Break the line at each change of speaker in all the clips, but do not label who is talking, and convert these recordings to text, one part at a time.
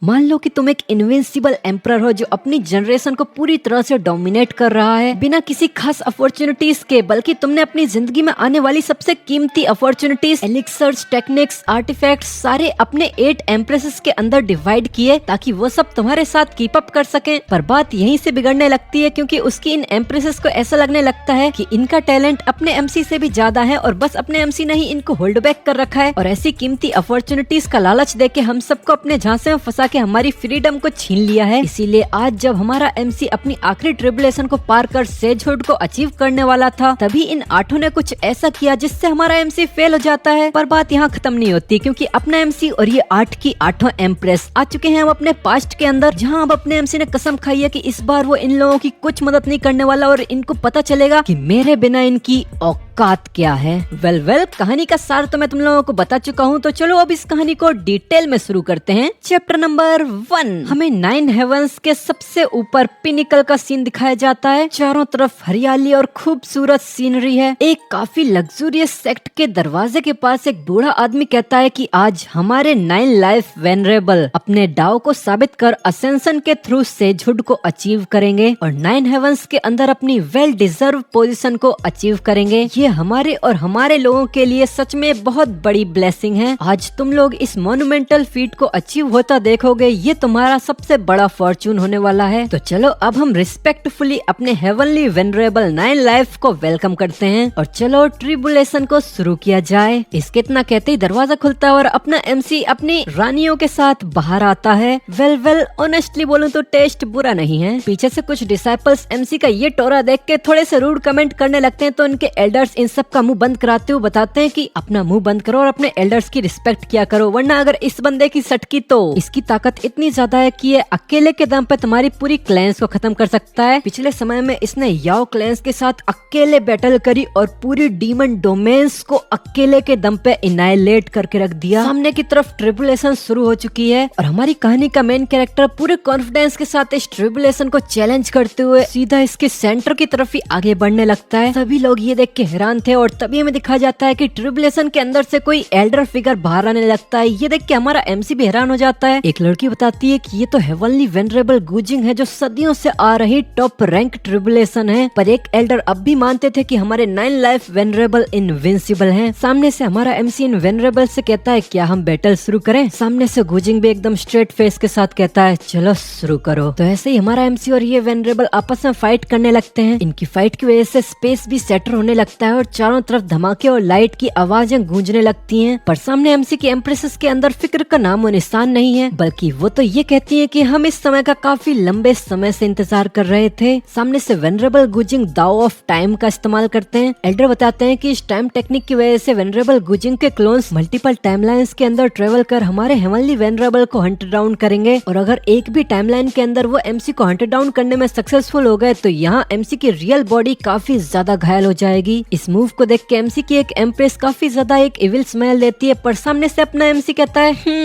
मान लो कि तुम एक इनविंसिबल एम्परर हो जो अपनी जनरेशन को पूरी तरह से डोमिनेट कर रहा है बिना किसी खास अपॉर्चुनिटीज के, बल्कि तुमने अपनी जिंदगी में आने वाली सबसे कीमती अपॉर्चुनिटीज, एलिक्सर्स, टेक्निक्स, आर्टिफैक्ट्स सारे अपने 8 एम्प्रेसेस के अंदर डिवाइड किए ताकि वो सब तुम्हारे साथ कीप अप कर सके। पर बात यहीं से बिगड़ने लगती है क्योंकि उसकी इन एम्प्रेसेस को ऐसा लगने लगता है कि इनका टैलेंट अपने एमसी से भी ज्यादा है और बस अपने एमसी ने ही इनको होल्ड बैक कर रखा है और ऐसी कीमती अपॉर्चुनिटीज का लालच देके हम सबको अपने झांसे में फंसा के हमारी फ्रीडम को छीन लिया है। इसीलिए आज जब हमारा एमसी अपनी आखिरी ट्रिबुलेशन को पार कर सेजहुड को अचीव करने वाला था, तभी इन 8 ने कुछ ऐसा किया जिससे हमारा एमसी फेल हो जाता है। पर बात यहाँ खत्म नहीं होती क्योंकि अपना एमसी और ये 8 की 8 एम्प्रेस आ चुके हैं हम अपने पास्ट के अंदर, जहाँ अब अपने एमसी ने कसम खाई है कि इस बार वो इन लोगों की कुछ मदद नहीं करने वाला और इनको पता चलेगा कि मेरे बिना इनकी औकात क्या है। वेल कहानी का सार तो मैं तुम लोगों को बता चुका हूँ, तो चलो अब इस कहानी को डिटेल में शुरू करते हैं। चैप्टर नंबर 1, हमें 9 हेवंस के सबसे ऊपर पिनिकल का सीन दिखाया जाता है। चारों तरफ हरियाली और खूबसूरत सीनरी है। एक काफी लग्जूरियस सेक्ट के दरवाजे के पास एक बूढ़ा आदमी कहता है कि आज हमारे 9 लाइफ वेनरेबल अपने डाव को साबित कर असेंशन के थ्रू सेजहुड को अचीव करेंगे और 9 हेवंस के अंदर अपनी वेल डिजर्व पोजीशन को अचीव करेंगे। ये हमारे और हमारे लोगों के लिए सच में बहुत बड़ी ब्लेसिंग है। आज तुम लोग इस मोन्यूमेंटल फीट को अचीव होता देखोगे, ये तुम्हारा सबसे बड़ा फॉर्चून होने वाला है। तो चलो अब हम रिस्पेक्टफुली अपने हेवनली वेनरेबल 9 लाइफ को वेलकम करते हैं और चलो ट्रिबुलेशन को शुरू किया जाए। इसके इतना कहते ही दरवाजा खुलता है और अपना एमसी अपनी रानियों के साथ बाहर आता है। वेल ऑनेस्टली बोलूं तो टेस्ट बुरा नहीं है। पीछे से कुछ डिसाइपल्स एमसी का ये टोरा देख के थोड़े से रूड कमेंट करने लगते हैं, तो इनके एल्डर्स इन सब का मुंह बंद कराते हुए बताते हैं कि अपना मुंह बंद करो और अपने एल्डर्स की रिस्पेक्ट किया करो, वरना अगर इस बंदे की सटकी तो इसकी ताकत इतनी ज्यादा है कि ये अकेले के दम पे तुम्हारी पूरी क्लैंस को खत्म कर सकता है। पिछले समय में इसने याओ क्लैंस के साथ अकेले बैटल करी और पूरी डीमन डोमेन्स को अकेले के दम पे इनाइलेट करके रख दिया। सामने की तरफ ट्रिबुलेशन शुरू हो चुकी है और हमारी कहानी का मेन कैरेक्टर पूरे कॉन्फिडेंस के साथ इस ट्रिबुलेशन को चैलेंज करते हुए सीधा इसके सेंटर की तरफ ही आगे बढ़ने लगता है। सभी लोग ये देख के हैरान थे और तभी हमें दिखाया जाता है कि ट्रिबुलेशन के अंदर से कोई एल्डर फिगर बाहर आने लगता है। ये देख के हमारा एमसी भी हैरान हो जाता है। एक लड़की बताती है कि ये तो हेवनली वेनरेबल गुजिंग है जो सदियों से आ रही टॉप रैंक ट्रिबुलेशन है। पर एक एल्डर अब भी मानते थे कि हमारे 9 लाइफ वेनरेबल इनविंसिबल हैं। सामने से हमारा एमसी इन वेनरेबल से कहता है क्या हम बैटल शुरू करें। सामने से गुजिंग भी एकदम स्ट्रेट फेस के साथ कहता है चलो शुरू करो। तो ऐसे ही हमारा एमसी और ये वेनरेबल आपस में फाइट करने लगते हैं। इनकी फाइट की वजह से स्पेस भी सेटर होने लगता है और चारों तरफ धमाके और लाइट की आवाजें गूंजने लगती हैं। पर सामने एमसी की एम्प्रेसेस के अंदर फिक्र का नामो निशान नहीं है, बल्कि वो तो ये कहती है कि हम इस समय का काफी लंबे समय से इंतजार कर रहे थे। सामने से वेनरेबल गुजिंग दाओ ऑफ टाइम का इस्तेमाल करते हैं। एल्डर बताते हैं कि इस टाइम टेक्निक की वजह से वेनरेबल गुजिंग के क्लोन्स मल्टीपल टाइमलाइंस के अंदर ट्रेवल कर हमारे हेवनली वेनरेबल को हंट डाउन करेंगे और अगर एक भी टाइमलाइन के अंदर वो एमसी को हंट डाउन करने में सक्सेसफुल हो गए तो यहाँ एमसी की रियल बॉडी काफी ज्यादा घायल हो जाएगी। इस मूव को देख के एमसी की एक एम्प्रेस काफी ज्यादा एक इविल स्माइल देती है, पर सामने से अपना एमसी कहता है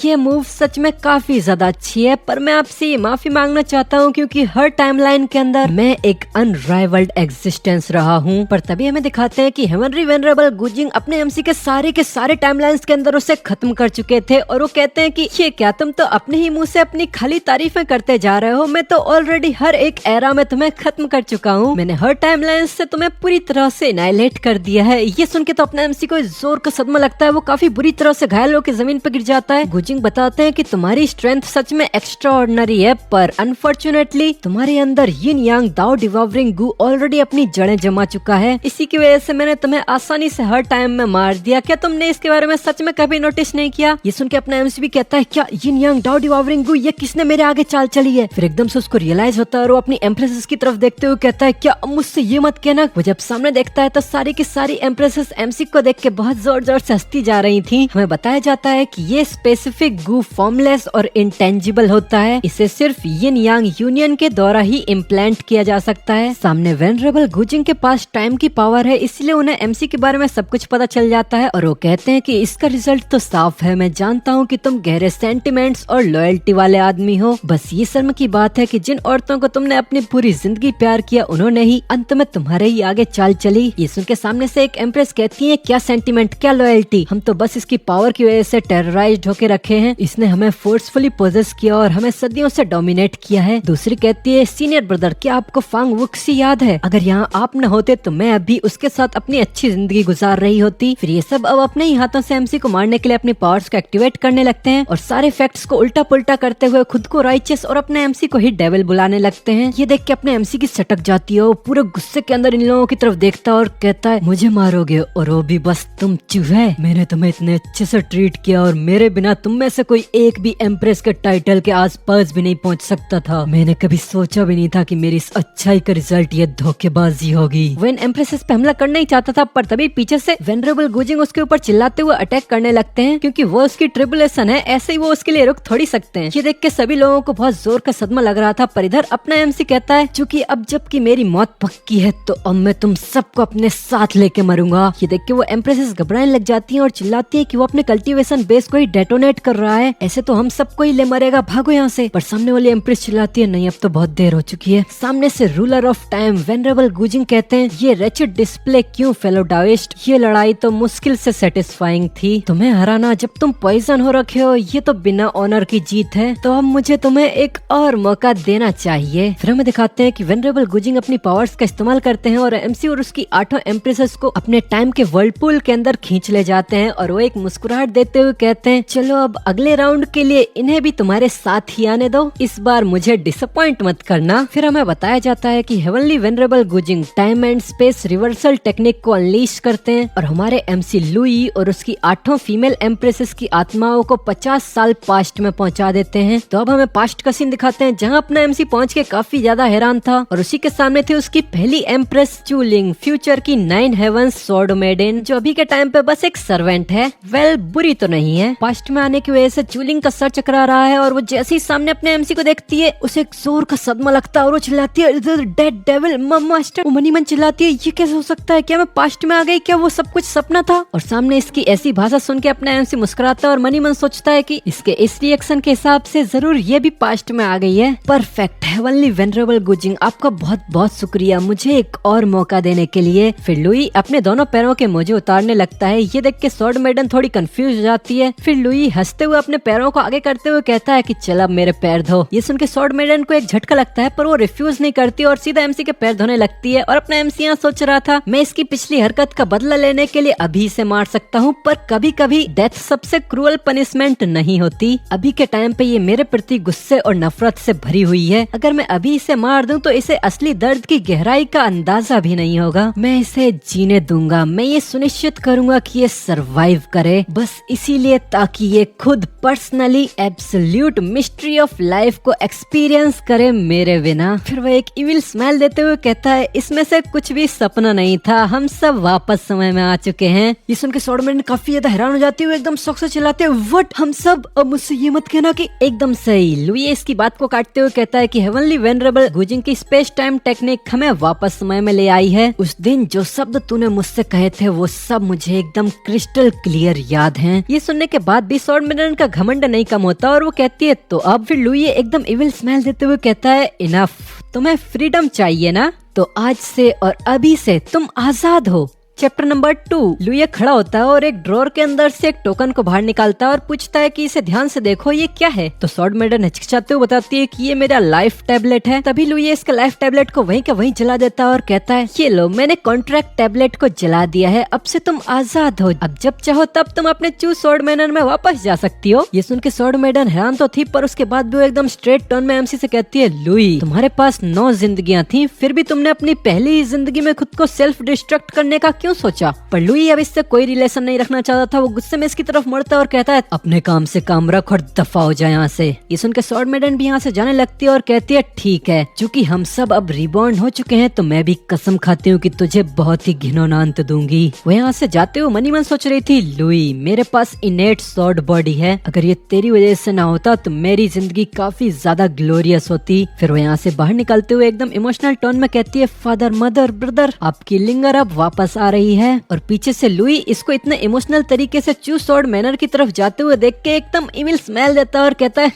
ये मूव सच में काफी ज्यादा अच्छी है, पर मैं आपसे माफी मांगना चाहता हूँ क्योंकि हर टाइमलाइन के अंदर मैं एक अनराइवल्ड एग्जिस्टेंस रहा हूँ। पर तभी हमें दिखाते हैं कि हेवनली वेनरेबल गुजिंग अपने एमसी के सारे टाइमलाइंस के अंदर उसे खत्म कर चुके थे और वो कहते हैं कि ये क्या तुम तो अपने ही मुंह से अपनी खाली तारीफें करते जा रहे हो। मैं तो ऑलरेडी हर एक एरा में तुम्हें खत्म कर चुका हूँ। मैंने हर टाइमलाइंस से तुम्हें पूरी तरह से इनाइलेट कर दिया है। ये सुन के तो अपना एमसी को जोर का सदमा लगता है। वो काफी बुरी तरह से घायल होकर जमीन पर गिर जाता है। गुजिंग बताते हैं कि तुम्हारी स्ट्रेंथ सच में एक्स्ट्रा ऑर्डिनरी है, पर अनफॉर्चुनेटली तुम्हारे अंदर यिन यांग दाओ डिवॉल्विंग गू ऑलरेडी अपनी जड़ें जमा चुका है। इसी की वजह से मैंने तुम्हें आसानी से हर टाइम में मार दिया। क्या तुमने इसके बारे में सच में कभी नोटिस नहीं किया? ये सुन के अपना एमसी भी कहता है क्या यिन यांग दाओ डिवॉल्विंग गू ये किसने मेरे आगे चाल चली है। फिर एकदम से उसको रियलाइज होता है और वो अपनी एम्प्रेसेस की तरफ देखते हुए कहता है क्या मुझसे ये मत कहना। वो जब सामने देखता है तो सारी की सारी एम्प्रेसेस एमसी को देख के बहुत जोर जोर से हंसती जा रही थी। हमें बताया जाता है कि ये स्पेसिफिक गू फॉर्मलेस और इंटेंजिबल होता है। इसे सिर्फ यिन यांग यूनियन के द्वारा ही इम्प्लांट किया जा सकता है। सामने वेनरेबल गुजिंग के पास टाइम की पावर है, इसलिए उन्हें एमसी के बारे में सब कुछ पता चल जाता है और वो कहते हैं कि इसका रिजल्ट तो साफ है। मैं जानता हूँ कि तुम गहरे सेंटिमेंट्स और लॉयल्टी वाले आदमी हो। बस ये शर्म की बात है कि जिन औरतों को तुमने अपनी पूरी जिंदगी प्यार किया उन्होंने ही अंत में तुम्हारे ही आगे चाल चली। ये सुन के सामने से एक एम्प्रेस कहती है, क्या सेंटीमेंट, क्या लॉयल्टी, हम तो बस इसकी पावर की वजह से टेरराइज्ड होके रखे हैं। इसने हमें फोर्सफुली पोजेस किया और हमें सदियों से डोमिनेट किया है। दूसरी कहती है, सीनियर ब्रदर, क्या आपको फांग वुक्सी याद है? अगर यहाँ आप न होते तो मैं अभी उसके साथ अपनी अच्छी जिंदगी गुजार रही होती। फिर ये सब अब अपने ही हाथों से एमसी को मारने के लिए अपनी पावर्स को एक्टिवेट करने लगते हैं और सारे फैक्ट्स को उल्टा पुल्टा करते हुए खुद को राइचियस और अपने एमसी को ही डेविल बुलाने लगते हैं। ये देख के अपने एमसी की सटक जाती है। वो पूरे गुस्से के अंदर इन लोगों की तरफ देखता है और कहता है, मुझे मारोगे और वो भी बस तुम चूहे? मैंने तुम्हें इतने अच्छे से ट्रीट किया और मेरे बिना तुम में से कोई एक भी एम्प्रेस के टाइटल के आसपास भी नहीं पहुंच सकता था। मैंने कभी सोचा भी नहीं था कि मेरी इस अच्छाई का रिजल्ट ये धोखेबाजी होगी। वेन एम्प्रेसेस पे हमला करना ही चाहता था, पर तभी पीछे से वेनरेबल गुजिंग उसके ऊपर चिल्लाते हुए अटैक करने लगते हैं, क्योंकि वो उसकी ट्रिबुलेशन है, ऐसे ही वो उसके लिए रुक थोड़ी सकते हैं। ये देख के सभी लोगों को बहुत जोर का सदमा लग रहा था, पर इधर अपना एमसी कहता है, चूंकि अब जबकि मेरी मौत पक्की है तो अब मैं तुम सबको अपने साथ लेके मरूंगा। ये देख के वो एम्प्रेसेस घबराने लग जाती हैं और चिल्लाती है कि वो अपने कल्टीवेशन बेस को ही डेटोनेट कर रहा है, ऐसे तो हम सबको ही ले मरेगा, भागो यहाँ से। पर सामने वाली एम्प्रेस चिल्लाती है, नहीं अब तो बहुत देर हो चुकी है। सामने से रूलर ऑफ टाइम वेनरेबल गुजिंग कहते हैं, ये रेचेड डिस्प्ले क्यों फेलो डाविस्ट, ये लड़ाई तो मुश्किल से सेटिस्फाइंग थी, तुम्हें हराना जब तुम पॉइजन हो रखे हो ये तो बिना ऑनर की जीत है, तो अब मुझे तुम्हें एक और मौका देना चाहिए। फिर हमें दिखाते हैं कि वेनरेबल गुजिंग अपनी पावर्स का इस्तेमाल करते हैं और एमसी और उसकी 8 एम्प्रेसेस को अपने टाइम के वर्लपूल के अंदर खींच ले जाते हैं और वो एक मुस्कुराहट देते हुए कहते हैं, चलो अब अगले राउंड के लिए इन्हें भी तुम्हारे साथ ही आने दो, इस बार मुझे डिसअपॉइंट मत करना। फिर हमें बताया जाता है कि हेवनली वेनरेबल गुजिंग time and space reversal technique को अनलीश करते हैं और हमारे एमसी लुई और उसकी 8 फीमेल एम्प्रेसेस की आत्माओं को 50 साल पास्ट में पहुंचा देते हैं। तो अब हमें पास्ट का सीन दिखाते हैं, जहां अपना एमसी पहुंच के काफी ज्यादा हैरान था और उसी के सामने थी उसकी पहली एम्प्रेस चूलिंग, फ्यूचर की 9 हेवंस स्वॉर्ड मेडन, जो अभी के टाइम पे बस एक सर्वेंट है। वेल बुरी तो नहीं है। पास्ट में आने की वजह से चूलिंग का सर चकरा रहा है और वो जैसे ही सामने अपने एमसी को देखती है उसे एक जोर का सदमा लगता है और वो चिल्लाती है, डेड डेविल मास्टर। वो मनी मन चिल्लाती है, ये कैसे हो सकता है, क्या मैं पास्ट में आ गई, क्या वो सब कुछ सपना था? और सामने इसकी ऐसी भाषा सुन के अपना एमसी मुस्कुराता है और मनी मन सोचता है कि इसके इस रिएक्शन के हिसाब से जरूर ये भी पास्ट में आ गई है। परफेक्ट हेवनली वेनरेबल गुजिंग, आपका बहुत बहुत शुक्रिया मुझे एक और मौका देने के लिए। फिर लुई अपने दोनों पैरों के मोजे उतारने लगता है। ये देख के स्वॉर्ड मेडन थोड़ी कंफ्यूज हो जाती है। फिर लुई हंसते हुए अपने पैरों को आगे करते हुए कहता है कि चल अब मेरे पैर धो। ये सुन के स्वॉर्ड मेडन को एक झटका लगता है, पर वो रिफ्यूज नहीं करती और सीधा एमसी के पैर धोने लगती है। और अपना एमसी यहाँ सोच रहा था, मैं इसकी पिछली हरकत का बदला लेने के लिए अभी से मार सकता हूँ, पर कभी कभी डेथ सबसे क्रूअल पनिशमेंट नहीं होती। अभी के टाइम पे ये मेरे प्रति गुस्से और नफरत से भरी हुई है, अगर मैं अभी इसे मार दूं तो इसे असली दर्द की गहराई का अंदाजा भी नहीं होगा। मैं इसे जीने दूंगा, मैं ये सुनिश्चित करूंगा कि ये सरवाइव करे, बस इसीलिए ताकि ये खुद personally absolute mystery of life को एक्सपीरियंस करे मेरे बिना। फिर वह एक इविल स्माइल देते हुए कहता है, इसमें से कुछ भी सपना नहीं था, हम सब वापस समय में आ चुके हैं। ये सुन के स्वॉर्डमैन काफी ज्यादा हैरान हो जाती है, एकदम शौक से चिल्लाते हैं, व्हाट, हम सब? अब मुझसे ये मत कहना कि एकदम सही। लुई इसकी बात को काटते हुए कहता है कि हेवनली वेनरेबल गुजिंग की स्पेस टाइम टेक्निक हमें वापस समय में ले आई है। उस दिन जो शब्द तूने मुझसे कहे थे वो सब मुझे एकदम क्रिस्टल क्लियर याद हैं। ये सुनने के बाद भी स्वॉर्डमैन का घमंड नहीं कम होता और वो कहती है, तो अब? फिर लुई एकदम इविल स्माइल देते हुए कहता है, इनफ, तुम्हें फ्रीडम चाहिए ना, तो आज से और अभी से तुम आजाद हो। Chapter number 2। लुई खड़ा होता है और एक ड्रॉर के अंदर से एक टोकन को बाहर निकालता है और पूछता है कि इसे ध्यान से देखो, ये क्या है? तो स्वॉर्ड मेडन हिचकिचाते हुए बताती है कि ये मेरा लाइफ टैबलेट है। तभी लुई इसका लाइफ टैबलेट को वहीं का वहीं जला देता है और कहता है, ये लो, मैंने कॉन्ट्रैक्ट टैबलेट को जला दिया है, अब से तुम आजाद हो, अब जब चाहो तब तुम अपने चू स्वॉर्ड मेडन में वापस जा सकती हो। ये सुन के स्वॉर्ड मेडन हैरान तो थी, पर उसके बाद भी वो एकदम स्ट्रेट टोन में एमसी से कहती है, लुई, तुम्हारे पास 9 जिंदगियां थी, फिर भी तुमने अपनी पहली जिंदगी में खुद को सेल्फ डिस्ट्रक्ट करने का क्यों सोचा? पर लुई अब इससे कोई रिलेशन नहीं रखना चाहता था। वो गुस्से में इसकी तरफ मुड़ता है और कहता है, अपने काम से काम रख और दफा हो जाए यहाँ से। ये सुन के स्वॉर्ड मेडन भी यहाँ से जाने लगती है और कहती है, ठीक है, चूंकि हम सब अब रिबॉर्न हो चुके हैं तो मैं भी कसम खाती हूँ कि तुझे बहुत ही घिनौना अंत दूंगी। वो यहाँ से जाते हुए मनी मन सोच रही थी, लुई, मेरे पास इनेट स्वॉर्ड बॉडी है, अगर ये तेरी वजह से ना होता तो मेरी जिंदगी काफी ज्यादा ग्लोरियस होती। फिर वो यहाँ से बाहर निकलते हुए एकदम इमोशनल टोन में कहती है, फादर, मदर, ब्रदर, आपकी लिंगर अब वापस आ रही है और पीछे से लुई इसको इतने इमोशनल तरीके से चू सॉर्ड मैनर की तरफ जाते हुए देख के एकदम इविल स्मेल देता है और कहता है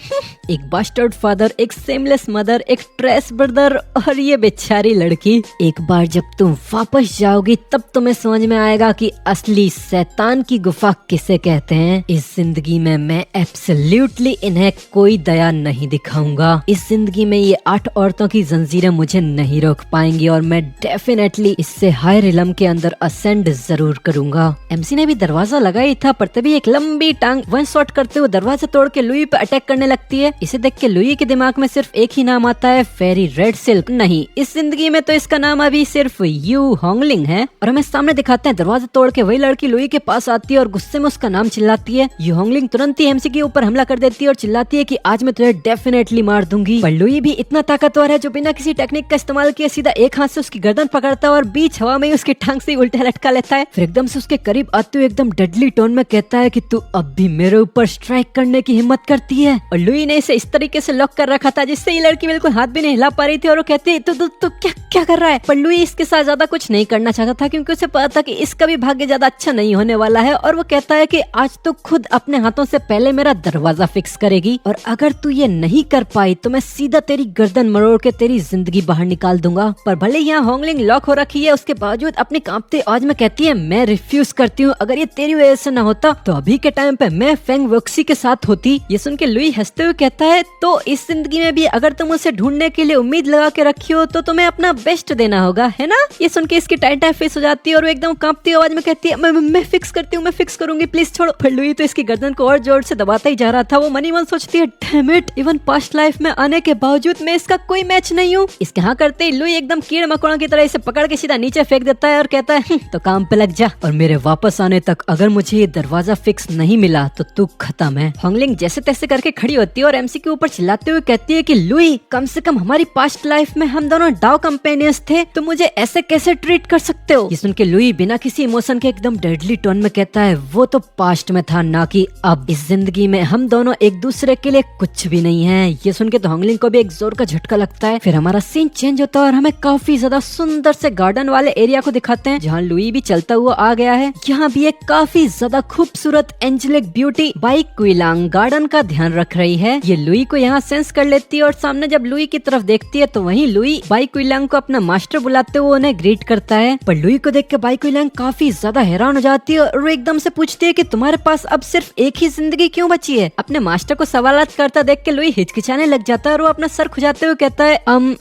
एक बास्टर्ड फादर, एक सेमलेस मदर, एक ट्रेस ब्रदर और ये बेचारी लड़की। एक बार जब तुम वापस जाओगी तब तुम्हें समझ में आएगा कि असली शैतान की गुफा किसे कहते हैं। इस जिंदगी में मैं एब्सोल्युटली इन्हें कोई दया नहीं दिखाऊंगा। इस जिंदगी में ये 8 औरतों की जंजीरें मुझे नहीं रोक पाएंगी और मैं डेफिनेटली इससे हाई रिलम के अंदर असेंड जरूर करूंगा। एमसी ने भी दरवाजा लगा ही था पर तभी एक लंबी टांग वन शॉट करते हुए दरवाजा तोड़ के लुई पे अटैक करने लगती है। इसे देख के लुई के दिमाग में सिर्फ एक ही नाम आता है, फेरी रेड सिल्क। नहीं, इस जिंदगी में तो इसका नाम अभी सिर्फ यू होंगलिंग है। और हमें सामने दिखाते हैं दरवाजा तोड़ के वही लड़की लुई के पास आती है और गुस्से में उसका नाम चिल्लाती है। यू होंगलिंग तुरंत ही एमसी के ऊपर हमला कर देती है और चिल्लाती है कि आज मैं तुझे डेफिनेटली मार दूंगी। पर लुई भी इतना ताकतवर है जो बिना किसी टेक्निक का इस्तेमाल किए सीधा एक हाथ से उसकी गर्दन पकड़ता है और बीच हवा में उसकी टांग से उल्टा लटका लेता है। फिर एकदम से उसके करीब आते हुए एकदम डेडली टोन में कहता है कि तू अब भी मेरे ऊपर स्ट्राइक करने की हिम्मत करती है। और लुई ने इसे इस तरीके से लॉक कर रखा था जिससे ये लड़की बिल्कुल हाथ भी नहीं हिला पा रही थी और वो कहती है तो क्या कर रहा है। पर लुई इसके साथ ज्यादा कुछ नहीं करना चाहता था क्योंकि उसे पता था कि इसका भी भाग्य ज्यादा अच्छा नहीं होने वाला है। और वो कहता है कि आज तो खुद अपने हाथों से पहले मेरा दरवाजा फिक्स करेगी और अगर तू ये नहीं कर पाई तो मैं सीधा तेरी गर्दन मरोड़ के तेरी जिंदगी बाहर निकाल दूंगा। पर भले यहाँ होंगलिंग लॉक हो रखी है उसके बावजूद अपनी कांपते आवाज में कहती है मैं रिफ्यूज करती हूँ। अगर ये तेरी वजह से न होता तो अभी के टाइम पे मैं फेंग वोक्सी के साथ होती। ये सुन के लुई हंसते हुए कहता है तो इस जिंदगी में भी अगर तुम उसे ढूंढने के लिए उम्मीद लगा के रखी हो तो तुम्हें अपना बेस्ट देना होगा, है ना। ये सुन के इसकी टाइट फेस हो जाती है और वो एकदम कांपती आवाज में कहती है मैं फिक्स करती हूँ, मैं फिक्स करूंगी, प्लीज छोड़ो। पर लुई तो इसकी गर्दन को और जोर से दबाता ही जा रहा था। वो मनी मन सोचती है damn it, even past life में आने के बावजूद मैं इसका कोई मैच नहीं हूँ। इसके हाँ करते ही लुई एकदम कीड़े मकोड़ों की तरह इसे पकड़ के सीधा नीचे फेंक देता है और कहता है तो काम पे लग जा और मेरे वापस आने तक अगर मुझे ये दरवाजा फिक्स नहीं मिला तो तू खत्म है। होंगलिंग जैसे तैसे करके खड़ी होती है और एमसी के ऊपर चिल्लाते हुए कहती है कि लुई कम से कम हमारी पास्ट लाइफ में हम दोनों डाउ कंपेनियंस थे, तो मुझे ऐसे कैसे ट्रीट कर सकते हो। ये सुन के लुई बिना किसी इमोशन के एकदम डेडली टोन में कहता है वो तो पास्ट में था ना कि अब। इस जिंदगी में हम दोनों एक दूसरे के लिए कुछ भी नहीं है। ये सुन के तो होंगलिंग को भी एक जोर का झटका लगता है। फिर हमारा सीन चेंज होता है और हमें काफी ज्यादा सुंदर से गार्डन वाले एरिया को दिखाते हैं जहाँ लुई भी चलता हुआ आ गया है। यहाँ भी एक काफी ज्यादा खूबसूरत एंजेलिक ब्यूटी बाई क्विलांग गार्डन का ध्यान रख रही है। ये लुई को यहाँ सेंस कर लेती है और सामने जब लुई की तरफ देखती है तो वहीं लुई बाई क्विलांग को अपना मास्टर बुलाते हुए उन्हें ग्रीट करता है। पर लुई को देख के बाई क्विलांग काफी ज्यादा हैरान हो जाती है और वो एकदम से पूछती है कि तुम्हारे पास अब सिर्फ एक ही जिंदगी क्यों बची है। अपने मास्टर को सवालात करता देख के लुई हिचकिचाने लग जाता है और वो अपना सर खुजाते हुए कहता है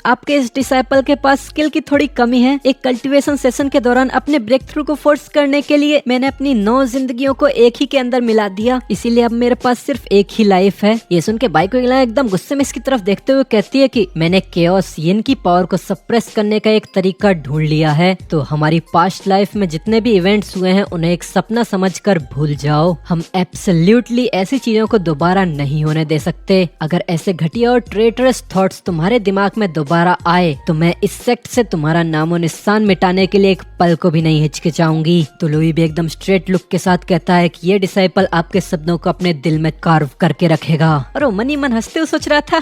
आपके इस डिसाइपल के पास स्किल की थोड़ी कमी है। एक कल्टीवेशन सेशन के दौरान अपने ब्रेक थ्रू को फोर्स करने के लिए मैंने अपनी 9 जिंदगियों को एक ही के अंदर मिला दिया, इसीलिए अब मेरे पास सिर्फ एक ही लाइफ है। ये सुन के बाई क्विलांग एकदम गुस्से में इसकी तरफ देखते हुए कहती है कि मैंने केओस यिन की पावर को सप्रेस करने का एक तरीका ढूंढ लिया है, तो हमारी पास्ट लाइफ में जितने भी इवेंट्स हुए हैं उन्हें एक सपना समझकर भूल जाओ। हम एब्सोल्युटली ऐसी चीजों को दोबारा नहीं होने दे सकते। अगर ऐसे घटिया और ट्रेटरस थॉट्स तुम्हारे दिमाग में दोबारा आए तो मैं इस सेक्ट से तुम्हारा नामो निशान मिटाने के लिए एक पल को भी नहीं हिचकिचाऊंगी। तो लुई भी एकदम स्ट्रेट लुक के साथ कहता है कि ये डिसाइपल आपके शब्दों को अपने दिल में कार्व करके रखेगा। और वो मनी मन हंसते हुए सोच रहा था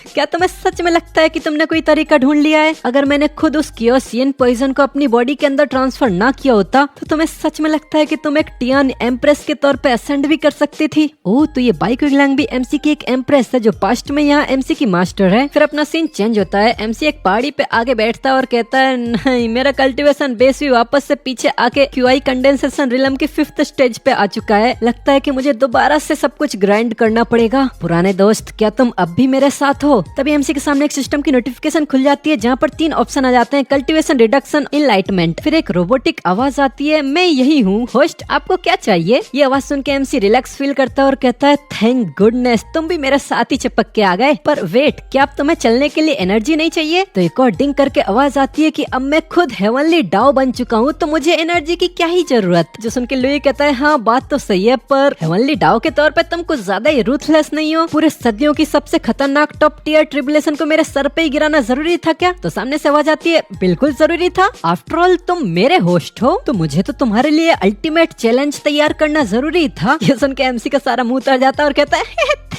क्या तुम्हें सच में लगता है कि तुमने कोई तरीका ढूंढ लिया है। अगर मैंने खुद उस केओस यिन पॉइजन को अपनी बॉडी के अंदर ट्रांसफर ना किया होता तो तुम्हें सच में लगता है कि तुम एक टियान एम्प्रेस के तौर पे असेंड भी कर सकती थी। ओह, तो ये बाई क्विलांग भी एमसी की एक एम्प्रेस है जो पास्ट में यहाँ एमसी की मास्टर है। फिर अपना सीन चेंज होता है। एमसी एक पहाड़ी पे आगे बैठता है और कहता है नहीं, मेरा कल्टीवेशन बेस भी वापस से पीछे आके क्यूआई कंडेंसेशन रिलम की 5th स्टेज पे आ चुका है। लगता है कि मुझे दोबारा से सब कुछ ग्राइंड करना पड़ेगा। पुराने दोस्त, क्या तुम अब भी मेरे साथ हो। तभी एमसी के सामने एक सिस्टम की नोटिफिकेशन खुल जाती है जहाँ पर 3 ऑप्शन आ जाते हैं, कल्टीवेशन, रिडक्शन, इनलाइटमेंट। फिर एक रोबोटिक आवाज आती है, मैं यही हूँ होस्ट, आपको क्या चाहिए। ये आवाज सुन के एमसी रिलैक्स फील करता है और कहता है थैंक गुडनेस, तुम भी मेरे साथ ही चिपक के आ गए। पर वेट, क्या अब तुम्हें चलने के लिए एनर्जी नहीं चाहिए। तो एक और डिंग करके आवाज आती है कि अब मैं खुद हेवनली डाउ बन चुका हूँ तो मुझे एनर्जी की क्या ही जरूरत। जो सुन के लुई कहता है हाँ बात तो सही है, पर हेवनली डाउ के तौर पे तुम कुछ ज्यादा ही रूथलेस नहीं हो। पूरे सदियों की सबसे खतरनाक टॉप टियर ट्रिबुलेशन को मेरे सर पे ही गिराना जरूरी था क्या। तो सामने से आवाज आती है बिल्कुल जरूरी था, आफ्टर ऑल तुम मेरे होस्ट हो तो मुझे तो तुम्हारे लिए अल्टीमेट चैलेंज तैयार करना जरूरी था। ये सुन के एमसी का सारा मुंह उतर जाता है और कहता है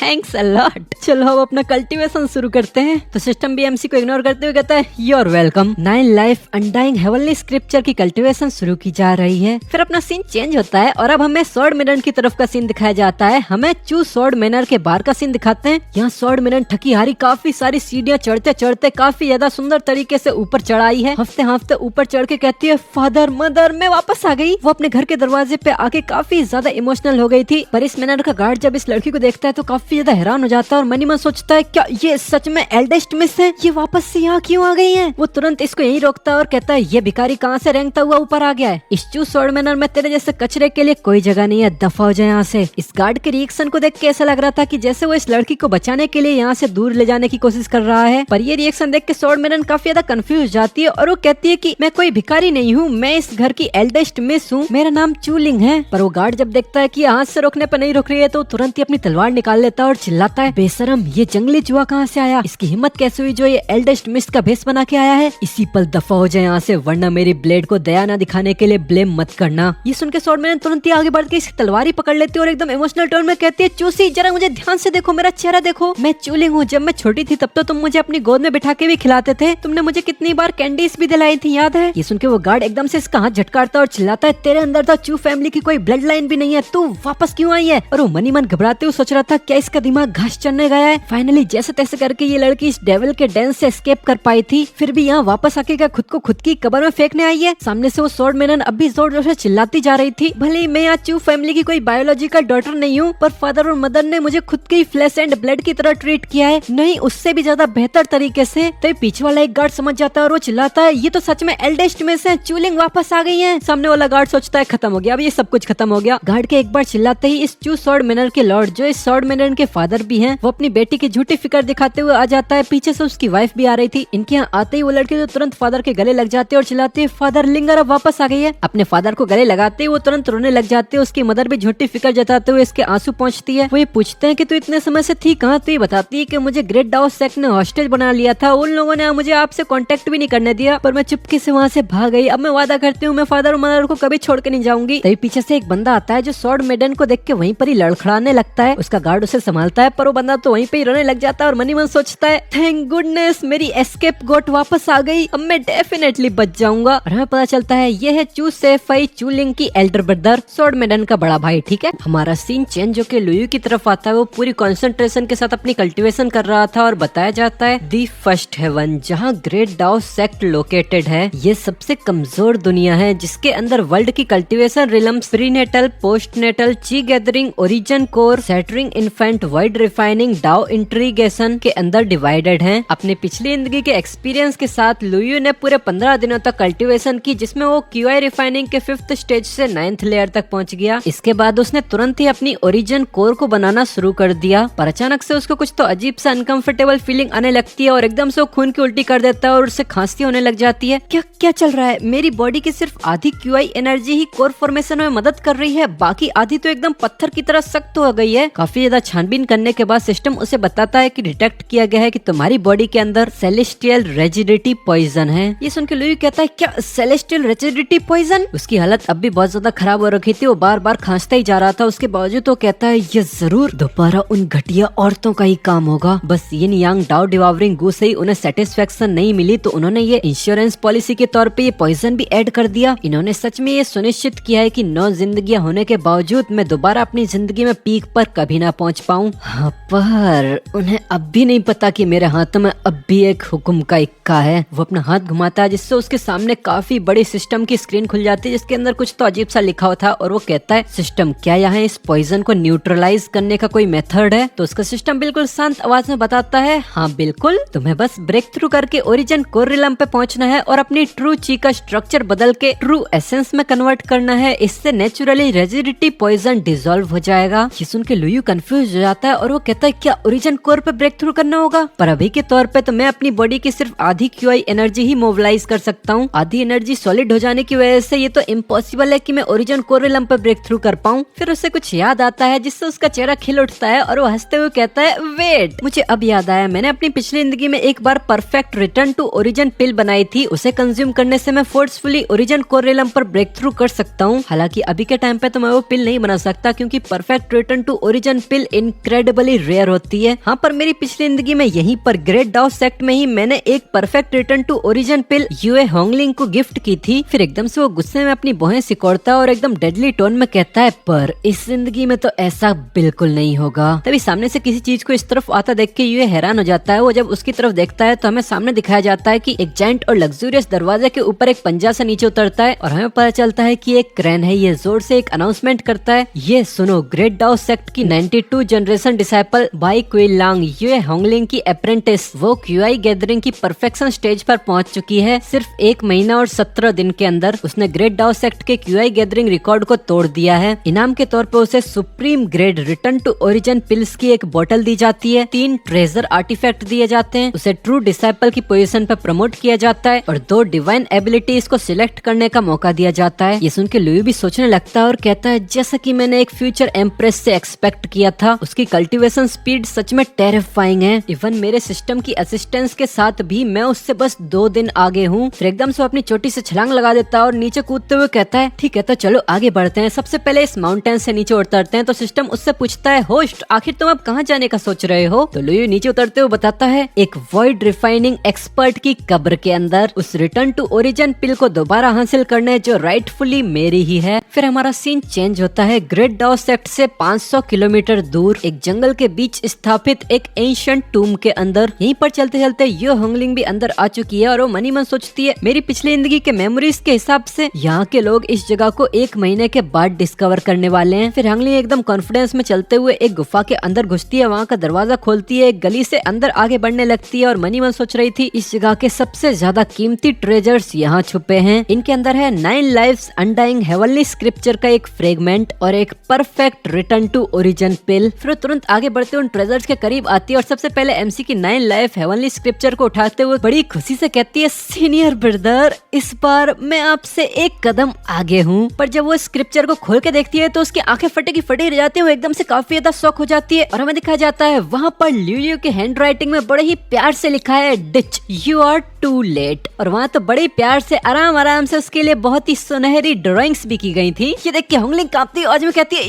थैंक्स अ लॉट। चलो अब अपना कल्टीवेशन शुरू करते हैं। तो सिस्टम भी एमसी को इग्नोर करते हुए कहता है you are welcome. 9 life undying heavenly scripture की कल्टीवेशन शुरू की जा रही है। फिर अपना सीन चेंज होता है और अब हमें स्वॉर्ड मिनन की तरफ का सीन दिखाया जाता है। हमें चू स्वॉर्ड मैनर के बाहर का सीन दिखाते हैं। यहाँ स्वॉर्ड मिनन ठकी हारी काफी सारी सीढ़ियाँ चढ़ते चढ़ते काफी ज्यादा सुंदर तरीके से ऊपर चढ़ाई है। हफ्ते हफ्ते ऊपर चढ़ के कहती है फादर मदर मैं वापस आ गई। वो अपने घर के दरवाजे पे आके काफी ज्यादा इमोशनल हो गई थी। पर इस मैनर का गार्ड जब इस लड़की को देखता है तो काफी ज्यादा हैरान हो जाता है और मनी मन सोचता है क्या ये सच में एल्डेस्ट मिस है, ये वापस से यहाँ क्यों आ गई है। वो तुरंत इसको यहीं रोकता है और कहता है ये भिखारी कहाँ से रेंगता हुआ ऊपर आ गया है। इस चू स्वॉर्ड मैनर में तेरे जैसे कचरे के लिए कोई जगह नहीं है, दफा हो जाए यहाँ से। इस गार्ड के रिएक्शन को देख के ऐसा लग रहा था कि जैसे वो इस लड़की को बचाने के लिए यहाँ से दूर ले जाने की कोशिश कर रहा है। पर ये रिएक्शन देख के स्वॉर्ड मैनर काफी ज्यादा कंफ्यूज जाती है और वो कहती है कि मैं कोई भिखारी नहीं हूँ, मैं इस घर की एल्डेस्ट मिस हूँ, मेरा नाम चूलिंग है। पर वो गार्ड जब देखता है कि हाथ से रोकने पर नहीं रोक रही है तो तुरंत ही अपनी तलवार निकाल लेता है और चिल्लाता है बेशरम ये जंगली चूहा कहाँ से आया, इसकी हिम्मत कैसे हुई जो ये एल्डेस्ट मिस का भेष बना के आया है। इसी पल दफा हो जाए यहाँ से वरना मेरी ब्लेड को दया न दिखाने के लिए ब्लेम मत करना। ये सुन के स्वॉर्ड मैनर तुरंत ही आगे बढ़ के इसकी तलवार ही पकड़ लेती है और एकदम इमोशनल टोन में कहती है चूसी जरा मुझे ध्यान से देखो, मेरा चेहरा देखो, मैं चूलिंग हूँ। जब मैं छोटी थी तब तो तुम मुझे अपनी गोद में बिठा के भी खिलाते थे, तुमने मुझे कितनी बार कैंडीज भी दिलाई थी याद है। ये सुन के वो गार्ड एकदम से इसका हाथ झटकारता है और चिल्लाता है तेरे अंदर तो चू फैमिली की कोई ब्लड लाइन भी नहीं है, तू वापस क्यों आई है। और वो मनी मन घबराते हुए सोच रहा था क्या इसका दिमाग घास चढ़ने गया है। फाइनली जैसे तैसे करके ये लड़की इस डेविल के डेंस से एस्केप कर पाई थी, फिर भी यहाँ वापस आके क्या खुद को खुद की कब्र में फेंकने आई है। सामने से वो स्वॉर्ड मैनर अब भी जोर जोर से चिल्लाती जा रही थी भले ही मैं यहाँ चू फैमिली की कोई बायोलॉजिकल डॉटर नहीं हूँ, पर फादर और मदर ने मुझे खुद की फ्लैश एंड ब्लड की तरह ट्रीट किया है, नहीं उससे भी ज्यादा बेहतर तरीके से। तो पीछे वाला एक गार्ड समझ जाता है और वो चिल्लाता है ये तो सच में एल्डेस्ट में से चूलिंग वापस आ गई है। सामने वाला गार्ड सोचता है खत्म हो गया, अब ये सब कुछ खत्म हो गया। गार्ड के एक बार चिल्लाते ही इस चू स्वॉर्ड मैनर के लॉर्ड जो इस स्वॉर्ड मैनर के फादर भी हैं, वो अपनी बेटी की झूठी फिक्र दिखाते हुए आ जाता है। पीछे से उसकी वाइफ भी आ रही थी। इनके यहाँ आते ही वो लड़की तो तुरंत फादर के गले लग जाते और चिल्लाते फादर लिंगर अब वापस आ गई है। अपने फादर को गले लगाते ही वो तुरंत रोने लग जाते हैं। उसकी मदर भी झूठी फिक्र जताते हुए इसके आंसू पहुंचती है। वो ये पूछते हैं कि तू इतने समय से थी कहाँ। तो ये बताती है कि मुझे ग्रेट डाउस सेक्ट ने हॉस्टेज बना लिया था, उन लोगों ने मुझे आपसे कांटेक्ट भी नहीं करने दिया, पर मैं चुपके से वहाँ से भाग गई। अब मैं वादा करती हूँ मैं फादर और मदर को कभी छोड़ के नहीं जाऊंगी। तभी पीछे से एक बंदा आता है जो स्वॉर्ड मेडन को देख के वहीं पर ही लड़खड़ाने लगता है। उसका गार्ड उसे संभालता है पर वो बंदा तो वहीं पे ही रोने लग जाता है और मनी मन सोचता है थैंक गुडनेस मेरी एस्केप गोट वापस आ गई, अब मैं डेफिनेटली बच जाऊंगा। और हमें पता चलता है ये है चू सेफाई चूलिंग की एल्डर ब्रदर, स्वॉर्ड मेडन का बड़ा भाई। ठीक है, हमारा सीन चेंज जो के लुयू की तरफ आता है। वो पूरी कंसंट्रेशन के साथ अपनी कल्टीवेशन कर रहा था और बताया जाता है दी फर्स्ट हेवन जहाँ ग्रेट डाउस सेक्ट लोकेटेड है, ये सबसे कमजोर दुनिया है जिसके अंदर वर्ल्ड की कल्टीवेशन रिलम्स प्रीनेटल, पोस्टनेटल, ची गैदरिंग, ओरिजिन कोर, सेटरिंग इन्फेंट, वाइड रिफाइनिंग, डाउ इंट्रीगेशन के अंदर डिवाइडेड हैं। अपने पिछली जिंदगी के एक्सपीरियंस के साथ लुयू ने पूरे 15 दिनों तक कल्टीवेशन की जिसमें वो क्यूआई रिफाइनिंग के 5th स्टेज से 9th लेयर तक पहुंच गया। इसके बाद उसने तुरंत ही अपनी ओरिजिन कोर को बनाना शुरू कर दिया, पर अचानक से उसको कुछ तो अजीब सा अनकंफर्टेबल फीलिंग आने लगती है और एकदम से वो खून की उल्टी कर देता है और उससे खांसी होने लग जाती है। क्या क्या चल रहा है, मेरी बॉडी की सिर्फ आधी क्यूआई एनर्जी ही कोर फॉर्मेशन में मदद कर रही है, बाकी आधी तो एकदम पत्थर की तरह सख्त हो गई है। काफी ज्यादा छानबीन करने के बाद सिस्टम उसे बताता है कि डिटेक्ट किया गया है कि तुम्हारी बॉडी के अंदर सेलेस्टियल रेजिडिटी पॉइजन है। ये सुन के लुई कहता है क्या सेलेस्टियल रेजिडिटी पॉइजन। उसकी हालत अब भी बहुत ज्यादा खराब हो रखी थी, वो बार बार खांसता ही जा रहा था। उसके बावजूद तो कहता है ये जरूर दोबारा उन घटिया औरतों का ही काम होगा। बस यिन यांग डाउ डिवावरिंग गू से ही उन्हें सेटिस्फेक्शन नहीं मिली तो उन्होंने ये इंश्योरेंस पॉलिसी के तौर पे ये पॉइजन भी ऐड कर दिया। इन्होंने सच में ये सुनिश्चित किया है कि 9 जिंदगियां होने के बावजूद मैं दोबारा अपनी जिंदगी में पीक पर कभी ना पहुंच पाऊं। हाँ, पर उन्हें अब भी नहीं पता कि मेरे हाथ में अब भी एक हुक्म का इक्का है। वो अपना हाथ घुमाता है जिससे उसके सामने काफी बड़ी सिस्टम की स्क्रीन खुल जाती है जिसके अंदर कुछ तो अजीब सा लिखा हुआ था और वो कहता है सिस्टम क्या यहाँ इस पॉइजन को न्यूट्रलाइज करने का कोई मेथड है। तो उसका सिस्टम बिल्कुल शांत आवाज में बताता है हाँ बिल्कुल, तुम्हें बस ब्रेक थ्रू करके ओरिजिन कोर रिलम पे पहुंचना है और अपनी ट्रू ची का स्ट्रक्चर बदल के ट्रू एसेंस में कन्वर्ट करना है। इससे नेचुरली रेजिडिटी पॉइजन डिसॉल्व हो जाएगा। ये सुन के लुयू कंफ्यूज हो जाता है और वो कहता है क्या ओरिजिन कोर पे ब्रेक थ्रू करना होगा, पर अभी के तौर पे तो मैं अपनी बॉडी की सिर्फ आधी क्यूआई एनर्जी ही मोबिलाइज कर सकता हूँ। आधी एनर्जी सॉलिड हो जाने की वजह से ये तो इम्पॉसिबल है कि मैं ओरिजिन कोर रिलम पे ब्रेक थ्रू कर पाऊँ। फिर उसे कुछ याद आता है जिससे उसका चेहरा खिल उठता है और वो हंसते हुए कहता है वेट, मुझे अब याद आया, मैंने अपनी पिछली जिंदगी में एक बार परफेक्ट रिटर्न टू ओरिजिन पिल बनाई थी। उसे कंज्यूम करने से मैं फोर्सफुली ओरिजिन कोर रिलम पर ब्रेक थ्रू कर सकता हूँ। हालांकि अभी के टाइम पे तो मैं वो पिल नहीं बना सकता क्योंकि perfect return to origin pill in incredibly rare होती है। हाँ, पर मेरी पिछली जिंदगी में यहीं पर ग्रेट डाउ सेक्ट में ही मैंने एक perfect return to origin pill Yue Hongling को गिफ्ट की थी। फिर एकदम से वो गुस्से में अपनी भौहें सिकोड़ता है और एकदम डेडली टोन में कहता है, पर इस जिंदगी में तो ऐसा बिल्कुल नहीं होगा। तभी सामने से किसी चीज को इस तरफ आता देख के यूए हैरान हो जाता है। वो जब उसकी तरफ देखता है तो हमें सामने दिखाया जाता है कि एक जायंट और लग्जूरियस दरवाजे के ऊपर एक पंजा से नीचे उतरता है और हमें पता चलता है कि एक क्रेन है। ये जोर से एक अनाउंसमेंट करता है, ये सुनो, ग्रेट डाउ सेक्ट की 92 generation disciple by Quill Long Yue Hongling की अप्रेंटिस, वो क्यूआई गैदरिंग की परफेक्शन स्टेज पर पहुंच चुकी है। सिर्फ 1 महीना और 17 दिन के अंदर उसने ग्रेट डाउ सेक्ट के क्यूआई गैदरिंग रिकॉर्ड को तोड़ दिया है। इनाम के तौर पर उसे supreme grade return to origin pills की एक बोतल दी जाती है, 3 ट्रेजर आर्टिफैक्ट दिए जाते हैं, उसे ट्रू डिसाइपल की पोजीशन पर प्रमोट किया जाता है और 2 डिवाइन एबिलिटीज को सिलेक्ट करने का मौका दिया जाता है। ये सुन के लुई भी सोचने लगता है और कहता है, जैसा कि मैंने एक फ्यूचर एम्प्रेस से एक्सपेक्ट किया था, उसकी कल्टीवेशन स्पीड सच में टेरिफाइंग है। इवन मेरे सिस्टम की असिस्टेंस के साथ भी मैं उससे बस 2 दिन आगे हूँ। फिर एकदम से अपनी चोटी से छलांग लगा देता है और नीचे कूदते हुए कहता है, ठीक है तो चलो आगे बढ़ते हैं। सबसे पहले इस माउंटेन से नीचे उतरते हैं। तो सिस्टम उससे पूछता है, होस्ट आखिर तुम अब कहाँ जाने का सोच रहे हो? तो लुई नीचे उतरते हुए बताता है, एक वॉइड रिफाइनिंग एक्सपर्ट की कब्र के अंदर उस रिटर्न टू ओरिजिन पिल को दोबारा हासिल करने जो राइटफुली मेरी ही है। फिर हमारा सीन चेंज होता है। ग्रेट डाउ सेक्ट से 500 किलोमीटर दूर एक जंगल के बीच स्थापित एक एंशिएंट टूम के अंदर। यहीं पर चलते चलते यूए होंगलिंग भी अंदर आ चुकी है और वो मनी मन सोचती है, मेरी पिछली जिंदगी के मेमोरीज के हिसाब से यहाँ के लोग इस जगह को 1 महीने के बाद डिस्कवर करने वाले हैं। फिर होंगलिंग एकदम कॉन्फिडेंस में चलते हुए एक गुफा के अंदर घुसती है, वहाँ का दरवाजा खोलती है, एक गली से अंदर आगे बढ़ने लगती है और मनी मन सोच रही थी, इस जगह के सबसे ज्यादा कीमती ट्रेजर्स यहाँ छुपे हैं। इनके अंदर है 9 लाइव्स अनडाइंग हेवनली स्क्रिप्चर का एक फ्रेगमेंट और एक परफेक्ट रिटर्न टू ओरिजिन पिल। फिर तुरंत आगे बढ़ते उन ट्रेजर्स के करीब आती है और सबसे पहले एमसी की 9 लाइफ हेवनली स्क्रिप्चर को उठाते हुए बड़ी खुशी से कहती है, सीनियर ब्रदर इस बार मैं आपसे एक कदम आगे हूँ। पर जब वो स्क्रिप्चर को खोल के देखती है तो उसकी आंखें फटे की फटी रह जाती है। वो एकदम से काफी ज्यादा शॉक हो जाती है और हमें दिखाया जाता है वहाँ पर ल्यूयू के हैंड राइटिंग में बड़े ही प्यार से लिखा है, ditch you are too late. और वहाँ तो बड़े प्यार से आराम आराम से उसके लिए बहुत ही सुनहरी ड्राइंग्स भी की गई थी। ये देख के होंगलिंग कांपती आवाज में कहती है,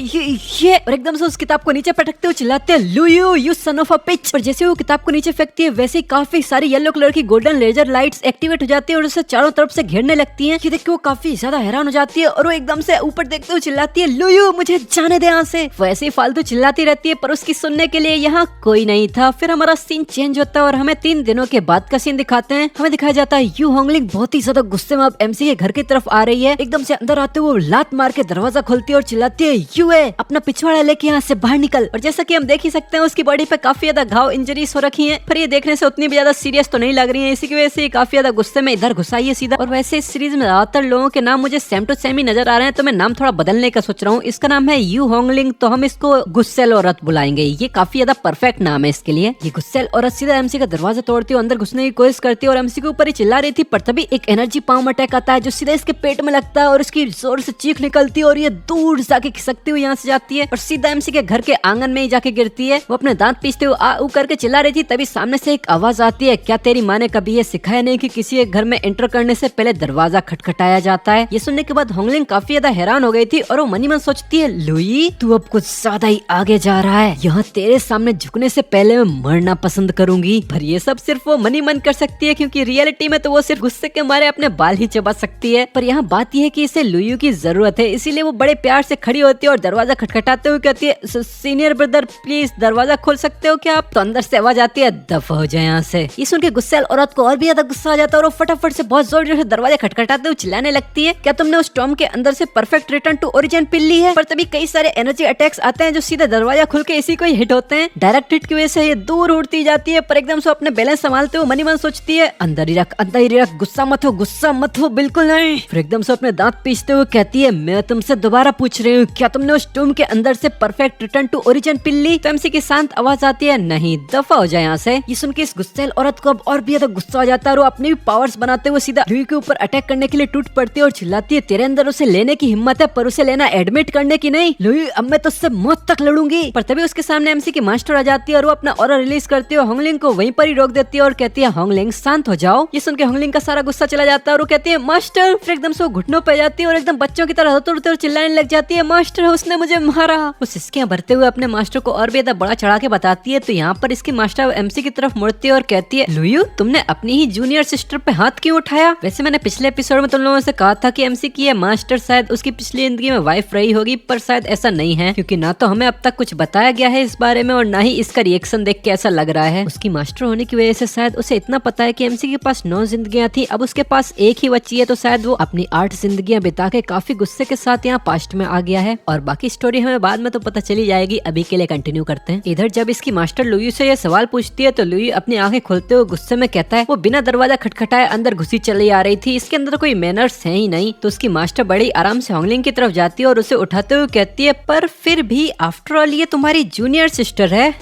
ये और एकदम से उस किताब को नीचे पटकते हुए चिल्लाते हैं, लुयू you son of a bitch. और जैसे वो किताब को नीचे फेंकती है वैसे ही काफी सारी येलो कलर की गोल्डन लेजर लाइट्स एक्टिवेट हो जाती है और उसे चारों तरफ से घेरने लगती हैं। ये देख के वो काफी ज्यादा हैरान हो जाती है और वो एकदम से ऊपर देखते हुए चिल्लाती है, लुयू मुझे जाने दे यहाँ से। वैसे ही फालतू चिल्लाती रहती है पर उसकी सुनने के लिए यहाँ कोई नहीं था। फिर हमारा सीन चेंज होता है और हमें 3 दिनों के बाद का सीन दिखाते हैं। हमें दिखाया जाता है यू होंगलिंग बहुत ही ज्यादा गुस्से में अब एमसी के घर की तरफ आ रही है। एकदम से अंदर आते हुए लात मार के दरवाजा खोलती है और चिल्लाती है, यूए अपना पिछवाड़ा लेके यहाँ से बाहर निकल। और जैसा कि हम देख ही सकते हैं उसकी बॉडी पे काफी ज्यादा घाव इंजरीज हो रखी हैं, पर ये देखने से उतनी भी ज्यादा सीरियस तो नहीं लग रही है। इसी की वजह से काफी ज्यादा गुस्से में इधर घुसाई है सीधा। और वैसे इस सीरीज में ज्यादातर लोगों के नाम मुझे सेम टू सेम ही नजर आ रहे हैं, तो मैं नाम थोड़ा बदलने का सोच रहा हूँ। इसका नाम है यू होंगलिंग, तो हम इसको गुस्सेल औरत बुलाएंगे। ये काफी ज्यादा परफेक्ट नाम है इसके लिए। ये गुस्सेल औरत सीधा एमसी का दरवाजा तोड़ती है, अंदर घुसने की कोशिश करती है और एमसी के ऊपर ही चिल्ला रही थी। पर तभी एक एनर्जी पाम अटैक आता है जो सीधा इसके पेट में लगता है और इसकी जोर से चीख निकलती है और ये दूर जाके खिसकती हुई यहाँ से जाती है और सीधा एमसी के घर के आंगन में ही जाके गिरती है। वो अपने दांत पीसते हुए आ ऊ करके चिल्ला रही थी, तभी सामने से एक आवाज आती है, क्या तेरी माँ ने कभी ये सिखाया नहीं कि किसी एक घर में एंटर करने से पहले दरवाजा खटखटाया जाता है? ये सुनने के बाद होंगलिंग काफी ज्यादा हैरान हो गई थी और वो मनी मन सोचती है, लुई तू अब कुछ ज्यादा ही आगे जा रहा है, यहाँ तेरे सामने झुकने से पहले मैं मरना पसंद करूंगी। पर ये सब सिर्फ वो मनी मन कर सकती है क्योंकि रियलिटी में तो वो सिर्फ गुस्से के मारे अपने बाल ही चबा सकती है। पर यहाँ बात यह है कि इसे लुयू की जरूरत है, इसीलिए वो बड़े प्यार से खड़ी होती है और दरवाजा खटखटाते हुए कहती है, सीनियर ब्रदर प्लीज दरवाजा खोल सकते हो क्या आप? तो अंदर से आवाज आती है, दफा हो जाए यहाँ से। ये सुन के गुस्सेल औरत को और भी ज्यादा गुस्सा आ जाता है और वो फटाफट से बहुत जोर जोर से दरवाजा खटखटाते हुए चिल्लाने लगती है, क्या तुमने उस टॉम के अंदर से परफेक्ट रिटर्न टू ओरिजिन पिल ली है? पर तभी कई सारे एनर्जी अटैक्स आते हैं जो सीधे दरवाजा खुल के इसी को ही हिट होते हैं। डायरेक्ट हिट की वजह से ये दूर उड़ती जाती है, पर एकदम से अपने बैलेंस संभालते हुए मनी मन सोचती है, अंदर ही रख, गुस्सा मत हो बिल्कुल नहीं। फिर एकदम से अपने दांत पीसते हुए कहती है, मैं तुमसे दोबारा पूछ रही हूँ, क्या तुमने उस टूम के अंदर से परफेक्ट रिटर्न टू ओरिजिन पिल ली? तो एमसी की शांत आवाज आती है, नहीं दफा हो जाए यहाँ से। ये सुन के इस गुस्सेल औरत को अब और भी ज्यादा गुस्सा आ जाता है और वो अपने भी पावर्स बनाते हुए सीधा लुई के ऊपर अटैक करने के लिए टूट पड़ती है और चिल्लाती है, तेरे अंदर उसे लेने की हिम्मत है पर उसे लेना एडमिट करने की नहीं। लुई अब मैं तुझसे मौत तक लड़ूंगी। पर तभी उसके सामने एमसी की मास्टर आ जाती है और वो अपना ऑरा रिलीज करती है, होंगलिंग को वहीं पर ही रोक देती है और कहती है, होंगलिंग शांत हो जाओ। ये सुन के होंगलिंग का सारा गुस्सा चला जाता है और वो कहती है मास्टर। फिर एकदम से वो घुटनों पे जाती है और एकदम बच्चों की तरह होते और चिल्लाने लग जाती है मास्टर उसने मुझे मारा। वो सिसकियां भरते हुए अपने मास्टर को और भी ज्यादा बड़ा चढ़ा के बताती है। तो यहाँ पर इसकी मास्टर एमसी की तरफ मुड़ती है और कहती है लुयू तुमने अपनी ही जूनियर सिस्टर पे हाथ क्यों उठाया? वैसे मैंने पिछले एपिसोड में तुम लोगों से कहा था कि एमसी की मास्टर शायद उसकी पिछली जिंदगी में वाइफ रही होगी, पर शायद ऐसा नहीं है क्योंकि ना तो हमें अब तक कुछ बताया गया है इस बारे में और ना ही इसका रिएक्शन देख के ऐसा लग रहा है। उसकी मास्टर होने की वजह से शायद उसे इतना पता है कि एमसी के पास 9 जिंदगियां थी, अब उसके पास एक ही बची है, तो शायद वो अपनी 8 जिंदगियां बिता के काफी गुस्से के साथ यहाँ पास्ट में आ गया है। और बाकी स्टोरी हमें बाद में तो पता चली जाएगी, अभी के लिए कंटिन्यू करते हैं। इधर जब इसकी मास्टर लुयू से ये सवाल पूछती है तो लुयू अपनी आंखें खोलते हुए गुस्से में कहता है वो बिना दरवाजा खटखटाए अंदर घुसी चली आ रही थी, इसके अंदर कोई मैनर्स है ही नहीं। तो उसकी मास्टर बड़ी आराम से होंगलिंग की तरफ जाती है और उसे उठाते हुए कहती है पर फिर भी आफ्टर ऑल ये तुम्हारी जूनियर सिस्टर है।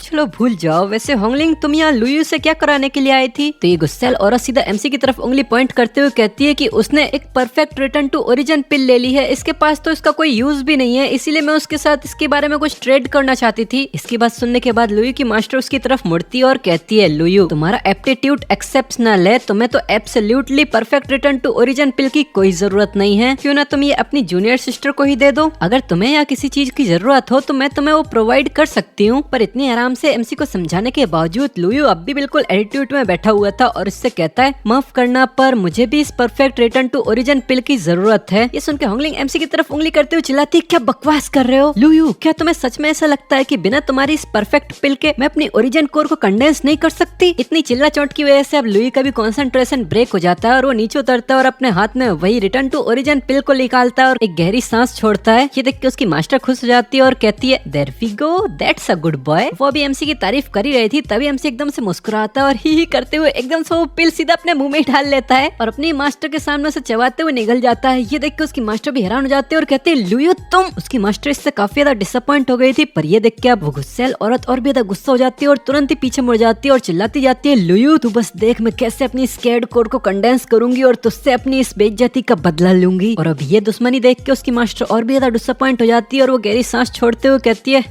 चलो भूल जाओ। वैसे होंगलिंग तुम यहाँ लुयू से क्या कराने के लिए आई थी? तो ये गुस्सैल औरत सीधा एमसी की तरफ उंगली पॉइंट करते हुए कहती है कि उसने एक परफेक्ट रिटर्न टू ओरिजिन पिल ले ली है, इसके पास तो इसका कोई यूज भी नहीं है, इसीलिए मैं उसके साथ इसके बारे में कुछ ट्रेड करना चाहती थी। इसकी बात सुनने के बाद लुयू की मास्टर उसकी तरफ मुड़ती है और कहती है लुयू तुम्हारा एप्टीट्यूड एक्सेप्शनल है, तुम्हें तो absolutely perfect return to origin pill की कोई जरूरत नहीं है, क्यों ना तुम ये अपनी जूनियर सिस्टर को ही दे दो। अगर तुम्हें या किसी चीज की जरूरत हो तो मैं तुम्हें वो प्रोवाइड कर सकती हूँ। पर इतनी आराम से एमसी को समझाने के बावजूद लुयू अब भी बिल्कुल एटीट्यूड में बैठा हुआ था और इससे कहता है माफ करना पर मुझे भी इस perfect return to origin pill की जरूरत है। ये सुनकर होंगलिंग एमसी की तरफ उंगली करते हुए चिल्लाती क्या बकवास कर रहे हो लुयू, क्या तुम्हें सच में ऐसा लगता है कि बिना तुम्हारी इस परफेक्ट पिल के मैं अपनी ओरिजिन कोर को कंडेंस नहीं कर सकती? इतनी चिल्ला चोट की वजह से अब लुयू का भी कंसंट्रेशन ब्रेक हो जाता है और वो नीचे उतरता है और अपने हाथ में वही रिटर्न टू ओरिजिन पिल को निकालता है और एक गहरी सांस छोड़ता है। ये देख के उसकी मास्टर खुश हो जाती है और कहती है there we go, that's a good boy. वो भी एमसी की तारीफ कर ही रही थी तभी एमसी एकदम से मुस्कुराता है और ही करते हुए एकदम से वो पिल सीधा अपने मुंह में डाल लेता है और अपनी मास्टर के सामने से चबाते हुए निकल जाता है। ये देख के उसकी मास्टर भी हैरान हो जाती है और कहते हैं लुयू तुम। उसकी मास्टर इससे काफी ज्यादा डिसअपॉइंट हो गई थी, पर ये देख के अब वो गुस्सैल औरत और भी ज्यादा गुस्सा हो जाती है और तुरंत ही पीछे मुड़ जाती है और चिल्लाती जाती है लुयू तू बस देख मैं कैसे अपनी स्कैर्ड कोर को कंडेंस करूंगी और तुझसे अपनी इस बेइज्जती का बदला लूंगी। और अब ये दुश्मनी देख के उसकी मास्टर और भी ज्यादा डिसअपॉइंट हो जाती है और वो गहरी सांस छोड़ते हुए कहती है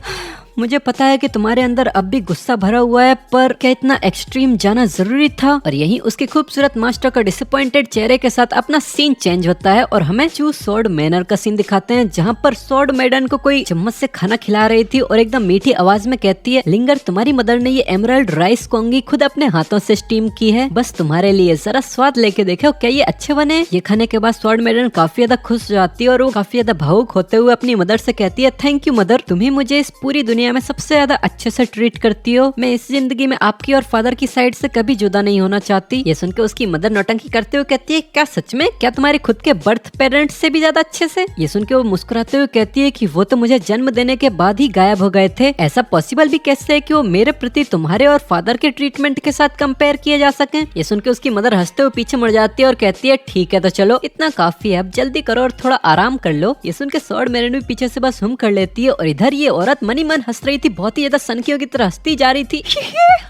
मुझे पता है कि तुम्हारे अंदर अब भी गुस्सा भरा हुआ है, पर क्या इतना एक्सट्रीम जाना जरूरी था? और यहीं उसके खूबसूरत मास्टर का डिसअपॉइंटेड चेहरे के साथ अपना सीन चेंज होता है और हमें चू स्वॉर्ड मैनर का सीन दिखाते हैं जहाँ पर स्वॉर्ड मैडन को कोई चम्मच से खाना खिला रही थी और एकदम मीठी आवाज में कहती है लिंगर तुम्हारी मदर ने ये एमराल्ड राइस कोंगी खुद अपने हाथों से स्टीम की है, बस तुम्हारे लिए, जरा स्वाद लेके देखो क्या ये अच्छे बने? ये खाने के बाद स्वॉर्ड मैडन काफी ज्यादा खुश हो जाती है और वो काफी ज्यादा भावुक होते हुए अपनी मदर से कहती है थैंक यू मदर, तुम्ही मुझे इस पूरी दुनिया में सबसे ज्यादा अच्छे से ट्रीट करती हो, मैं इस जिंदगी में आपकी और फादर की साइड से कभी जुदा नहीं होना चाहती। ये सुनकर उसकी मदर नौटंकी करते हुए कहती है क्या सच में? क्या तुम्हारे खुद के बर्थ पेरेंट्स से भी ज्यादा अच्छे से? ये सुनकर वो मुस्कुराते हुए कहती है कि वो तो मुझे जन्म देने के बाद ही गायब हो गए थे, ऐसा पॉसिबल भी कैसे है कि वो मेरे प्रति तुम्हारे और फादर के ट्रीटमेंट के साथ कंपेयर किए जा सके? ये सुनकर उसकी मदर हंसते हुए पीछे मुड़ जाती है और कहती है ठीक है तो चलो इतना काफी है, अब जल्दी करो और थोड़ा आराम कर लो। ये सुनकर स्वॉर्ड मैडन भी पीछे से बस हुम कर लेती है और इधर ये औरत मनी मन हंस रही थी, बहुत ही ज्यादा सनकियों की तरह हंसती जा रही थी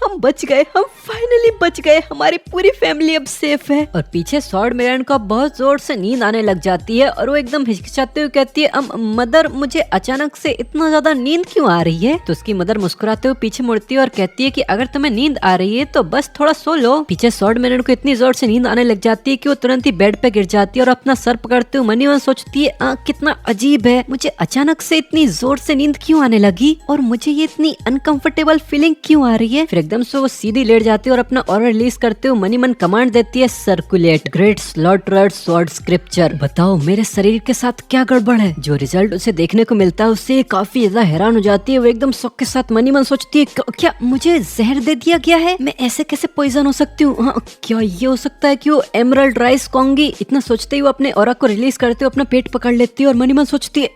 हम बच गए, हम फाइनली बच गए, हमारी पूरी फैमिली अब सेफ है। और पीछे स्वॉर्ड मैडन को बहुत जोर से नींद आने लग जाती है और वो एकदम हिचकिचाते हुए कहती है मदर मुझे अचानक से इतना ज्यादा नींद क्यों आ रही है? तो उसकी मदर मुस्कुराते हुए पीछे मुड़ती है और कहती है कि अगर तुम्हें नींद आ रही है तो बस थोड़ा सो लो। पीछे स्वॉर्ड मैडन को इतनी जोर से नींद आने लग जाती है कि वो तुरंत ही बेड पे गिर जाती है और अपना सर पकड़ते हुए मनी मन सोचती है कितना अजीब है, मुझे अचानक से इतनी जोर से नींद क्यों आने लगी और मुझे ये इतनी अनकंफर्टेबल फीलिंग क्यों आ रही है? फिर एकदम से वो सीधी लेट जाती है और अपना ऑरा रिलीज करते हुए मनी मन कमांड देती है सर्कुलेट ग्रेट स्लॉटरर्ड स्वॉर्ड स्क्रिप्चर। बताओ मेरे शरीर के साथ क्या गड़बड़ है? जो रिजल्ट उसे देखने को मिलता है उससे काफी ज्यादा हैरान हो जाती है। वो एकदम शौक के साथ मनी मन सोचती है क्या मुझे जहर दे दिया गया है? मैं ऐसे कैसे पॉइजन हो सकती हूँ? क्या ये हो सकता है कि वो एमराल्ड राइस कोंगी? इतना सोचते ही वो अपने ऑरा को रिलीज करते हुए अपना पेट पकड़ लेती है और मनी मन सोचती है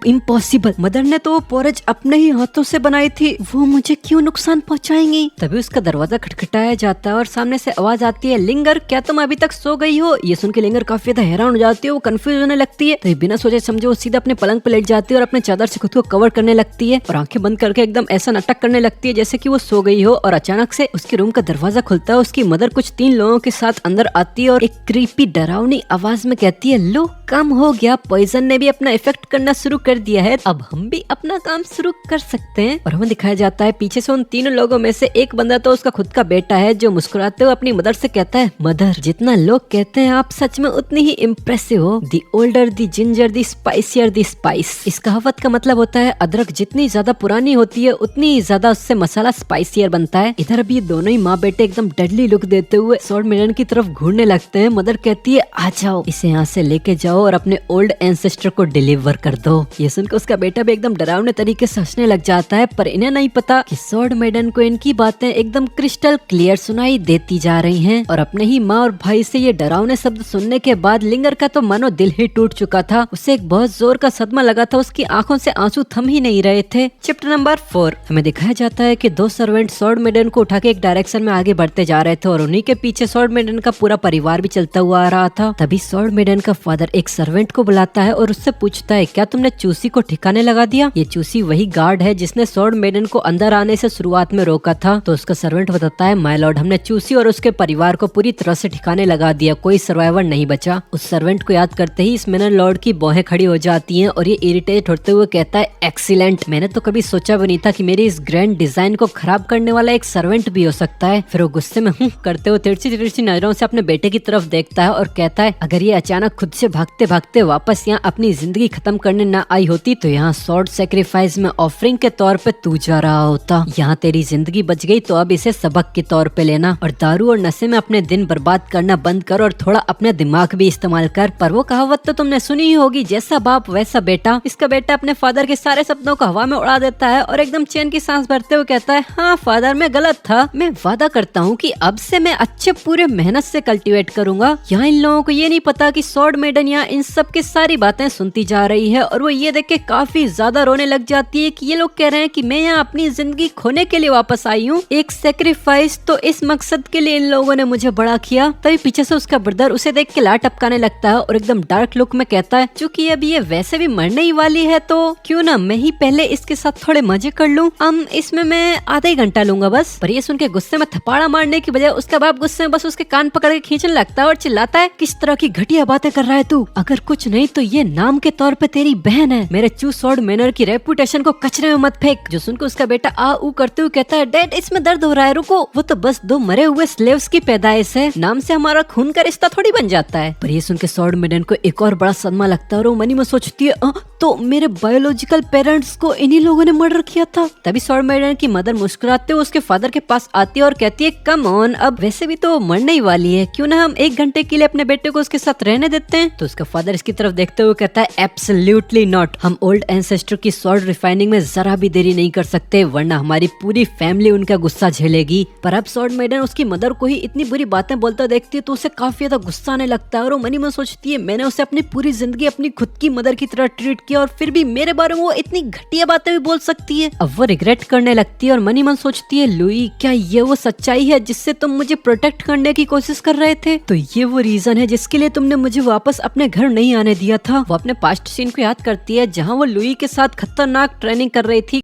इम्पॉसिबल, मदर ने तो वो पोरेज अपने ही हाथों से बनाई थी, वो मुझे क्यों नुकसान पहुंचाएंगी? तभी उसका दरवाजा खटखटाया जाता है और सामने से आवाज आती है लिंगर क्या तुम अभी तक सो गई हो? ये सुन के लिंगर काफी ज्यादा हैरान हो जाती है, वो कंफ्यूज होने लगती है। तो बिना सोचे समझे वो सीधा अपने पलंग पे लेट जाती है और अपने चादर से खुद को कवर करने लगती है और आंखें बंद करके एकदम ऐसा नाटक करने लगती है जैसे कि वो सो गई हो। और अचानक से उसके रूम का दरवाजा खुलता है, उसकी मदर कुछ 3 लोगों के साथ अंदर आती है और एक क्रीपी डरावनी आवाज में कहती है लो कम हो गया, पॉइजन ने भी अपना इफेक्ट करना शुरू कर दिया है, अब हम भी अपना काम शुरू कर सकते हैं। और हमें दिखाया जाता है पीछे से उन तीनों लोगों में से एक बंदा तो उसका खुद का बेटा है, जो मुस्कुराते हुए अपनी मदर से कहता है, मदर जितना लोग कहते हैं आप सच में उतनी ही इम्प्रेसिव हो। The older the ginger the spicier the spice. इस कहावत का मतलब होता है अदरक जितनी ज्यादा पुरानी होती है उतनी ज्यादा उससे मसाला स्पाइसियर बनता है। इधर भी दोनों ही माँ बेटे एकदम डेडली लुक देते हुए स्वॉर्ड मेडन की तरफ घूरने लगते हैं। मदर कहती है, आ जाओ, इसे यहाँ से लेके जाओ और अपने ओल्ड एंसेस्टर को डिलीवर कर दो। ये सुनकर उसका बेटा भी एकदम डरावने तरीके से हंसने लग जाता है, पर इन्हें नहीं पता कि स्वॉर्ड मेडन को इनकी बातें एकदम क्रिस्टल क्लियर सुनाई देती जा रही हैं। और अपने ही माँ और भाई से ये डरावने शब्द सुनने के बाद लिंगर का तो मानो दिल ही टूट चुका था। उसे एक बहुत जोर का सदमा लगा था, उसकी आंखों से आंसू थम ही नहीं रहे थे। चैप्टर नंबर 4 हमें दिखाया जाता है कि दो सर्वेंट स्वॉर्ड मेडन को उठा के एक डायरेक्शन में आगे बढ़ते जा रहे थे और उन्हीं के पीछे स्वॉर्ड मेडन का पूरा परिवार भी चलता हुआ आ रहा था। तभी स्वॉर्ड मेडन का फादर एक सर्वेंट को बुलाता है और उससे पूछता है, क्या तुमने चूसी को ठिकाने लगा दिया? ये चूसी वही गार्ड है जिसने स्वॉर्ड मेडन को अंदर आने से शुरुआत में रोका था। तो उसका सर्वेंट बताता है, माय लॉर्ड, हमने चूसी और उसके परिवार को पूरी तरह से ठिकाने लगा दिया, कोई सर्वाइवर नहीं बचा। उस सर्वेंट को याद करते ही इस मैनर लॉर्ड की भौहें खड़ी हो जाती हैं और ये इरिटेट होते हुए कहता है, एक्सीलेंट, मैंने तो कभी सोचा भी नहीं था कि मेरी इस ग्रैंड डिजाइन को खराब करने वाला एक सर्वेंट भी हो सकता है। फिर वो गुस्से में करते हुए तिरछी तिरछी नजरों से अपने बेटे की तरफ देखता है और कहता है, अगर ये अचानक खुद से भागते भागते वापस यहाँ अपनी जिंदगी खत्म करने ना आई होती तो यहाँ स्वॉर्ड सैक्रिफाइस में ऑफरिंग के तौर पे तू जा रहा होता। यहाँ तेरी जिंदगी बच गई तो अब इसे सबक के तौर पे लेना और दारू और नशे में अपने दिन बर्बाद करना बंद कर और थोड़ा अपने दिमाग भी इस्तेमाल कर। पर वो कहावत तो तुमने सुनी ही होगी, जैसा बाप वैसा बेटा। इसका बेटा अपने फादर के सारे सपनों को हवा में उड़ा देता है और एकदम चैन की सांस भरते हुए कहता है, हाँ फादर, मैं गलत था, मैं वादा करता हूँ कि अब से मैं अच्छे पूरे मेहनत से कल्टीवेट करूंगा। यहाँ इन लोगों को ये नहीं पता कि स्वॉर्ड मेडन यहाँ इन सब की सारी बातें सुनती जा रही है और वो ये देख के काफी ज्यादा रोने लग जाती है कि ये लोग कह रहे हैं कि मैं यहाँ अपनी जिंदगी खोने के लिए वापस आई हूँ, एक सेक्रीफाइस, तो इस मकसद के लिए इन लोगों ने मुझे बड़ा किया। तभी पीछे से उसका ब्रदर उसे देख के लात टपकाने लगता है और एकदम डार्क लुक में कहता है, चूंकि अब ये वैसे भी मरने ही वाली है तो क्यों ना मैं ही पहले इसके साथ थोड़े मजे कर लूं। इसमें मैं आधा ही घंटा लूंगा बस। पर ये सुन के गुस्से में थप्पड़ा मारने की बजाय उसका बाप गुस्से में बस उसके कान पकड़ के खींचने लगता है और चिल्लाता है, किस तरह की घटिया बातें कर रहा है तू? अगर कुछ नहीं तो ये नाम के तौर पे तेरी बहन है। मेरे चू स्वॉर्ड मैनर की रेपुटेशन को कचरे में मत फेंक। जो सुनकर उसका बेटा आ ऊ करते हुए कहता है, डैड इसमें दर्द हो रहा है, रुको, वो तो बस दो मरे हुए स्लेव्स की पैदाइश है, नाम से हमारा खून का रिश्ता थोड़ी बन जाता है। पर ये सुन के स्वॉर्ड मेडन को एक और बड़ा सदमा लगता है और वो मनी में सोचती है, तो मेरे बायोलॉजिकल पेरेंट्स को इन्हीं लोगों ने मर्डर किया था। तभी स्वॉर्ड मेडन की मदर मुस्कुराते हुए उसके फादर के पास आती है और कहती है, कम ऑन, अब वैसे भी तो मरने ही वाली है, क्यों ना हम 1 घंटे के लिए अपने बेटे को उसके साथ रहने देते हैं। तो उसका फादर इसकी तरफ देखते हुए कहता है, एब्सोल्युटली नॉट, हम ओल्ड एंसेस्टर की स्वॉर्ड रिफाइनिंग में जरा भी देरी नहीं कर सकते, वरना हमारी पूरी फैमिली उनका गुस्सा झेलेगी। पर अब स्वॉर्ड मेडन उसकी मदर को ही इतनी बुरी बातें बोलता देखती है तो उसे काफी ज्यादा गुस्सा आने लगता है और वो मनी में सोचती है, मैंने उसे अपनी पूरी जिंदगी अपनी खुद की मदर की तरह ट्रीट किया और फिर भी मेरे बारे में वो इतनी घटिया बातें भी बोल सकती है। अब वो रिग्रेट करने लगती है और मनी मन सोचती है, लुई, क्या ये वो सच्चाई है जिससे तुम मुझे प्रोटेक्ट करने की कोशिश कर रहे थे? तो ये वो रीजन है जिसके लिए तुमने मुझे वापस अपने घर नहीं आने दिया था। वो अपने पास्ट सीन को याद करती है जहाँ वो लुई के साथ खतरनाक ट्रेनिंग कर रही थी,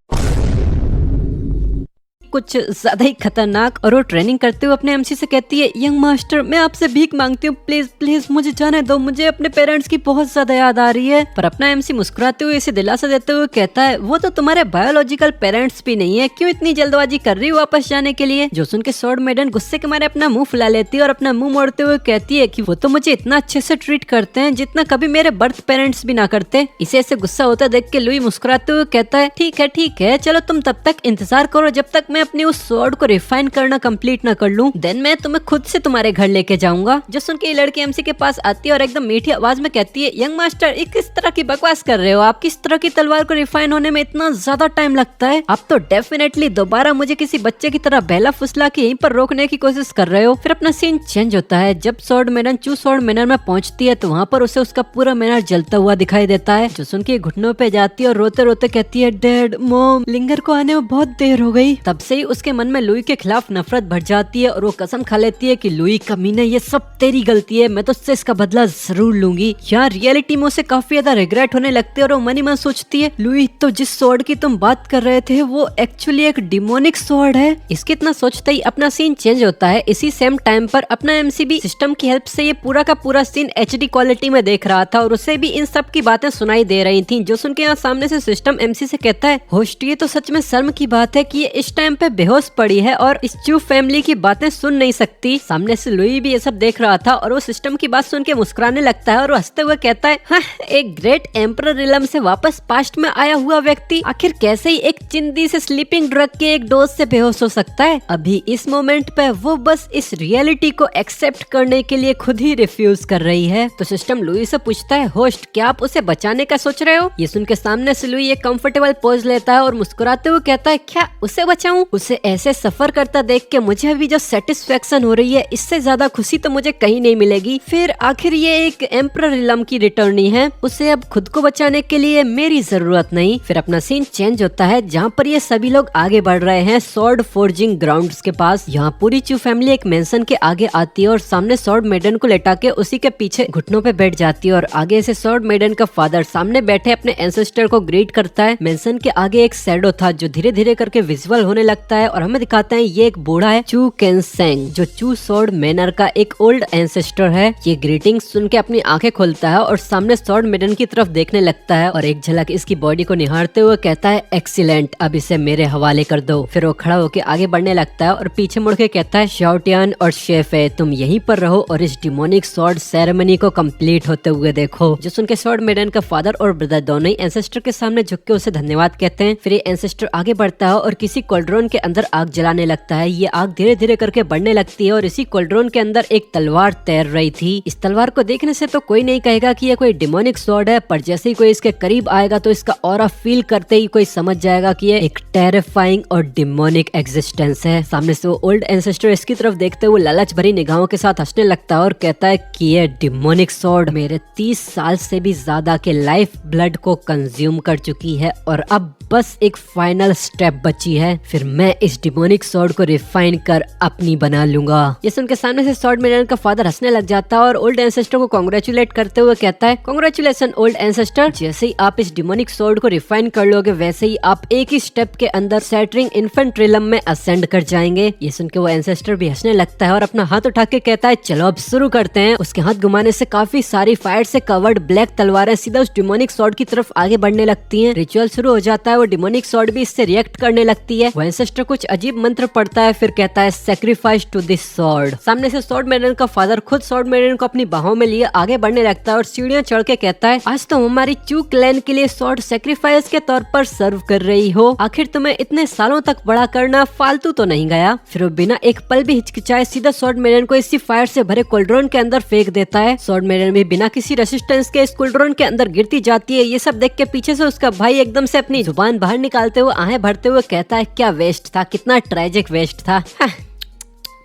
कुछ ज्यादा ही खतरनाक। और वो ट्रेनिंग करते हुए अपने एमसी से कहती है, यंग मास्टर, मैं आपसे भीख मांगती हूँ, प्लीज प्लीज मुझे जाने दो, मुझे अपने पेरेंट्स की बहुत ज्यादा याद आ रही है। पर अपना एमसी मुस्कुराते हुए इसे दिलासा देते हुए कहता है, वो तो तुम्हारे बायोलॉजिकल पेरेंट्स भी नहीं है, क्यों इतनी जल्दबाजी कर रही हो वापस जाने के लिए? जो सुन के स्वॉर्ड मेडन गुस्से के मारे अपना मुंह फुला लेती है और अपना मुंह मोड़ते हुए कहती है कि वो तो मुझे इतना अच्छे से ट्रीट करते हैं जितना कभी मेरे बर्थ पेरेंट्स भी ना करते। इसे ऐसे गुस्सा होता देख के लुई मुस्कुराते हुए कहता है, ठीक है, चलो तुम तब तक इंतजार करो जब तक मैं अपनी उस स्वॉर्ड को रिफाइन करना कंप्लीट ना कर लूं, देन मैं तुम्हें खुद से तुम्हारे घर लेके जाऊंगा। जो सुन के ये लड़की एमसी के पास आती है और एकदम मीठी आवाज में कहती है, यंग मास्टर, किस तरह की बकवास कर रहे हो आप? किस तरह की तलवार को रिफाइन होने में इतना ज्यादा टाइम लगता है? आप तो डेफिनेटली दोबारा मुझे किसी बच्चे की तरह बहला फुसला के यहीं पर रोकने की कोशिश कर रहे हो। फिर अपना सीन चेंज होता है। जब स्वॉर्ड मैनर चू स्वॉर्ड मैनर में पहुंचती है तो वहाँ पर उसे उसका पूरा मैनर जलता हुआ दिखाई देता है। जो सुन के घुटनों पे जाती है और रोते रोते कहती है, डैड, मॉम, लिंगर को आने में बहुत देर हो गई। तब से से ही उसके मन में लुई के खिलाफ नफरत भर जाती है और वो कसम खा लेती है कि लुई कमीने ये सब तेरी गलती है, मैं तो उससे इसका बदला जरूर लूंगी। यहाँ रियलिटी में उसे काफी ज्यादा रिग्रेट होने लगती है और वो मन ही मन सोचती है लुई तो जिस स्वॉर्ड की तुम बात कर रहे थे वो एक्चुअली एक डिमोनिक स्वॉर्ड है। इसके इतना सोचते ही अपना सीन चेंज होता है। इसी सेम टाइम पर अपना एमसी भी सिस्टम की हेल्प से ये पूरा का पूरा सीन HD क्वालिटी में देख रहा था और उसे भी इन सब की बातें सुनाई दे रही थी, जो सुन के यहाँ सामने से सिस्टम MC से कहता है होस्ट ये तो सच में शर्म की बात है कि ये इस टाइम पे बेहोश पड़ी है और इस चू फैमिली की बातें सुन नहीं सकती। सामने से लुई भी ये सब देख रहा था और वो सिस्टम की बात सुन के मुस्कुराने लगता है और वो हंसते हुए कहता है हाँ, एक ग्रेट एम्परर रिलम से वापस पास्ट में आया हुआ व्यक्ति आखिर कैसे ही एक चिंदी से स्लीपिंग ड्रग के एक डोज से बेहोश हो सकता है। अभी इस मोमेंट पे वो बस इस रियलिटी को एक्सेप्ट करने के लिए खुद ही रिफ्यूज कर रही है। तो सिस्टम लुई से पूछता है होस्ट क्या आप उसे बचाने का सोच रहे हो? ये सुन के सामने से लुई एक कंफर्टेबल पोज लेता है और मुस्कुराते हुए कहता है क्या उसे बचाऊं? उसे ऐसे सफर करता देख के मुझे अभी जो सेटिस्फेक्शन हो रही है इससे ज्यादा खुशी तो मुझे कहीं नहीं मिलेगी। फिर आखिर ये एक एम्परर रिलम की रिटर्नी है, उसे अब खुद को बचाने के लिए मेरी जरूरत नहीं। फिर अपना सीन चेंज होता है जहाँ पर ये सभी लोग आगे बढ़ रहे हैं स्वॉर्ड फोर्जिंग ग्राउंड्स के पास। यहाँ पूरी चू फैमिली एक मेंशन के आगे आती है और सामने स्वॉर्ड मेडन को लेटा के उसी के पीछे घुटनों पे बैठ जाती है और आगे से स्वॉर्ड मेडन का फादर सामने बैठे अपने एंसेस्टर को ग्रीट करता है। मेंशन के आगे एक शैडो था जो धीरे धीरे करके विजुअल होने लगता है और हमें दिखाते हैं ये एक बूढ़ा है चू केनसेंग जो चू स्वॉर्ड मैनर का एक ओल्ड एंसेस्टर है। ये ग्रीटिंग सुन के अपनी आंखें खोलता है और सामने स्वॉर्ड मेडन की तरफ देखने लगता है और एक झलक इसकी बॉडी को निहारते हुए कहता है एक्सीलेंट, अब इसे मेरे हवाले कर दो। फिर वो खड़ा होकर आगे बढ़ने लगता है और पीछे मुड़ के कहता है शाओटियान और शेफे तुम यहीं पर रहो और इस डिमोनिक स्वॉर्ड सेरेमनी को कंप्लीट होते हुए देखो। जो सुन के स्वॉर्ड मेडन का फादर और ब्रदर दोनों ही एंसेस्टर के सामने झुक के उसे धन्यवाद कहते हैं। फिर ये एंसेस्टर आगे बढ़ता है और किसी कोल्ड्रोन के अंदर आग जलाने लगता है। ये आग धीरे धीरे करके बढ़ने लगती है और इसी कोल्ड्रोन के अंदर एक तलवार तैर रही थी। इस तलवार को देखने से तो कोई नहीं कहेगा कि ये कोई डिमोनिक स्वॉर्ड है, पर जैसे ही कोई इसके करीब आएगा तो इसका ऑरा फील करते ही कोई समझ जाएगा कि ये एक टेरिफाइंग और डिमोनिक एग्जिस्टेंस है। सामने से वो ओल्ड एंसेस्टर इसकी तरफ देखते हुए लालच भरी निगाहों के साथ हंसने लगता है और कहता है कि ये डिमोनिक स्वॉर्ड मेरे 30 साल से भी ज्यादा के लाइफ ब्लड को कंज्यूम कर चुकी है और अब बस एक फाइनल स्टेप बची है, फिर मैं इस डिमोनिक स्वॉर्ड को रिफाइन कर अपनी बना लूंगा। ये सुन के सामने से स्वॉर्ड मेडन का फादर हंसने लग जाता है और ओल्ड एंसेस्टर को कांग्रेचुलेट करते हुए कहता है कांग्रेचुलेशन ओल्ड एंसेस्टर, जैसे ही आप इस डिमोनिक स्वॉर्ड को रिफाइन कर लोगे वैसे ही आप एक ही स्टेप के अंदर सैटरिंग इन्फेंट रिलम में असेंड कर जाएंगे। ये सुन के वो एंसेस्टर भी हंसने लगता है और अपना हाथ उठा के कहता है चलो अब शुरू करते हैं। उसके हाथ घुमाने से काफी सारी फायर से कवर्ड ब्लैक तलवारें सीधा उस डिमोनिक स्वॉर्ड की तरफ आगे बढ़ने लगती हैं। रिचुअल शुरू हो जाता है, वो डिमोनिक स्वॉर्ड भी इससे रिएक्ट करने लगती है। वो एंसेस्टर कुछ अजीब मंत्र पढ़ता है, फिर कहता है सैक्रिफाइस टू दिस स्वॉर्ड। सामने से स्वॉर्ड मेडन का फादर खुद स्वॉर्ड मेडन को अपनी बाहों में लिए आगे बढ़ने लगता है और सीढ़ियां चढ़ के कहता है आज तो हमारी चू क्लैन के लिए स्वॉर्ड सैक्रिफाइस के तौर पर सर्व कर रही हो, आखिर तुम्हें इतने सालों तक बड़ा करना फालतू तो नहीं गया। फिर वो बिना एक पल भी हिचकिचाए सीधा स्वॉर्ड मेडन को इसी फायर से भरे कोल्ड्रोन के अंदर फेंक देता है। स्वॉर्ड मेडन भी बिना किसी रेसिस्टेंस के इस कोल्ड्रोन के अंदर गिरती जाती है। ये सब देख के पीछे से उसका भाई एकदम से अपनी जुबान बाहर निकालते हुए आहें भरते हुए कहता है क्या वेस्ट था, कितना ट्रेजिक वेस्ट था।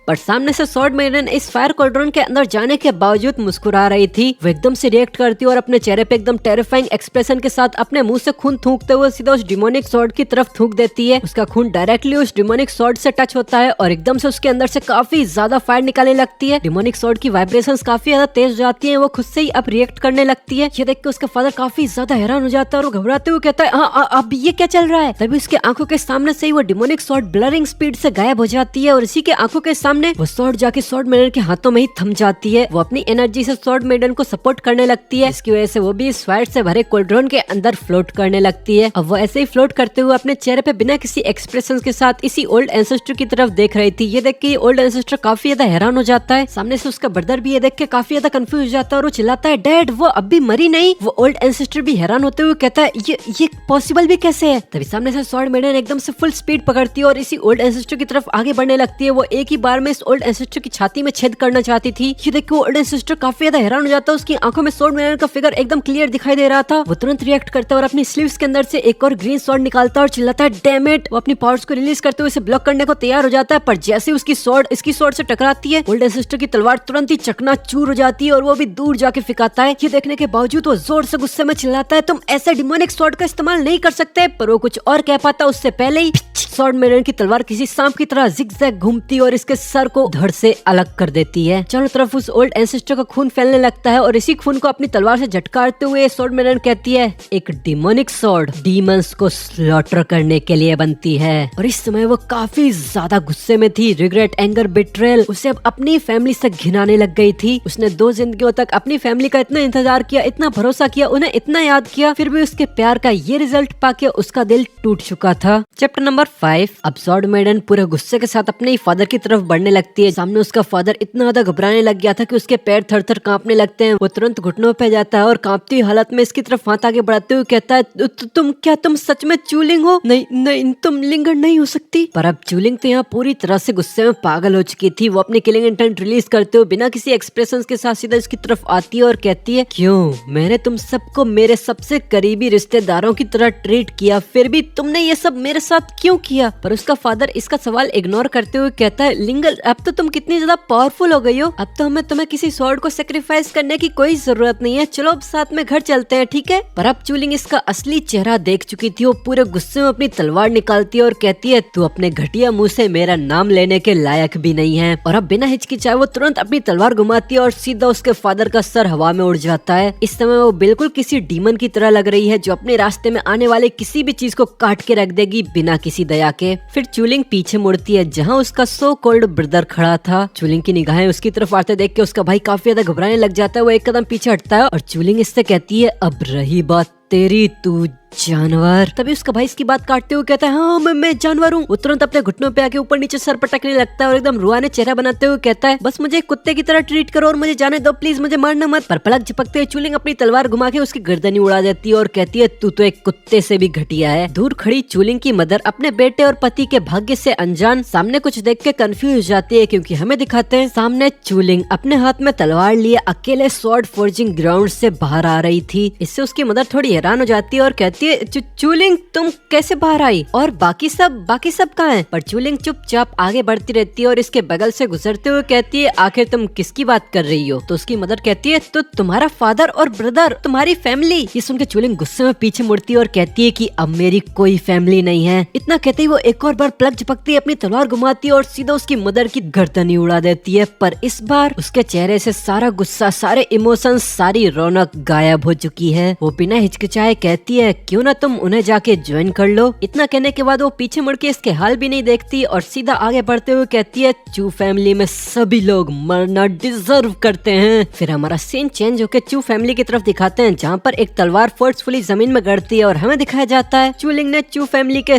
पर सामने से स्वॉर्ड मेडन इस फायर कोल्ड्रोन के अंदर जाने के बावजूद मुस्कुरा रही थी। वो एकदम से रिएक्ट करती है और अपने चेहरे पे एकदम टेरिफाइंग एक्सप्रेशन के साथ अपने मुंह से खून थूकते हुए सीधा उस डिमोनिक स्वॉर्ड की तरफ थूक देती है। उसका खून डायरेक्टली उस डिमोनिक स्वॉर्ड से टच होता है और एकदम से उसके अंदर से काफी ज्यादा फायर निकालने लगती है। डिमोनिक स्वॉर्ड की वाइब्रेशंस काफी ज्यादा तेज हो जाती है, वो खुद से ही अब रिएक्ट करने लगती है। ये देख के उसका फादर काफी ज्यादा हैरान हो जाता है और घबराते हुए कहता है अब ये क्या चल रहा है। तभी उसके आंखों के सामने से ही वो डिमोनिक स्वॉर्ड ब्लरिंग स्पीड से गायब हो जाती है और इसी के आंखों के सामने वो स्वॉर्ड जाके स्वॉर्ड मेडन के हाथों में ही थम जाती है। वो अपनी एनर्जी से स्वॉर्ड मेडन को सपोर्ट करने लगती है, इसकी वजह से वो भी इस फायर से भरे कोल्ड्रोन के अंदर फ्लोट करने लगती है। अब वो ऐसे ही फ्लोट करते हुए अपने चेहरे पे बिना किसी एक्सप्रेशन के साथ इसी ओल्ड एंसेस्टर की तरफ देख रही थी। ये देख के ओल्ड एंसेस्टर काफी ज्यादा हैरान हो जाता है। सामने से उसका ब्रदर भी ये देख के काफी ज्यादा कंफ्यूज हो जाता है और वो चिल्लाता है डैड वो अब भी मरी नहीं। वो ओल्ड एंसेस्टर भी हैरान होते हुए कहता है ये पॉसिबल भी कैसे है। तभी सामने से स्वॉर्ड मेडन एकदम से फुल स्पीड पकड़ती है और इसी ओल्ड एंसेस्टर की तरफ आगे बढ़ने लगती है। वो एक ही बार में अपने इस ओल्ड एंसेस्टर की छाती में छेद करना चाहती थी। ये देख के ओल्ड एंसेस्टर काफी ज्यादा हैरान हो जाता है, उसकी आंखों में स्वॉर्ड मैनर का फिगर एकदम क्लियर दिखाई दे रहा था। वो तुरंत रिएक्ट करता है और अपनी स्लीव्स के अंदर से एक और ग्रीन स्वॉर्ड निकालता है और चिल्लाता है डैम इट। वो अपनी पावर्स को रिलीज करते हुए इसे ब्लॉक करने को तैयार हो जाता है, पर जैसे उसकी स्वॉर्ड इसकी स्वॉर्ड से टकराती है, ओल्ड एंसेस्टर की तलवार तुरंत ही चकनाचूर हो जाती है और वो भी दूर जाके फेंकाता है। ये देखने के बावजूद वो जोर से गुस्से में चिल्लाता है, तुम ऐसे डिमोनिक स्वॉर्ड का इस्तेमाल नहीं कर सकते। पर वो कुछ और कह पाता उससे पहले ही स्वॉर्ड मैनर की तलवार किसी सांप की तरह जिगजैग घूमती और इसके सर को धड़ से अलग कर देती है। चारों तरफ उस ओल्ड एंसेस्टर का खून फैलने लगता है और इसी खून को अपनी तलवार से झटकारते हुए स्वॉर्ड मैनर कहती है, एक डिमोनिक स्वॉर्ड डीमंस को स्लॉटर करने के लिए बनती है। और इस समय वो काफी ज्यादा गुस्से में थी। रिग्रेट, एंगर, बिट्रेल उसे अब अपनी फैमिली से घिनाने लग गई थी। उसने 2 जिंदगियों तक अपनी फैमिली का इतना इंतजार किया, इतना भरोसा किया, उन्हें इतना याद किया, फिर भी उसके प्यार का ये रिजल्ट पाके उसका दिल टूट चुका था। Chapter number 5। अब स्वॉर्ड मैडन पूरे गुस्से के साथ अपने फादर की तरफ बढ़ने लगती है। सामने उसका फादर इतना ज्यादा घबराने लग गया था कि उसके पैर थर थर कांपने लगते हैं। वो तुरंत घुटनों पे जाता है और कांपती हुई हालत में इसकी तरफ हाथ आगे बढ़ाते हुए कहता है, तुम सच में चूलिंग हो? नहीं, तुम लिंगर नहीं हो सकती। पर अब चूलिंग तो यहाँ पूरी तरह से गुस्से में पागल हो चुकी थी। वो अपने किलिंग इंटेंट रिलीज करते हुए बिना किसी एक्सप्रेशन के साथ सीधा इसकी तरफ आती है और कहती है, क्यों मैंने तुम सबको मेरे सबसे करीबी रिश्तेदारों की तरह ट्रीट किया, फिर भी तुमने ये सब मेरे साथ क्यों किया? पर उसका फादर इसका सवाल इग्नोर करते हुए कहता है, लिंगर अब तो तुम कितनी ज्यादा पावरफुल हो गई हो, अब तो हमें तुम्हें किसी स्वॉर्ड को सेक्रीफाइस करने की कोई जरूरत नहीं है, चलो अब साथ में घर चलते हैं, ठीक है? पर अब चूलिंग इसका असली चेहरा देख चुकी थी। वो पूरे गुस्से में अपनी तलवार निकालती है और कहती है, तू अपने घटिया मुंह से मेरा नाम लेने के लायक भी नहीं है। और अब बिना हिचकिचाए वो तुरंत अपनी तलवार घुमाती है और सीधा उसके फादर का सर हवा में उड़ जाता है। इस समय वो बिल्कुल किसी डीमन की तरह लग रही है जो अपने रास्ते में आने वाले किसी भी चीज को काट के रख देगी बिना किसी दया के। फिर चूलिंग पीछे मुड़ती है जहाँ उसका सो कॉल्ड ब्रदर खड़ा था। चूलिंग की निगाहें उसकी तरफ आते देख के उसका भाई काफी ज्यादा घबराने लग जाता है। वो एक कदम पीछे हटता है और चूलिंग इससे कहती है, अब रही बात तेरी, तू जानवर। तभी उसका भाई इसकी बात काटते हुए कहता है, हाँ मैं जानवर हूँ। वो तुरंत अपने घुटनों पे आके ऊपर नीचे सर पटकने लगता है और एकदम रुआने चेहरा बनाते हुए कहता है, बस मुझे कुत्ते की तरह ट्रीट करो और मुझे जाने दो प्लीज, मुझे मारना मत। पर पलक झपकते हुए चूलिंग अपनी तलवार घुमा के उसकी गर्दनी उड़ा देती है और कहती है, तू तो एक कुत्ते से भी घटिया है। दूर खड़ी चूलिंग की मदर अपने बेटे और पति के भाग्य से अनजान सामने कुछ देख के कंफ्यूज हो जाती है, क्योंकि हमें दिखाते हैं सामने चूलिंग अपने हाथ में तलवार लिए अकेले स्वॉर्ड फोर्जिंग ग्राउंड से बाहर आ रही थी। इससे उसकी मदर थोड़ी हैरान हो जाती है और कहती है, चूलिंग तुम कैसे बाहर आई और बाकी सब कहाँ हैं? पर चूलिंग चुपचाप आगे बढ़ती रहती है और इसके बगल से गुजरते हुए कहती है, आखिर तुम किसकी बात कर रही हो? तो उसकी मदर कहती है, तो तुम्हारा फादर और ब्रदर, तुम्हारी फैमिली। ये सुन के चूलिंग गुस्से में पीछे मुड़ती है और कहती है कि अब मेरी कोई फैमिली नहीं है। इतना कहते ही वो एक और बार पलक झपकती है, अपनी तलवार घुमाती है और सीधा उसकी मदर की गर्दनी उड़ा देती है। पर इस बार उसके चेहरे से सारा गुस्सा, सारे इमोशंस, सारी रौनक गायब हो चुकी है। वो बिना हिचकिचाए कहती है, क्यों ना तुम उन्हें जाके ज्वाइन कर लो। इतना कहने के बाद वो पीछे मुड़ के इसके हाल भी नहीं देखती और सीधा आगे बढ़ते हुए कहती है, चू फैमिली में सभी लोग मरना डिजर्व करते हैं। फिर हमारा सीन चेंज होकर चू फैमिली की तरफ दिखाते हैं, जहाँ पर एक तलवार फोर्सफुली जमीन में गड़ती है और हमें दिखाया जाता है चूलिंग ने चू फैमिली के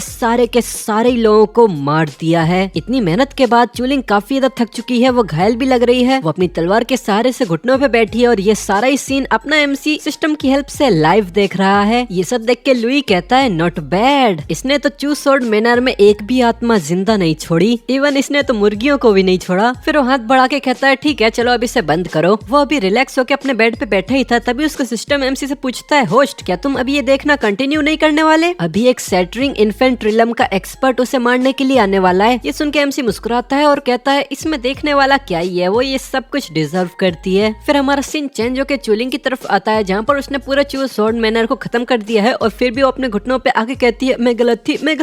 सारे लोगों को मार दिया है। इतनी मेहनत के बाद चूलिंग काफी ज्यादा थक चुकी है, वो घायल भी लग रही है। वो अपनी तलवार के सहारे से घुटनों पे बैठी है और ये सारा ही सीन अपना एमसी सिस्टम की हेल्प से लाइव देख रहा है। ये सब देख के लुई कहता है, नॉट बैड, इसने तो चू स्वॉर्ड मैनर में एक भी आत्मा जिंदा नहीं छोड़ी, इवन इसने तो मुर्गियों को भी नहीं छोड़ा। फिर वो हाथ बढ़ा के कहता है, ठीक है चलो अब इसे बंद करो। वो अभी रिलैक्स होकर अपने बेड पे बैठा ही था, तभी उसका सिस्टम एमसी से पूछता है, होस्ट क्या तुम अभी ये देखना कंटिन्यू नहीं करने वाले? अभी एक सैटरिंग इन्फेंट्रिलम का एक्सपर्ट उसे मारने के लिए आने वाला है। ये सुन के एमसी मुस्कुराता है और कहता है, इसमें देखने वाला क्या ही है, वो ये सब कुछ डिजर्व करती है। फिर हमारा सीन चेंज होकर चूलिंग की तरफ आता है, जहाँ पर उसने पूरा चू स्वॉर्ड मैनर को खत्म कर दिया है और फिर भी वो अपने घुटनों पे आगे कहती है, मैं गलत थी, मैं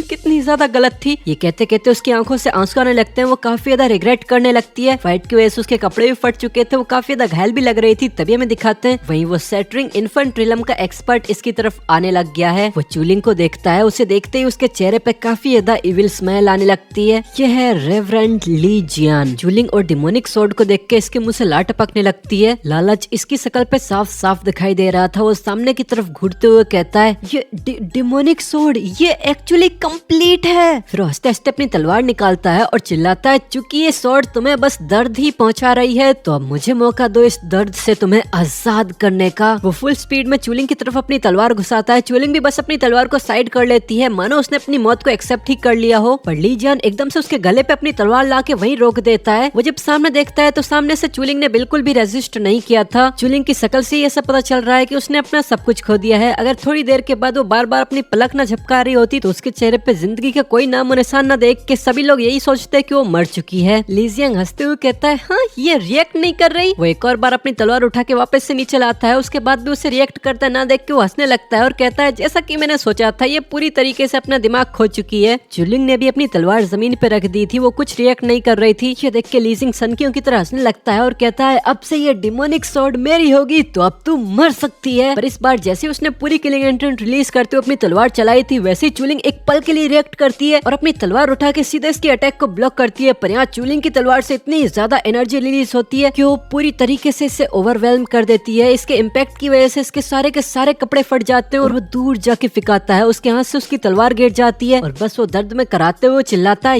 कितनी ज्यादा गलत थी। ये कहते कहते उसकी आंखों से आंसू आने लगते हैं। वो काफी ज्यादा रिग्रेट करने लगती है। फाइट की वजह से उसके कपड़े भी फट चुके थे, वो काफी ज्यादा घायल भी लग रही थी। तभी हमें दिखाते हैं वहीं वो सैटरिंग इन्फेंट्रिलम का एक्सपर्ट इसकी तरफ आने लग गया है। वो चूलिंग को देखता है, उसे देखते ही उसके चेहरे पे काफी ज्यादा इविल स्माइल आने लगती है। यह है रेवरेंड ली जियान। चूलिंग और डिमोनिक स्वॉर्ड को देख के इसके मुंह से लार टपकने लगती है। लालच इसकी शकल पे साफ साफ दिखाई दे रहा था। वो सामने की तरफ घूरते हुए कहता है, ये डिमोनिक सोर्ड, ये एक्चुअली कंप्लीट है। फिर हंसते हंसते अपनी तलवार निकालता है और चिल्लाता है, चूंकि ये सोर्ड तुम्हें बस दर्द ही पहुंचा रही है, तो अब मुझे मौका दो इस दर्द से तुम्हें आजाद करने का। वो फुल स्पीड में चूलिंग की तरफ अपनी तलवार घुसाता है। चूलिंग भी बस अपनी तलवार को साइड कर लेती है, मानो उसने अपनी मौत को एक्सेप्ट ही कर लिया हो। पर ली जियान एकदम से उसके गले पे अपनी तलवार लाके वहीं रोक देता है। वो जब सामने देखता है तो सामने से चूलिंग ने बिल्कुल भी रेजिस्ट नहीं किया था। चूलिंग की शक्ल से ये सब पता चल रहा है कि उसने अपना सब कुछ खो दिया है। अगर थोड़ी देर के बाद वो बार बार अपनी पलक न झपका रही होती तो उसके चेहरे पे जिंदगी का कोई नामो निशान न देख के सभी लोग यही सोचते कि वो मर चुकी है। ली जियांग हंसते हुए कहता है, हाँ ये रिएक्ट नहीं कर रही। वो एक और बार अपनी तलवार उठा के वापस से नीचे लाता है। उसके बाद भी उसे रिएक्ट करता ना देख के वो हंसने लगता है और कहता है, जैसा कि मैंने सोचा था, ये पूरी तरीके से अपना दिमाग खो चुकी है। चूलिंग ने भी अपनी तलवार जमीन पे रख दी थी, वो कुछ रिएक्ट नहीं कर रही थी। ये देख के ली जियांग सनकियों की तरह हंसने लगता है और कहता है, अब से ये डिमोनिक स्वॉर्ड मेरी होगी, तो अब तू मर सकती है। पर इस बार जैसे उसने पूरी किलिंग इंटेंट रिलीज करते हुए अपनी तलवार चलाई थी, वैसे ही चूलिंग एक पल के लिए रिएक्ट करती है और अपनी तलवार उठा के सीधे इसके अटैक को ब्लॉक करती है। पर यहाँ चूलिंग की तलवार से इतनी ज्यादा एनर्जी रिलीज होती है कि वो पूरी तरीके से इसे ओवरवेल्म कर देती है। इसके इम्पैक्ट की वजह से इसके सारे के सारे कपड़े फट जाते हैं और वो दूर जाके फिकाता है। उसके हाथ से उसकी तलवार गिर जाती है और बस वो दर्द में कराते हुए चिल्लाता है,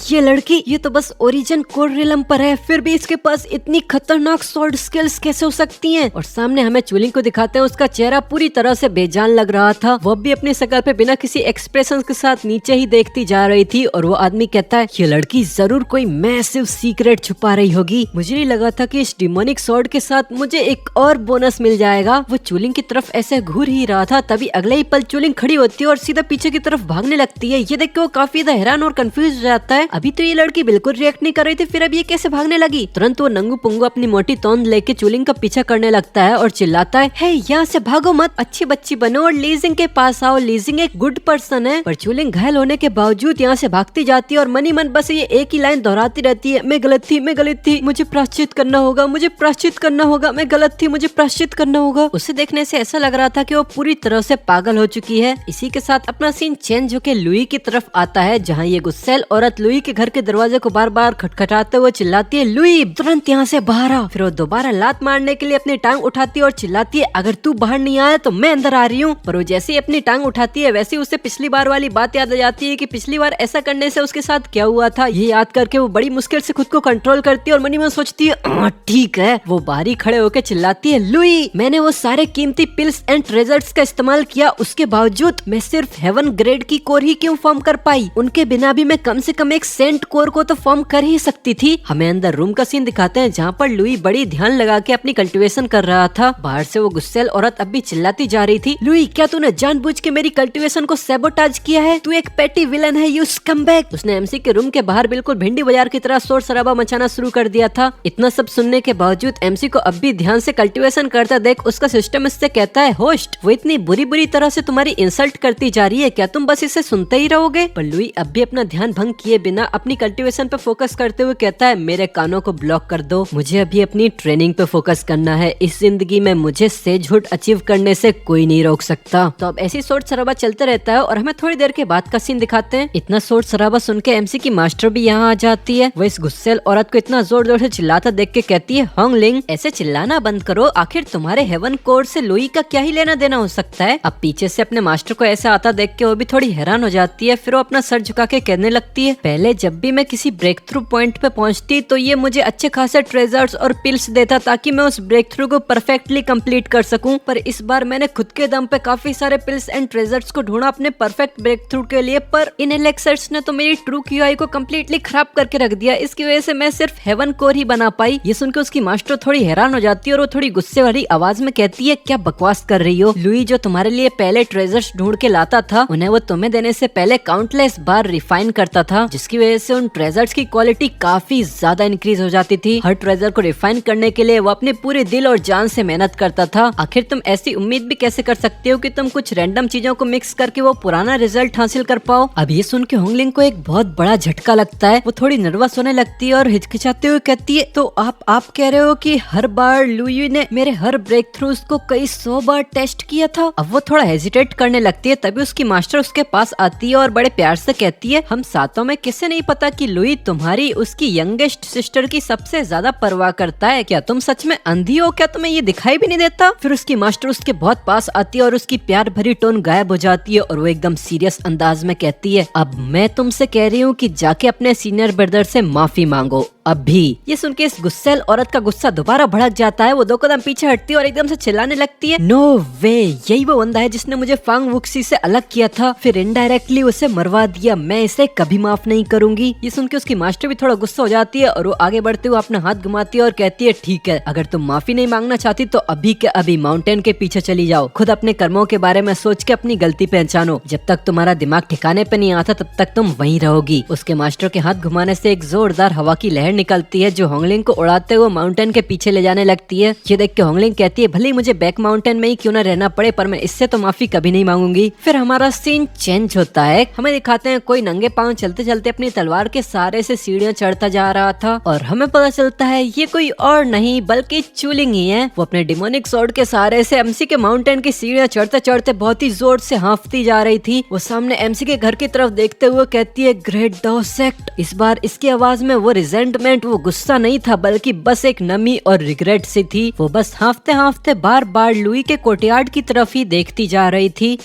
ये लड़की, ये तो बस ओरिजिन कोर रिलम पर है, फिर भी इसके पास इतनी खतरनाक स्वॉर्ड स्किल्स कैसे हो सकती हैं? और सामने हमें चूलिंग को दिखाते हैं, उसका चेहरा पूरी तरह से बेजान लग रहा था। वो भी अपनी शक्ल पे बिना किसी एक्सप्रेशन के साथ नीचे ही देखती जा रही थी। और वो आदमी कहता है, ये लड़की जरूर कोई मैसिव सीक्रेट छुपा रही होगी। मुझे नहीं लगा था कि इस डिमोनिक स्वॉर्ड के साथ मुझे एक और बोनस मिल जाएगा। वो चूलिंग की तरफ ऐसे घूर ही रहा था, तभी अगले ही पल चूलिंग खड़ी होती है और सीधा पीछे की तरफ भागने लगती है। ये देख के वो काफी हैरान और कंफ्यूज हो जाता है। अभी तो ये लड़की बिल्कुल रिएक्ट नहीं कर रही थी, फिर अब ये कैसे भागने लगी? तुरंत वो नंगू पुंगू अपनी मोटी तोंद लेके चूलिंग का पीछा करने लगता है और चिल्लाता है, हे यहाँ से भागो मत, अच्छी बच्ची बनो और ली जियांग के पास आओ। ली जियांग एक गुड पर्सन है। पर चूलिंग घायल होने के बावजूद यहाँ से भागती जाती है और मनी मन बस ये एक ही लाइन दोहराती रहती है, मैं गलत थी, मुझे प्रायश्चित करना होगा, मैं गलत थी, मुझे प्रायश्चित करना होगा। उसे देखने से ऐसा लग रहा था कि वो पूरी तरह से पागल हो चुकी है। इसी के साथ अपना सीन चेंज होके लुई की तरफ आता है, जहाँ ये गुस्सैल औरत लुई के घर के दरवाजे को बार बार खटखटाते हुए चिल्लाती है, लुई तुरंत यहाँ से बाहर आ। फिर वो दोबारा लात मारने के लिए अपनी टांग उठाती है और चिल्लाती है, अगर तू बाहर नहीं आया तो मैं अंदर आ रही हूँ। पर वो जैसे ही अपनी टांग उठाती है, वैसे उसे पिछली बार वाली बात याद आ जाती है कि पिछली बार ऐसा करने से उसके साथ क्या हुआ था। ये याद करके वो बड़ी मुश्किल से खुद को कंट्रोल करती है और मनी मन सोचती है, ठीक है। वो बाहर ही खड़े होकर चिल्लाती है, लुई मैंने वो सारे कीमती पिल्स एंड ट्रेजर्स का इस्तेमाल किया, उसके बावजूद मैं सिर्फ हेवन ग्रेड की कोर ही क्यों फॉर्म कर पाई? उनके बिना भी मैं कम से कम एक सेंट कोर को तो फॉर्म कर ही सकती थी। हमें अंदर रूम का सीन दिखाते हैं, जहाँ पर लुई बड़ी ध्यान लगा के अपनी कल्टीवेशन कर रहा था। बाहर से वो गुस्सैल औरत अब भी चिल्लाती जा रही थी, लुई क्या तूने जानबूझ के मेरी कल्टीवेशन को सैबोटाज किया है? तू एक पेटी विलन है, यू स्कमबैग। उसने एमसी के रूम के बाहर बिल्कुल भिंडी बाजार की तरह शोर शराबा मचाना शुरू कर दिया था। इतना सब सुनने के बावजूद एमसी को अब भी ध्यान से कल्टीवेशन करता देख उसका सिस्टम इससे कहता है, होस्ट वो इतनी बुरी तरह से तुम्हारी इंसल्ट करती जा रही है, क्या तुम बस इसे सुनते ही रहोगे? पर लुई अब भी अपना ध्यान भंग किए बिना अपनी कल्टीवेशन पे फोकस करते हुए कहता है, मेरे कानों को ब्लॉक कर दो, मुझे अभी अपनी ट्रेनिंग पे फोकस करना है। इस जिंदगी में मुझे सेजहुड अचीव करने से कोई नहीं रोक सकता। तो अब ऐसी शोर शराबा चलते रहता है और हमें थोड़ी देर के बाद का सीन दिखाते हैं। इतना शोर शराबा सुन के एमसी की मास्टर भी यहाँ आ जाती है। वो इस गुस्सैल औरत को इतना जोर जोर से चिल्लाता देख के कहती है, होंगलिंग ऐसे चिल्लाना बंद करो, आखिर तुम्हारे हेवन कोर से लुई का क्या ही लेना देना हो सकता है? अब पीछे से अपने मास्टर को ऐसा आता देख के वो भी थोड़ी हैरान हो जाती है। फिर वो अपना सर झुका के कहने लगती है, पहले जब भी मैं किसी ब्रेक थ्रू पॉइंट पे पहुंचती तो ये मुझे अच्छे खासे ट्रेजर्स और पिल्स देता ताकि मैं उस ब्रेक थ्रू को परफेक्टली कंप्लीट कर सकूं। पर इस बार मैंने खुद के दम पे काफी सारे पिल्स एंड ट्रेजर्स को ढूंढा अपने परफेक्ट ब्रेक थ्रू के लिए, पर इन एलेक्सर्स ने तो मेरी ट्रू क्यूआई को कम्प्लीटली खराब करके रख दिया। इसकी वजह से मैं सिर्फ हेवन कोर ही बना पाई। ये सुनकर उसकी मास्टर थोड़ी हैरान हो जाती है और वो थोड़ी गुस्से वाली आवाज में कहती है, क्या बकवास कर रही हो? लुई जो तुम्हारे लिए पहले ट्रेजर्स ढूंढ के लाता था, उन्हें वो तुम्हें देने से पहले काउंटलेस बार रिफाइन करता था, जिसकी वजह से उन ट्रेजर्स की क्वालिटी काफी ज्यादा इंक्रीज हो जाती थी। हर ट्रेजर को रिफाइन करने के लिए वो अपने पूरे दिल और जान से मेहनत करता था। आखिर तुम ऐसी उम्मीद भी कैसे कर सकते हो कि तुम कुछ रैंडम चीजों को मिक्स करके वो पुराना रिजल्ट हासिल कर पाओ? अब ये सुन के होंगलिंग को एक बहुत बड़ा झटका लगता है। वो थोड़ी नर्वस होने लगती है और हिचकिचाते हुए कहती है, तो आप कह रहे हो कि हर बार लुई ने मेरे हर ब्रेक थ्रूज को कई 100 बार टेस्ट किया था? अब वो थोड़ा हेजिटेट करने लगती है, तभी उसकी मास्टर उसके पास आती है और बड़े प्यार से कहती है, हम सातों में किसे नहीं पता कि लुई तुम्हारी उसकी यंगेस्ट सिस्टर की सबसे ज्यादा परवाह करता है। क्या तुम सच में अंधी हो? क्या तुम्हें ये दिखाई भी नहीं देता? फिर उसकी मास्टर उस उसके बहुत पास आती है और उसकी प्यार भरी टोन गायब हो जाती है और वो एकदम सीरियस अंदाज में कहती है, अब मैं तुमसे कह रही हूँ कि जाके अपने सीनियर ब्रदर से माफी मांगो अभी। ये सुन के इस गुस्सैल औरत का गुस्सा दोबारा भड़क जाता है। वो 2 कदम पीछे हटती है और एकदम से चिल्लाने लगती है, नो वे, यही वो बंदा है जिसने मुझे फांग वुक्सी से अलग किया था, फिर इनडायरेक्टली उसे मरवा दिया, मैं इसे कभी माफ नहीं करूंगी। ये सुन के उसकी मास्टर भी थोड़ा गुस्सा हो जाती है और वो आगे बढ़ते हुए अपना हाथ घुमाती है और कहती है, ठीक है, अगर तुम माफी नहीं मांगना चाहती तो अभी के अभी माउंटेन के पीछे चली जाओ, खुद अपने कर्मों के बारे में सोच के अपनी गलती पहचानो, जब तक तुम्हारा दिमाग ठिकाने पे नहीं आता तब तक तुम वहीं रहोगी। उसके मास्टर के हाथ घुमाने से एक जोरदार हवा की लहर निकलती है जो होंगलिंग को उड़ाते हुए माउंटेन के पीछे ले जाने लगती है। ये देख के होंगलिंग कहती है, भले ही मुझे बैक माउंटेन में ही क्यों न रहना पड़े पर मैं इससे तो माफी कभी नहीं मांगूंगी। फिर हमारा सीन चेंज होता है, हमें दिखाते हैं कोई नंगे पांव चलते चलते अपनी तलवार के सहारे से सीढ़ियां चढ़ता जा रहा था और हमें पता चलता है ये कोई और नहीं बल्कि चूलिंग ही है। वो अपने डिमोनिक स्वॉर्ड के सहारे से एमसी के माउंटेन की सीढ़ियां चढ़ते चढ़ते बहुत ही जोर से हाँफती जा रही थी। वो सामने एमसी के घर की तरफ देखते हुए कहती है, ग्रेट डाओ सेक्ट। इस बार इसकी आवाज में वो रिजेंटमेंट, वो गुस्सा नहीं था बल्कि बस एक नमी और रिग्रेट सी थी। वो बस हाँफते हाँफते बार बार लुई के कोर्टयार्ड की तरफ ही देखती जा रही थी।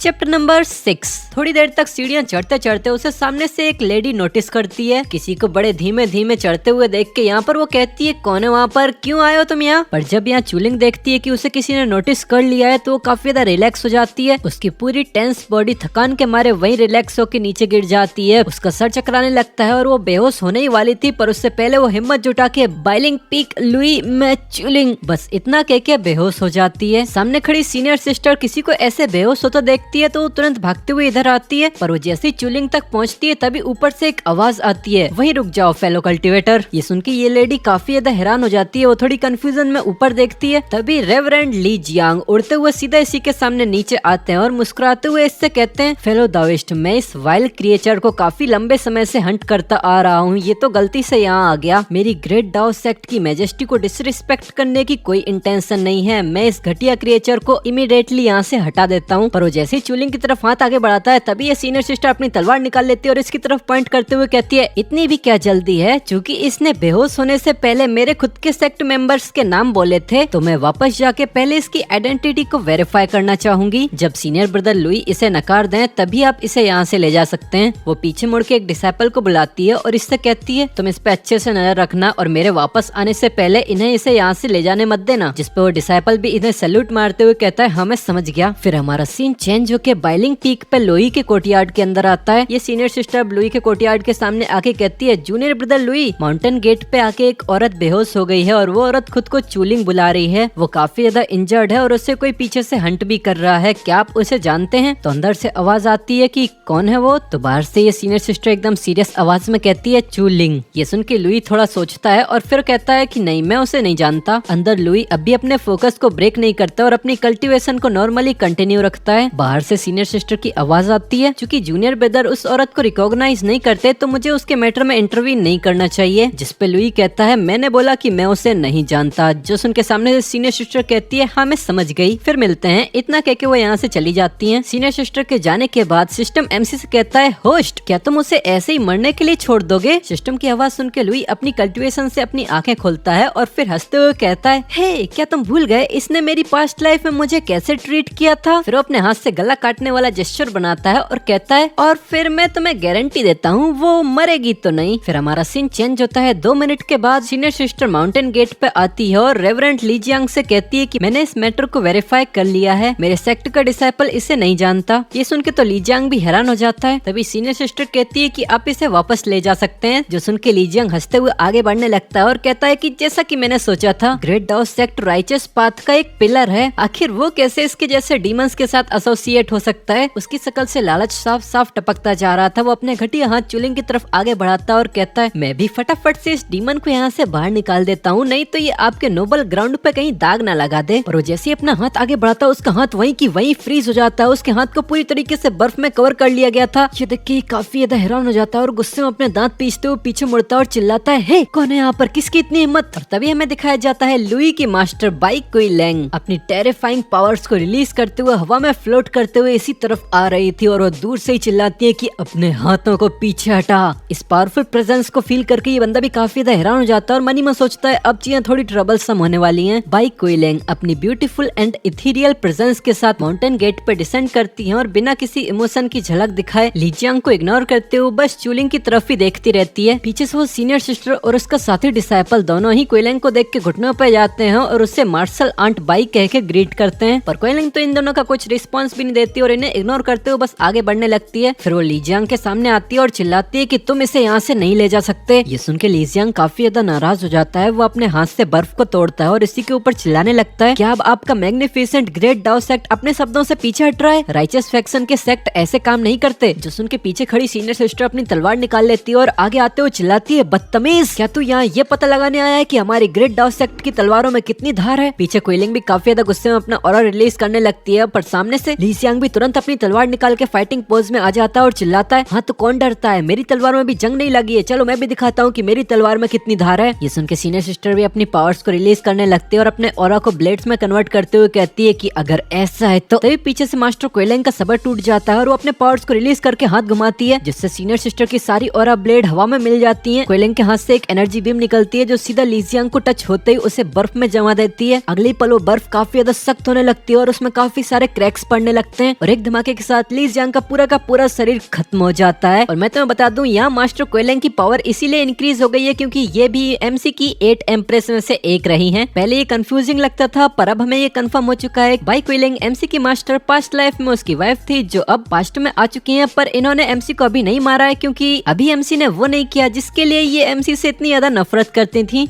Chapter number 6। थोड़ी देर तक सीढ़ियां चढ़ते चढ़ते उसे सामने से एक लेडी नोटिस करती है, किसी को बड़े धीमे धीमे चढ़ते हुए देख के यहाँ पर वो कहती है, कौन है वहाँ पर, क्यों आए हो तुम यहाँ? पर जब यहाँ चूलिंग देखती है कि उसे किसी ने नोटिस कर लिया है तो वो काफी ज्यादा रिलैक्स हो जाती है। उसकी पूरी टेंस बॉडी थकान के मारे वहीं रिलैक्स होकर नीचे गिर जाती है। उसका सर चकराने लगता है और वो बेहोश होने ही वाली थी पर उससे पहले वो हिम्मत जुटा के बाइलिंग पीक लुई मैं चूलिंग, बस इतना कह के बेहोश हो जाती है। सामने खड़ी सीनियर सिस्टर किसी को ऐसे बेहोश होता देखती है तो वो तुरंत भागते हुए इधर आती है पर वो जैसे ही चूलिंग तक पहुंचती है तभी ऊपर से एक आवाज आती है, वहीं रुक जाओ फेलो कल्टीवेटर। ये सुन के ये लेडी काफी ज्यादा हैरान हो जाती है। वो थोड़ी कंफ्यूजन में ऊपर देखती है तभी रेवरेंड ली जियांग उड़ते हुए सीधा इसी के सामने नीचे आते हैं और मुस्कुराते हुए इससे कहते हैं, फेलो दाविस्ट, मैं इस वाइल्ड क्रिएचर को काफी लंबे समय से हंट करता आ रहा हूँ, ये तो गलती से यहाँ आ गया। मेरी ग्रेट डाओ सेक्ट की मैजेस्टी को डिसरिस्पेक्ट करने की कोई इंटेंशन नहीं है, मैं इस घटिया क्रिएचर को इमीडिएटली यहाँ से हटा देता हूँ। पर वो जैसे ही चूलिंग की तरफ हाथ आगे बढ़ाता है तभी ये सीनियर सिस्टर अपनी तलवार निकाल लेती है और इसकी तरफ पॉइंट करते हुए कहती है, इतनी भी क्या जल्दी है, क्योंकि इसने बेहोश होने से पहले मेरे खुद के सेक्ट मेंबर्स के नाम बोले थे तो मैं वापस जाके पहले इसकी आइडेंटिटी को वेरीफाई करना चाहूंगी। जब सीनियर ब्रदर लुई इसे नकार दें तभी आप इसे यहाँ से ले जा सकते हैं। वो पीछे मुड़ के एक डिसाइपल को बुलाती है और इससे कहती है, तुम इस पे अच्छे से नजर रखना और मेरे वापस आने से पहले इन्हें इसे यहाँ से ले जाने मत देना। जिसपे वो डिसाइपल भी इन्हें सैल्यूट मारते हुए कहता है, हाँ मैं समझ गया। फिर हमारा सीन चेंज होके बाइलिंग पीक पे लुई के कोर्टयार्ड के अंदर आता है। ये सीनियर सिस्टर लुई के कोर्टयार्ड के सामने आके कहती है, junior brother Lui, mountain gate पे आके एक औरत बेहोश हो गई है और वो औरत खुद को चूलिंग बुला रही है। वो काफी ज्यादा इंजर्ड है और उससे कोई पीछे से हंट भी कर रहा है, क्या आप उसे जानते हैं? तो अंदर से आवाज आती है कि कौन है वो? तो बाहर से ये सीनियर सिस्टर एकदम सीरियस आवाज में कहती है, चूलिंग। ये सुन के लुई थोड़ा सोचता है और फिर कहता है कि नहीं, मैं उसे नहीं जानता। अंदर लुई अभी अपने फोकस को ब्रेक नहीं करता और अपनी कल्टीवेशन को नॉर्मली कंटिन्यू रखता है। बाहर से सीनियर सिस्टर की आवाज आती है, क्योंकि जूनियर ब्रदर उस औरत को रिकॉग्नाइज नहीं करते तो मुझे उसके मैटर में इंटरवीन नहीं करना चाहिए। जिसपे लुई कहता है, मैंने बोला कि मैं उसे नहीं जानता। जो सुन के सामने से सीनियर सिस्टर कहती है, हाँ मैं समझ गई, फिर मिलते हैं। इतना कह के वो यहाँ से चली जाती हैं। सीनियर सिस्टर के जाने के बाद सिस्टम एमसी से कहता है, होस्ट, क्या तुम उसे ऐसे ही मरने के लिए छोड़ दोगे? सिस्टम की आवाज सुन के लुई अपनी कल्टीवेशन से अपनी आंखें खोलता है और फिर हंसते हुए कहता है, हे क्या तुम भूल गए इसने मेरी पास्ट लाइफ में मुझे कैसे ट्रीट किया था? फिर वो अपने हाथ से गला काटने वाला जेस्चर बनाता है और कहता है, और फिर मैं तुम्हें गारंटी देता हूँ वो मरेगी तो नहीं। फिर हमारा सीन चेंज होता है। 2 मिनट के बाद सीनियर सिस्टर माउंटेन गेट पे आती है और रेवरेंड ली जियांग से कहती है कि मैंने इस मैटर को वेरीफाई कर लिया है, मेरे सेक्ट का डिसाइपल इसे नहीं जानता। ये सुन के तो ली जियांग भी हैरान हो जाता है। तभी सीनियर सिस्टर कहती है कि आप इसे वापस ले जा सकते हैं। जो सुन के ली जियांग हंसते हुए आगे बढ़ने लगता है और कहता है कि जैसा कि मैंने सोचा था, great Dao sect righteous path का एक पिलर है, आखिर वो कैसे इसके जैसे डीमंस के साथ एसोसिएट हो सकता है? उसकी शकल से लालच साफ साफ टपकता जा रहा था। वो अपने घटिया हाथ चूलिंग की तरफ आगे बढ़ाता और कहता है, मैं भी फटाफट से इस डीमन को यहाँ से बाहर निकाल देता हूँ, नहीं तो ये आपके नोबल ग्राउंड पे कहीं दाग ना लगा दे। और वो जैसे ही अपना हाथ आगे बढ़ाता है उसका हाथ वहीं की वहीं फ्रीज हो जाता है। उसके हाथ को पूरी तरीके से बर्फ में कवर कर लिया गया था। ये देख के काफी ज्यादा हैरान हो जाता है और गुस्से में अपने दांत पीसते हुए पीछे मुड़ता है और चिल्लाता है, हे कौन है यहाँ पर, किसकी इतनी हिम्मत? और तभी हमें दिखाया जाता है लुई की मास्टर बाई कुई लैंग अपनी टेरिफाइंग पावर्स को रिलीज करते हुए हवा में फ्लोट करते हुए इसी तरफ आ रही थी और वो दूर से ही चिल्लाती है कि अपने हाथों को पीछे हटा। इस पावरफुल प्रेजेंस को फील करके ये बंदा भी काफी ज्यादा हैरान हो जाता है और मनी में सोचता है अब चीजें थोड़ी ट्रबल सम होने वाली हैं। बाई कुइलिंग अपनी ब्यूटीफुल एंड इथेरियल प्रेजेंस के साथ माउंटेन गेट पर डिसेंड करती है और बिना किसी इमोशन की झलक दिखाए लीजियांग को इग्नोर करते हुए बस चूलिंग की तरफ ही देखती रहती है। पीछे से वो सीनियर सिस्टर और उसका साथी डिसाइपल दोनों ही कुइलिंग को देख के घुटनों पर जाते हैं और उससे मार्शल आंट बाई कह के ग्रीट करते हैं, पर कुइलिंग तो इन दोनों का कुछ रिस्पॉन्स भी नहीं देती और इन्हें इग्नोर करते हुए बस आगे बढ़ने लगती है। फिर वो लीजियांग के सामने आती है और चिल्लाती है कि तुम इसे यहाँ से नहीं ले जा सकते। ये सुन के लीजियांग काफी ज्यादा नाराज हो जाता है। वो अपने हाथ से बर्फ को तोड़ता है और इसी के ऊपर चिल्लाने लगता है, क्या अब आपका मैग्निफिसेंट ग्रेट डाओ सेक्ट अपने शब्दों से पीछे हट रहा है? राइचस फैक्शन के सेक्ट ऐसे काम नहीं करते। जो सुन के पीछे खड़ी सीनियर सिस्टर अपनी तलवार निकाल लेती है और आगे आते हुए चिल्लाती है, बदतमीज, क्या तू यहाँ ये पता लगाने आया है कि हमारी ग्रेट डाओ सेक्ट की तलवारों में कितनी धार है? पीछे कुइलिंग भी काफी ज्यादा गुस्से में अपना ऑरा रिलीज करने लगती है, पर सामने से लीजियांग भी तुरंत अपनी तलवार निकाल के फाइटिंग पोज में आ जाता है और चिल्लाता है, हाँ तो कौन डरता है, मेरी तलवार में भी जंग नहीं लगी है, चलो मैं भी दिखाता हूँ कि मेरी तलवार में कितनी धार है। ये सुन के सीनियर सिस्टर भी अपनी पावर्स को रिलीज करने लगती है और अपने ऑरा को ब्लेड्स में कन्वर्ट करते हुए कहती है कि अगर ऐसा है तो। तभी पीछे से मास्टर कुइलिंग का सबर टूट जाता है और वो अपने पावर्स को रिलीज करके हाथ घुमाती है, जिससे सीनियर सिस्टर की सारी ऑरा ब्लेड हवा में मिल जाती है। कुइलिंग के हाथ से एक एनर्जी बीम निकलती है जो सीधा लीजियांग को टच होते ही उसे बर्फ में जमा देती है। अगली पल वो बर्फ काफी ज्यादा सख्त होने लगती है और उसमें काफी सारे क्रैक्स पड़ने लगते हैं और एक धमाके के साथ लीजियांग का पूरा शरीर खत्म हो जाता है। और मैं तुम्हें बता दूं, यहाँ मास्टर कुइलिंग की पावर इसीलिए इंक्रीज हो गई है क्योंकि ये भी एमसी की 8 एम्प्रेस में से एक रही हैं। पहले ये कंफ्यूजिंग लगता था पर अब हमें ये कंफर्म हो चुका है। बाई कुइलिंग एमसी की मास्टर पास्ट लाइफ में उसकी वाइफ थी जो अब पास्ट में आ चुकी हैं, पर इन्होंने एमसी को अभी नहीं मारा है क्योंकि अभी एमसी ने वो नहीं किया जिसके लिए ये एमसी से इतनी ज्यादा नफरत करती थी।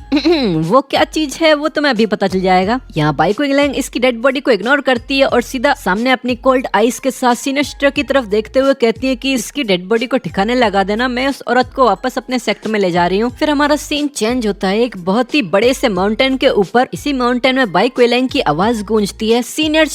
वो क्या चीज है वो तुम्हें अभी पता चल जाएगा। यहाँ बाई कुइलिंग इसकी डेड बॉडी को इग्नोर करती है और सीधा सामने अपनी कोल्ड आइस के साथ सीनियर सिस्टर की तरफ देखते हुए कहती है कि इसकी डेड बॉडी को ठिकाने लगा देना, मैं उस औरत को वापस अपने सेक्टर में ले जा रही हूँ। फिर हमारा सीन चेंज होता है एक बहुत ही बड़े से माउंटेन के ऊपर। इसी माउंटेन में बाई कुइलिंग की आवाज गूंजती है, सीनियर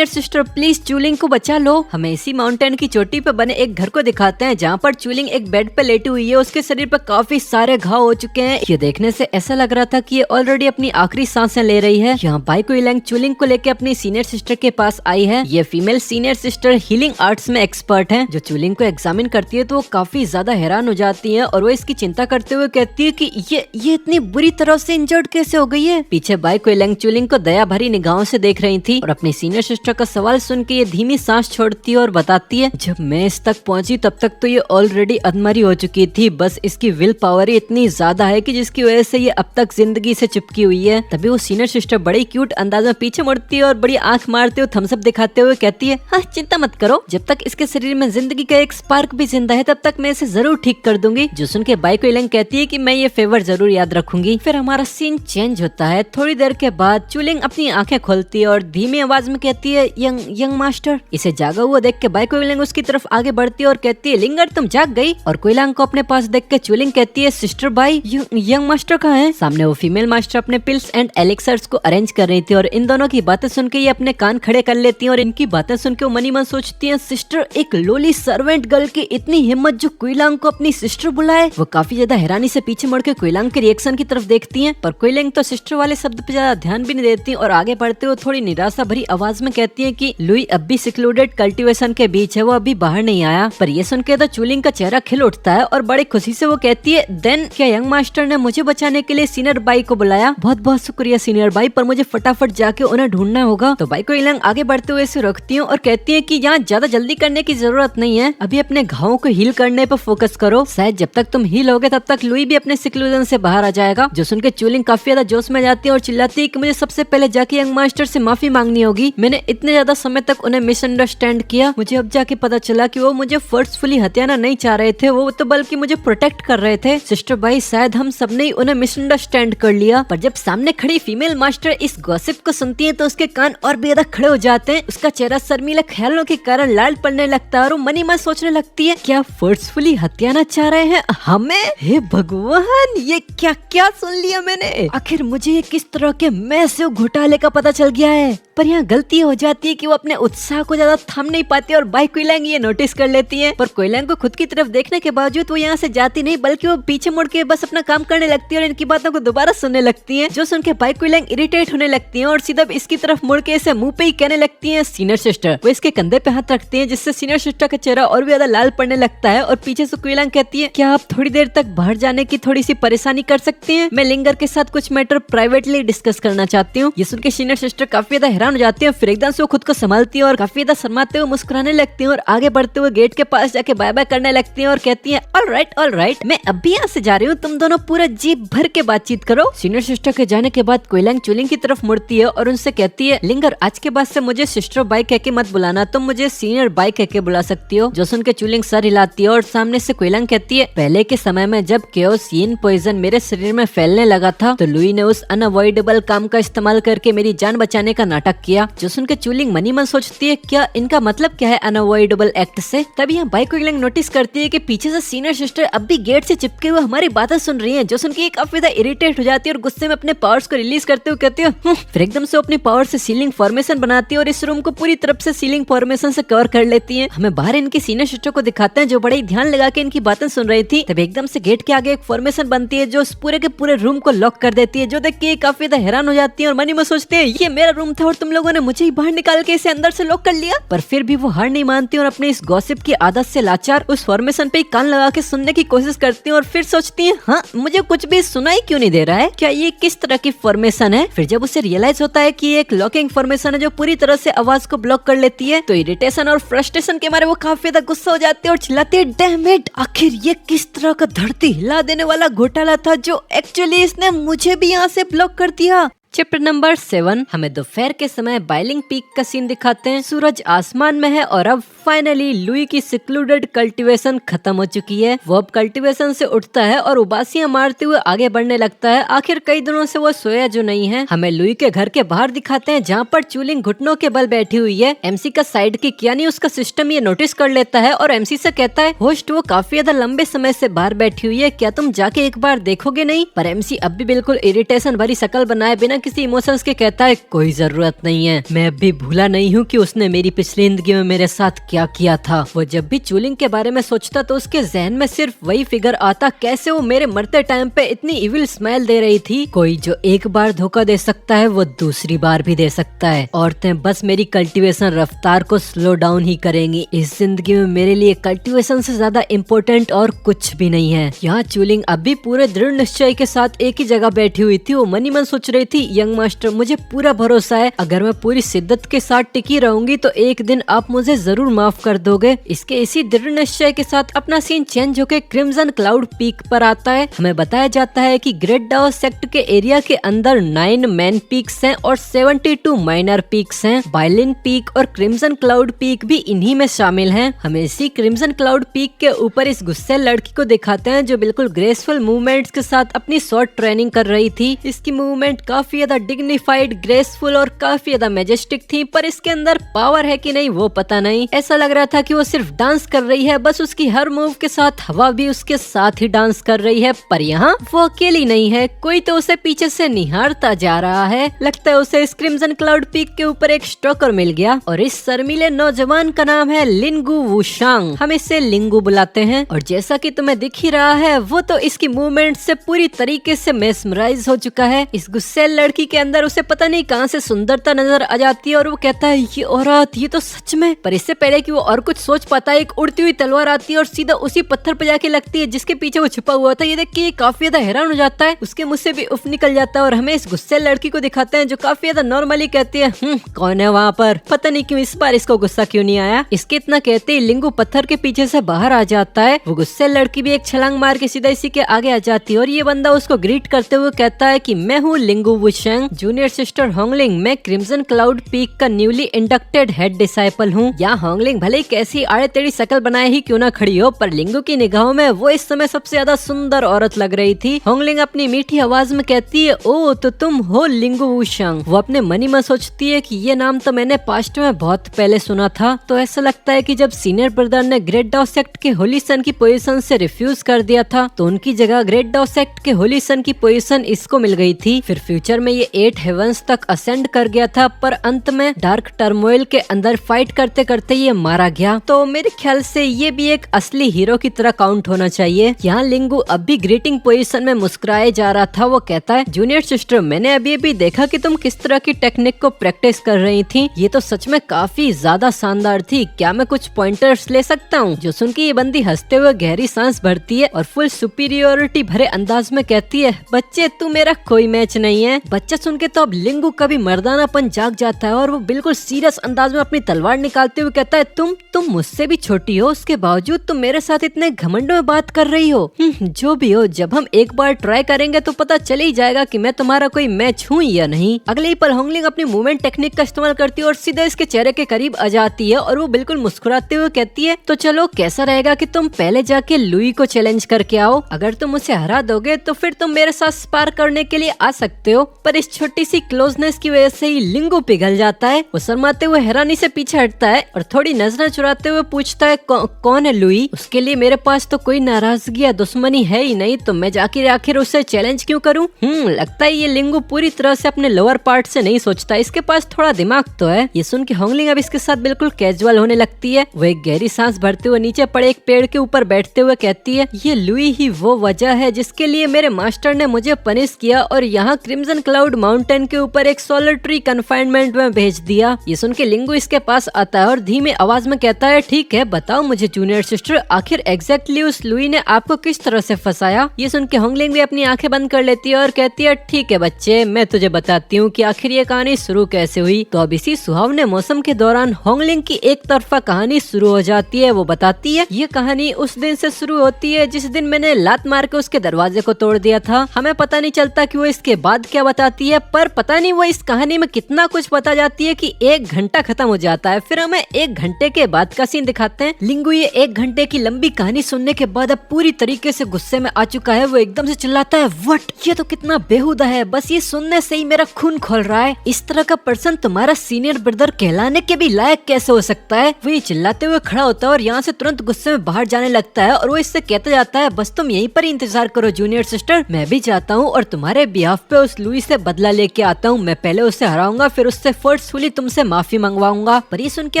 सिस्टर प्लीज चूलिंग को बचा लो। हमें इसी माउंटेन की चोटी पे बने एक घर को दिखाते हैं जहाँ पर चूलिंग एक बेड पे लेटी हुई है। उसके शरीर पर काफी सारे घाव हो चुके हैं। ये देखने से ऐसा लग रहा था कि ये ऑलरेडी अपनी आखिरी सांसें ले रही है। यहाँ बाई कुइलिंग चूलिंग को लेकर अपनी सीनियर सिस्टर के पास आई है। ये female senior sister healing arts में एक्सपर्ट है। जो चूलिंग को एग्जामिन करती है तो वो काफी ज्यादा हैरान हो जाती है और वो इसकी चिंता करते हुए कहती है कि ये इतनी बुरी तरह से इंजर्ड कैसे हो गई है। पीछे बाई कुइलिंग चूलिंग को दया भरी निगाहों से देख रही थी और अपनी सीनियर सिस्टर का सवाल सुन के ये धीमी सांस छोड़ती है और बताती है, जब मैं इस तक पहुंची तब तक तो ये ऑलरेडी अधमरी हो चुकी थी, बस इसकी विल पावर ही इतनी ज्यादा है कि जिसकी वजह से ये अब तक जिंदगी से चिपकी हुई है। तभी वो सीनियर सिस्टर बड़ी क्यूट अंदाज में पीछे मुड़ती है और बड़ी आंख मारते हुए थम्स अप दिखाते हुए कहती है, हाँ चिंता मत करो, जब तक इसके शरीर में जिंदगी का एक स्पार्क भी जिंदा है तब तक मैं इसे जरूर ठीक कर दूंगी। जो सुन के बाई कुइलिंग कहती है कि मैं ये फेवर जरूर याद रखूंगी। फिर हमारा सीन चेंज होता है। थोड़ी देर के बाद चूलिंग अपनी आंखें खोलती है और धीमी आवाज में कहती है, यंग मास्टर। इसे जागा हुआ देख के बाई कुइलिंग उसकी तरफ आगे बढ़ती है और कहती है, लिंगर तुम जाग गई। और कुइलिंग को अपने पास देख के चूलिंग कहती है, सिस्टर बाई यंग मास्टर कहाँ है? सामने वो फीमेल मास्टर अपने पिल्स एंड एलिक्सर्स को अरेंज कर रही थी और इन दोनों की बातें सुन के ये अपने कान खड़े कर लेती है और इनकी बातें सुन के वो मनी मन सोचती है, सिस्टर एक लोली सर्वेंट गर्ल की इतनी हिम्मत जो कुइलिंग को अपनी सिस्टर बुलाए। वो काफी ज्यादा हैरानी से पीछे मुड़ के कुइलिंग के रिएक्शन की तरफ देखती हैं, पर कुइलिंग तो सिस्टर वाले शब्द पे ज्यादा ध्यान भी नहीं देती और आगे बढ़ते हुए थोड़ी निराशा भरी आवाज में कहती है कि लुई अब भी सिक्लूडेड कल्टीवेशन के बीच है, वो अभी बाहर नहीं आया। पर ये सुन के तो चूलिंग का चेहरा खिल उठता है और बड़ी खुशी से वो कहती है, देन क्या यंग मास्टर ने मुझे बचाने के लिए सीनियर बाई को बुलाया? बहुत बहुत शुक्रिया सीनियर बाई, पर मुझे फटाफट जाके उन्हें ढूंढना होगा। तो बाई कुइलिंग आगे बढ़ते हुए इसे रोकती है और कहती है कि यहाँ ज्यादा जल्दी करने की जरूरत नहीं है, अभी अपने घावों को हील करने पर फोकस करो, शायद जब तक तुम हील होगे तब तक लुई भी अपने सिक्लूजन से बाहर आ जाएगा। जो सुन के चूलिंग काफी ज्यादा जोश में जाती है और चिल्लाती है कि मुझे सबसे पहले जाके यंग मास्टर से माफी मांगनी होगी, मैंने इतने ज्यादा समय तक उन्हें मिसअंडरस्टैंड किया, मुझे अब जाके पता चला कि वो मुझे फोर्सफुली हत्याना नहीं चाह रहे थे, वो तो बल्कि मुझे प्रोटेक्ट कर रहे थे। सिस्टर भाई शायद हम सबने ही उन्हें मिसअंडरस्टैंड कर लिया। पर जब सामने खड़ी फीमेल मास्टर इस गॉसिप को सुनती है तो उसके कान और भी ज्यादा खड़े हो जाते हैं। उसका चेहरा शर्मीले ख्यालों के कारण लाल पड़ने लगता है और वो मनी मन सोचने लगती है, क्या फोर्सफुली हत्याना चाह रहे हैं हमें? हे भगवान, ये क्या क्या सुन लिया मैंने? आखिर मुझे ये किस तरह के मैसिव घोटाले का पता चल गया है। पर यहाँ गलती हो जाती है कि वो अपने उत्साह को ज्यादा थाम नहीं पाती और बाई कुइलिंग ये नोटिस कर लेती है। पर कुइलिंग को खुद की तरफ देखने के बावजूद वो यहाँ से जाती नहीं, बल्कि वो पीछे मुड़ के बस अपना काम करने लगती है और इनकी बातों को दोबारा सुनने लगती है। जो सुन के बाई कुइलिंग इरिटेट होने लगती है और सीधा इसकी तरफ मुड़ के इसे मुंह पे ही कहने लगती है, सीनियर सिस्टर। वो इसके कंधे पे हाथ रखती है जिससे सीनियर सिस्टर का चेहरा और भी ज्यादा लाल पड़ने लगता है और पीछे से क्विलांग कहती है क्या आप थोड़ी देर तक बाहर जाने की थोड़ी सी परेशानी कर सकती हैं? मैं लिंगर के साथ कुछ मैटर प्राइवेटली डिस्कस करना चाहती हूँ। ये सुन के सीनियर सिस्टर काफी ज्यादा हैरान हो जाती है। फिर एकदम से वो खुद को संभालती है और काफी ज्यादा शर्माते हुए मुस्कुराने लगती है और आगे बढ़ते हुए गेट के पास जाके बाय बाय करने लगती है और कहती है ऑल राइट मैं अभी यहाँ से जा रही हूँ, तुम दोनों पूरा जी भर के बातचीत करो। सीनियर सिस्टर के जाने के बाद क्विलांग चुलिंग की तरफ मुड़ती है और उनसे कहती है लिंगर आज के बाद से मुझे सिस्टर बाई कह के मत बुलाना, तुम मुझे सीनियर बाई कह के बुला सकती हो। जो सुन के चुलिंग सर हिलाती है और सामने से क्विलांग कहती है पहले के समय में जब केओस यीन पॉइजन मेरे शरीर में फैलने लगा था तो लुई ने उस अनअवॉइडेबल काम का इस्तेमाल करके मेरी जान बचाने का नाटक किया। जो सुन के चुलिंग मनी मन सोचती है क्या इनका मतलब क्या है अनअवॉइडेबल एक्ट से। तभी यहाँ बाई क्विलांग नोटिस करती है कि पीछे से सीनियर सिस्टर अब भी गेट से चिपके हुए हमारी बातें सुन रही है। जो सुन के काफी ज्यादा इरिटेट हो जाती है और गुस्से में अपने पावर्स को रिलीज करते हुए कहती है फिर एकदम से अपनी पावर से सीलिंग फॉर्मेशन बनाती है और इस रूम को पूरी तरफ से सीलिंग फॉर्मेशन से कवर कर लेती है। हमें बाहर इनकी सीनियर सिस्टर को दिखाते हैं जो बड़े ध्यान लगा के इनकी बातें सुन रही थी। तब एकदम से गेट के आगे एक फॉर्मेशन बनती है जो पूरे के पूरे रूम को लॉक कर देती है। जो देख के काफी ज्यादा हैरान हो जाती है और मनी में सोचते हैं ये मेरा रूम था और तुम लोगों ने मुझे ही बाहर निकाल के इसे अंदर से लॉक कर लिया। पर फिर भी वो हार नहीं मानती और अपने इस गॉसिप की आदत से लाचार उस फॉर्मेशन पे कान लगा के सुनने की कोशिश करती है और फिर सोचती है हाँ मुझे कुछ भी सुनाई क्यों नहीं दे रहा है, क्या ये किस तरह की फॉर्मेशन है। फिर जब उसे रियलाइज होता है कि ये एक लॉकिंग फॉर्मेशन है जो पूरी तरह से आवाज को ब्लॉक कर लेती है तो इरिटेशन और फ्रस्ट्रेशन के मारे वो काफी ज्यादा गुस्सा हो जाते हैं और चिल्लाते हैं डैम इट, आखिर ये किस तरह का धरती हिला देने वाला घोटाला था जो एक्चुअली इसने मुझे भी यहाँ से ब्लॉक कर दिया। चैप्टर नंबर 7 हमें दोपहर के समय बाइलिंग पीक का सीन दिखाते हैं। सूरज आसमान में है और अब फाइनली लुई की सिक्लूडेड कल्टीवेशन खत्म हो चुकी है। वो अब कल्टीवेशन से उठता है और उबासियां मारते हुए आगे बढ़ने लगता है। आखिर कई दिनों से वो सोया जो नहीं है। हमें लुई के घर के बाहर दिखाते हैं जहाँ पर चुलिंग घुटनों के बल बैठी हुई है। एमसी का साइड की कियानी उसका सिस्टम ये नोटिस कर लेता है और एमसी से कहता है होस्ट वो काफी ज्यादा लंबे समय से बाहर बैठी हुई है, क्या तुम जाके एक बार देखोगे नहीं। पर एमसी अब भी बिल्कुल इरिटेशन भरी शक्ल बनाए बिना किसी इमोशंस के कहता है कोई जरूरत नहीं है, मैं अब भी भूला नहीं हूँ कि उसने मेरी पिछली जिंदगी में मेरे साथ क्या किया था। वो जब भी चुलिंग के बारे में सोचता तो उसके जहन में सिर्फ वही फिगर आता कैसे वो मेरे मरते टाइम पे इतनी इविल स्माइल दे रही थी। कोई जो एक बार धोखा दे सकता है वो दूसरी बार भी दे सकता है। औरतें बस मेरी कल्टीवेशन रफ्तार को स्लो डाउन ही करेंगी। इस जिंदगी में मेरे लिए कल्टीवेशन से ज्यादा इम्पोर्टेंट और कुछ भी नहीं है। यहाँ चुलिंग अब भी पूरे दृढ़ निश्चय के साथ एक ही जगह बैठी हुई थी। वो मनी मन सोच रही थी यंग मास्टर मुझे पूरा भरोसा है अगर मैं पूरी शिद्दत के साथ टिकी रहूंगी तो एक दिन आप मुझे जरूर माफ कर दोगे। इसके इसी दृढ़ निश्चय के साथ अपना सीन चेंज होकर क्रिम्सन क्लाउड पीक पर आता है। हमें बताया जाता है कि ग्रेट डाओ सेक्ट के एरिया के अंदर 9 मेन पीक्स हैं और 72 माइनर पीक्स हैं। बाइलिन पीक और क्रिम्सन क्लाउड पीक भी इन्हीं में शामिल हैं। हमें इसी क्रिम्सन क्लाउड पीक के ऊपर इस गुस्से लड़की को दिखाते हैं जो बिल्कुल ग्रेसफुल मूवमेंट्स के साथ अपनी शॉर्ट ट्रेनिंग कर रही थी। इसकी मूवमेंट काफी ज्यादा डिग्निफाइड, ग्रेसफुल और काफी ज्यादा मैजेस्टिक थी, पर इसके अंदर पावर है कि नहीं वो पता नहीं। ऐसा लग रहा था कि वो सिर्फ डांस कर रही है, बस उसकी हर मूव के साथ हवा भी उसके साथ ही डांस कर रही है। पर यहाँ वो अकेली नहीं है, कोई तो उसे पीछे से निहारता जा रहा है। लगता है उसे इस क्रिम्सन क्लाउड पीक के ऊपर एक स्टॉकर मिल गया और इस शर्मीले नौजवान का नाम है लिंगू वुशांग। हम इसे लिंगू बुलाते हैं और जैसा कि तुम्हें दिख ही रहा है वो तो इसकी मूवमेंट से पूरी तरीके से मेस्मराइज हो चुका है। इस गुस्से लड़की के अंदर उसे पता नहीं कहां से सुंदरता नजर आ जाती है और वो कहता है ये औरत, ये तो सच में। पर इससे पहले कि वो और कुछ सोच पाता है एक उड़ती हुई तलवार आती है और सीधा उसी पत्थर पे जाके लगती है जिसके पीछे वो छुपा हुआ था। ये देख के ये काफी ज्यादा हैरान हो जाता है, उसके मुंह से भी उफ निकल जाता है और हमें इस गुस्से लड़की को दिखाते हैं जो काफी ज्यादा नॉर्मली कहती है कौन है वहाँ पर। पता नहीं क्यों इस बार इसको गुस्सा क्यों नहीं आया। इसके इतना कहते ही लिंगू पत्थर के पीछे से बाहर आ जाता है। वो गुस्से लड़की भी एक छलांग मार के सीधा इसी के आगे आ जाती है और ये बंदा उसको ग्रीट करते हुए कहता है कि मैं हूँ लिंगू वुशेंग, जूनियर सिस्टर होंगलिंग। मैं क्रिम्सन क्लाउड पीक का न्यूली इंडक्टेड हेड डिसाइपल हूँ। यहाँ होंगलिंग भले ही कैसी आड़े टेढ़ी शक्ल बनाए ही क्यों ना खड़ी हो, पर लिंगू की निगाहों में वो इस समय सबसे ज्यादा सुंदर औरत लग रही थी। होंगलिंग अपनी मीठी आवाज में कहती है ओ तो तुम हो लिंगू वुशेंग। वो अपने मनी में सोचती है कि ये नाम तो मैंने पास्ट में बहुत पहले सुना था। तो ऐसा लगता है कि जब सीनियर ब्रदर ने ग्रेट डाओ सेक्ट के होली सन की पोजीशन से रिफ्यूज कर दिया था तो उनकी जगह ग्रेट डाओ सेक्ट के होली सन की पोजीशन इसको मिल गई थी। फिर फ्यूचर में ये 8 हेवंस तक असेंड कर गया था, पर अंत में डार्क टर्मोइल के अंदर फाइट करते करते ये मारा गया। तो मेरे ख्याल से ये भी एक असली हीरो की तरह काउंट होना चाहिए। यहाँ लिंगू अब भी ग्रीटिंग पोजीशन में मुस्कुराए जा रहा था। वो कहता है, जूनियर सिस्टर, मैंने अभी देखा कि तुम किस तरह की टेक्निक को प्रैक्टिस कर रही थी। ये तो सच में काफी ज्यादा शानदार थी। क्या मैं कुछ पॉइंटर्स ले सकता हूँ? जो सुन के ये बंदी हंसते हुए गहरी सांस भरती है और फुल सुपीरियोरिटी भरे अंदाज में कहती है, बच्चे तू मेरा कोई मैच नहीं है। बच्चा सुन के तो अब लिंगू का भी मर्दानापन जाग जाता है और वो बिल्कुल सीरियस अंदाज में अपनी तलवार निकालते हुए कहता है, तुम मुझसे भी छोटी हो, उसके बावजूद तुम मेरे साथ इतने घमंड में बात कर रही हो। जो भी हो, जब हम एक बार ट्राई करेंगे तो पता चल ही जाएगा कि मैं तुम्हारा कोई मैच हूँ या नहीं। अगले ही पल होंगलिंग अपनी मूवमेंट टेक्निक का इस्तेमाल करती है और सीधे इसके चेहरे के करीब आ जाती है और वो बिल्कुल मुस्कुराते हुए कहती है, तो चलो कैसा रहेगा कि तुम पहले जाके लुई को चैलेंज करके आओ। अगर तुम उसे हरा दोगे तो फिर तुम मेरे साथ स्पार करने के लिए आ सकते हो। पर इस छोटी सी क्लोजनेस की वजह से ही लिंगू पिघल जाता है। वो शर्माते हुए हैरानी से पीछे हटता है और थोड़ी नजरें चुराते हुए पूछता है, कौन है लुई? उसके लिए मेरे पास तो कोई नाराजगी या दुश्मनी है ही नहीं, तो मैं जाकर आखिर उससे चैलेंज क्यों करूं? लगता है ये लिंगू पूरी तरह से अपने लोअर पार्ट से नहीं सोचता, इसके पास थोड़ा दिमाग तो है। ये सुन के होंगलिंग अब इसके साथ बिल्कुल कैजुअल होने लगती है। वो एक गहरी सांस भरते हुए नीचे पड़े एक पेड़ के ऊपर बैठते हुए कहती है, ये लुई ही वो वजह है जिसके लिए मेरे मास्टर ने मुझे पनिश किया और यहाँ क्रिम्सन क्लाउड माउंटेन के ऊपर एक सोलिटरी कन्फाइनमेंट में भेज दिया। ये सुन के लिंगू इसके पास आता है और धीमे आवाज में कहता है, ठीक है, बताओ मुझे जूनियर सिस्टर, आखिर एग्जैक्टली उस लुई ने आपको किस तरह से फंसाया? ये सुन के होंगलिंग भी अपनी आंखें बंद कर लेती है और कहती है, ठीक है बच्चे, मैं तुझे बताती हूँ कि आखिर ये कहानी शुरू कैसे हुई। तो अब इसी सुहावने मौसम के दौरान होंगलिंग की एक तरफा कहानी शुरू हो जाती है। वो बताती है, ये कहानी उस दिन से शुरू होती है जिस दिन मैंने लात मार के उसके दरवाजे को तोड़ दिया था। हमें पता नहीं चलता कि वो इसके बाद क्या बताती है, पर पता नहीं वो इस कहानी में कितना कुछ बता जाती है कि 1 घंटा खत्म हो जाता है। फिर हमें 1 घंटे के बाद का सीन दिखाते हैं। लिंगू ये 1 घंटे की लंबी कहानी सुनने के बाद अब पूरी तरीके से गुस्से में आ चुका है। वो एकदम से चिल्लाता है, व्हाट? ये तो कितना बेहुदा है, बस ये सुनने से ही मेरा खून खोल रहा है। इस तरह का पर्सन तुम्हारा सीनियर ब्रदर कहलाने के भी लायक कैसे हो सकता है? वो ये चिल्लाते हुए खड़ा होता है और यहाँ से तुरंत गुस्से में बाहर जाने लगता है और वो इससे कहता जाता है, बस तुम यहीं पर इंतजार करो जूनियर सिस्टर, मैं भी जाता हूँ और तुम्हारे बिहाफ पे उस लुई से बदला लेके आता हूँ। मैं पहले उसे हराऊंगा, फिर उससे फोर्सफुली तुमसे माफी मंगवाऊंगा। पर ये सुन के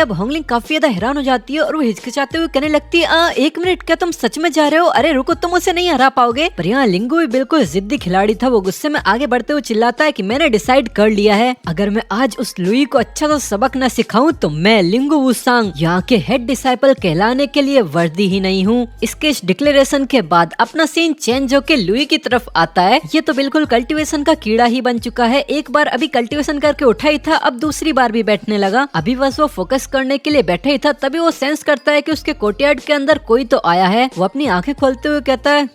अब होंगलिंग काफी ज्यादा हैरान हो जाती है और वो हिचकिचाते हुए कहने लगती है, 1 मिनट, क्या तुम सच में जा रहे हो? अरे रुको, तुम उसे नहीं हरा पाओगे। पर यहाँ लिंगू भी बिल्कुल जिद्दी खिलाड़ी था। वो गुस्से में आगे बढ़ते हुए चिल्लाता है कि मैंने डिसाइड कर लिया है, अगर मैं आज उस लुई को अच्छा सा सबक न सिखाऊं तो मैं लिंगू वुसांग यहाँ के हेड डिसाइपल कहलाने के लिए वर्दी ही नहीं हूँ। इसके इस डिक्लेरेशन के बाद अपना सीन चेंज होके लुई की तरफ आता है। ये तो बिल्कुल कल्टीवेशन का कीड़ा ही बन चुका है। एक बार अभी कल्टीवेशन करके उठा ही था, अब दूसरी बार भी बैठने लगा। अभी बस वो फोकस करने के लिए बैठा ही था, तभी वो सेंस करता है कि उसके कोर्टयार्ड के अंदर कोई तो आया है। वो अपनी आंखें खोलते हुए कहता है,